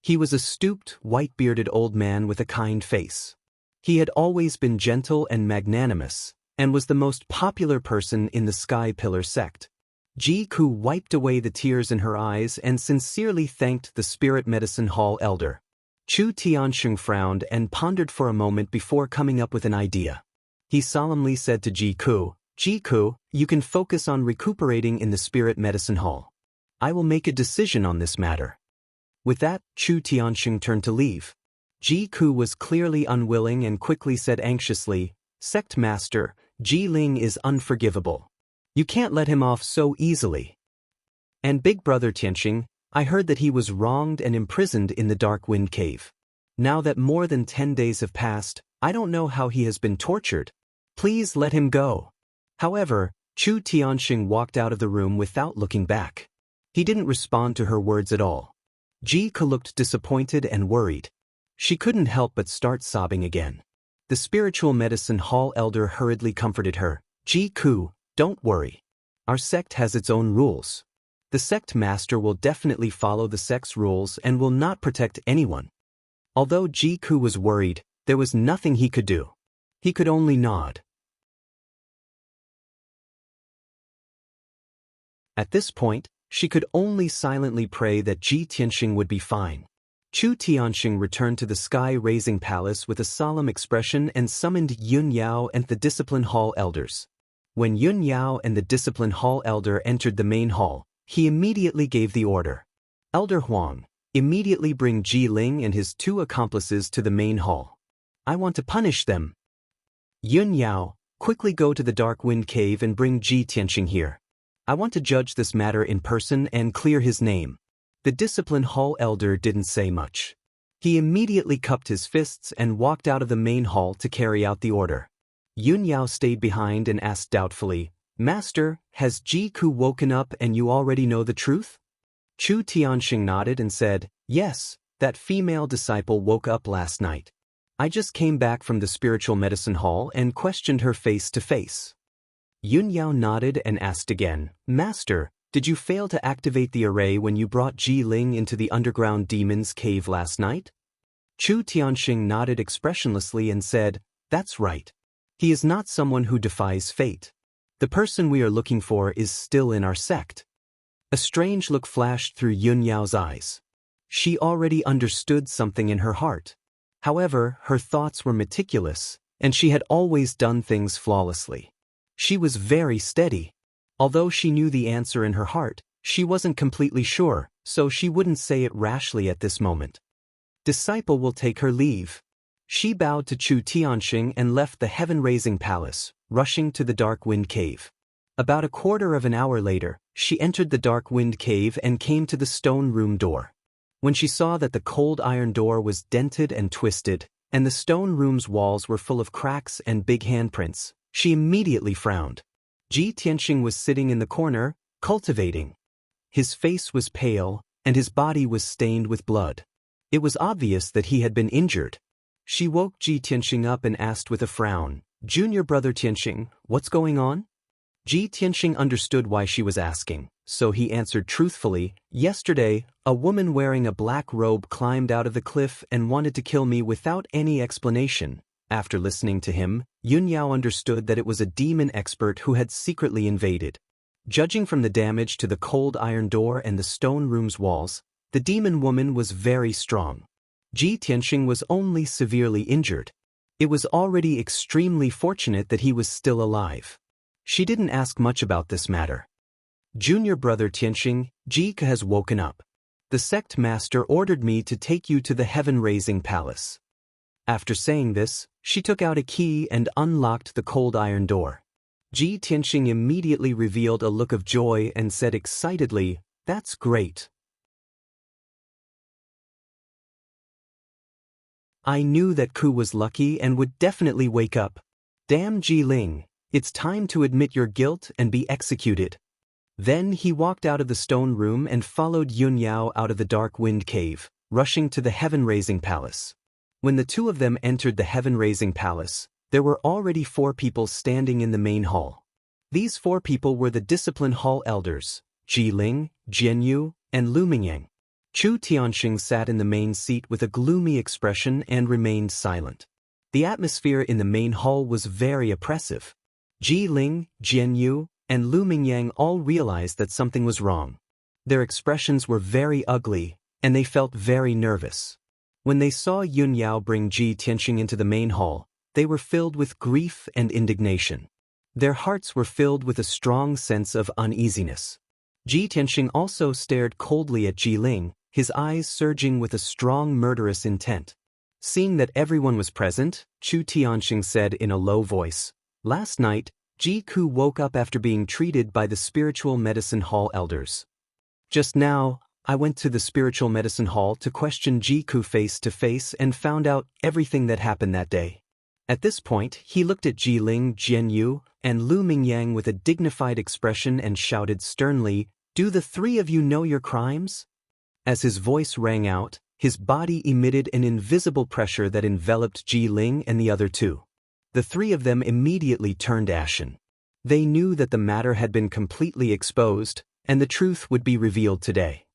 He was a stooped, white-bearded old man with a kind face. He had always been gentle and magnanimous, and was the most popular person in the Sky Pillar sect. Ji Ku wiped away the tears in her eyes and sincerely thanked the Spirit Medicine Hall elder. Chu Tianxing frowned and pondered for a moment before coming up with an idea. He solemnly said to Ji Ku, you can focus on recuperating in the spirit medicine hall. I will make a decision on this matter. With that, Chu Tianxing turned to leave. Ji Ku was clearly unwilling and quickly said anxiously, Sect Master, Ji Ling is unforgivable. You can't let him off so easily. And Big Brother Tianxing, I heard that he was wronged and imprisoned in the Dark Wind Cave. Now that more than 10 days have passed, I don't know how he has been tortured. Please let him go. However, Chu Tianxing walked out of the room without looking back. He didn't respond to her words at all. Ji Ku looked disappointed and worried. She couldn't help but start sobbing again. The spiritual medicine hall elder hurriedly comforted her. Ji Ku, don't worry. Our sect has its own rules. The sect master will definitely follow the sect's rules and will not protect anyone. Although Ji Ku was worried, there was nothing he could do. He could only nod. At this point, she could only silently pray that Ji Tianxing would be fine. Chu Tianxing returned to the sky-raising palace with a solemn expression and summoned Yun Yao and the discipline hall elders. When Yun Yao and the discipline hall elder entered the main hall, he immediately gave the order. Elder Huang, immediately bring Ji Ling and his 2 accomplices to the main hall. I want to punish them. Yun Yao, quickly go to the Dark Wind Cave and bring Ji Tianxing here. I want to judge this matter in person and clear his name. The discipline hall elder didn't say much. He immediately cupped his fists and walked out of the main hall to carry out the order. Yun Yao stayed behind and asked doubtfully, Master, has Ji Ku woken up and you already know the truth? Chu Tianxing nodded and said, Yes, that female disciple woke up last night. I just came back from the spiritual medicine hall and questioned her face to face. Yun Yao nodded and asked again, Master, did you fail to activate the array when you brought Ji Ling into the underground demon's cave last night? Chu Tianxing nodded expressionlessly and said, That's right. He is not someone who defies fate. The person we are looking for is still in our sect. A strange look flashed through Yun Yao's eyes. She already understood something in her heart. However, her thoughts were meticulous, and she had always done things flawlessly. She was very steady. Although she knew the answer in her heart, she wasn't completely sure, so she wouldn't say it rashly at this moment. Disciple will take her leave. She bowed to Chu Tianxing and left the heaven-raising palace, rushing to the Dark Wind Cave. About a quarter of an hour later, she entered the Dark Wind Cave and came to the stone room door. When she saw that the cold iron door was dented and twisted, and the stone room's walls were full of cracks and big handprints, she immediately frowned. Ji Tianxing was sitting in the corner, cultivating. His face was pale, and his body was stained with blood. It was obvious that he had been injured. She woke Ji Tianxing up and asked with a frown, Junior brother Tianxing, what's going on? Ji Tianxing understood why she was asking, so he answered truthfully, Yesterday, a woman wearing a black robe climbed out of the cliff and wanted to kill me without any explanation. After listening to him, Yun Yao understood that it was a demon expert who had secretly invaded. Judging from the damage to the cold iron door and the stone room's walls, the demon woman was very strong. Ji Tianxing was only severely injured. It was already extremely fortunate that he was still alive. She didn't ask much about this matter. Junior brother Tianxing, Ji Ke has woken up. The sect master ordered me to take you to the heaven-raising palace. After saying this, she took out a key and unlocked the cold iron door. Ji Tianxing immediately revealed a look of joy and said excitedly, That's great. I knew that Ku was lucky and would definitely wake up. Damn Ji Ling, it's time to admit your guilt and be executed. Then he walked out of the stone room and followed Yun Yao out of the Dark Wind Cave, rushing to the heaven-raising palace. When the 2 of them entered the heaven-raising palace, there were already 4 people standing in the main hall. These 4 people were the discipline hall elders, Ji Ling, Jian Yu, and Lu Mingyang. Chu Tianxing sat in the main seat with a gloomy expression and remained silent. The atmosphere in the main hall was very oppressive. Ji Ling, Jian Yu, and Lu Mingyang all realized that something was wrong. Their expressions were very ugly, and they felt very nervous. When they saw Yun Yao bring Ji Tianxing into the main hall, they were filled with grief and indignation. Their hearts were filled with a strong sense of uneasiness. Ji Tianxing also stared coldly at Ji Ling, his eyes surging with a strong murderous intent. Seeing that everyone was present, Chu Tianxing said in a low voice, "Last night, Ji Ku woke up after being treated by the spiritual medicine hall elders. Just now, I went to the spiritual medicine hall to question Ji Ku face to face and found out everything that happened that day." At this point, he looked at Ji Ling, Jian Yu, and Lu Mingyang with a dignified expression and shouted sternly, "Do the three of you know your crimes?" As his voice rang out, his body emitted an invisible pressure that enveloped Ji Ling and the other two. The three of them immediately turned ashen. They knew that the matter had been completely exposed, and the truth would be revealed today.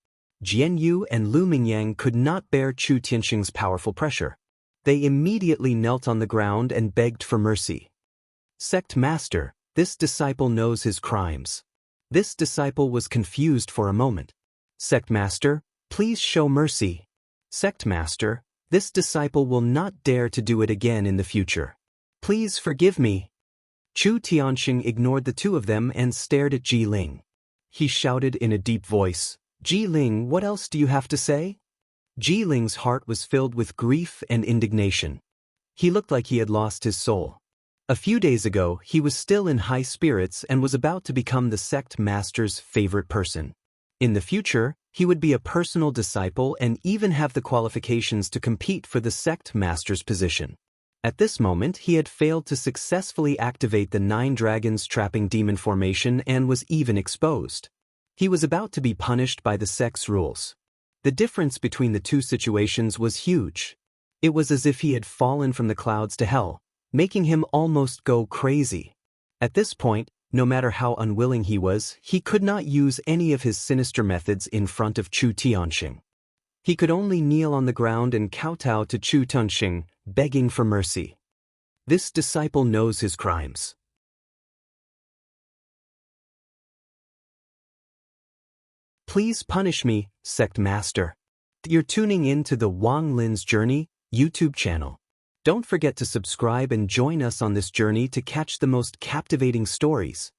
Jian Yu and Lu Mingyang could not bear Chu Tianxing's powerful pressure. They immediately knelt on the ground and begged for mercy. "Sect Master, this disciple knows his crimes." This disciple was confused for a moment. "Sect Master, please show mercy." "Sect Master, this disciple will not dare to do it again in the future. Please forgive me." Chu Tianxing ignored the two of them and stared at Ji Ling. He shouted in a deep voice, "Ji Ling, what else do you have to say?" Ji Ling's heart was filled with grief and indignation. He looked like he had lost his soul. A few days ago, he was still in high spirits and was about to become the sect master's favorite person. In the future, he would be a personal disciple and even have the qualifications to compete for the sect master's position. At this moment, he had failed to successfully activate the 9 dragons trapping demon formation and was even exposed. He was about to be punished by the sect's rules. The difference between the two situations was huge. It was as if he had fallen from the clouds to hell, making him almost go crazy. At this point, no matter how unwilling he was, he could not use any of his sinister methods in front of Chu Tianxing. He could only kneel on the ground and kowtow to Chu Tianxing, begging for mercy. This disciple knows his crimes. Please punish me, Sect Master. You're tuning in to the Wang Lin's Journey YouTube channel. Don't forget to subscribe and join us on this journey to catch the most captivating stories.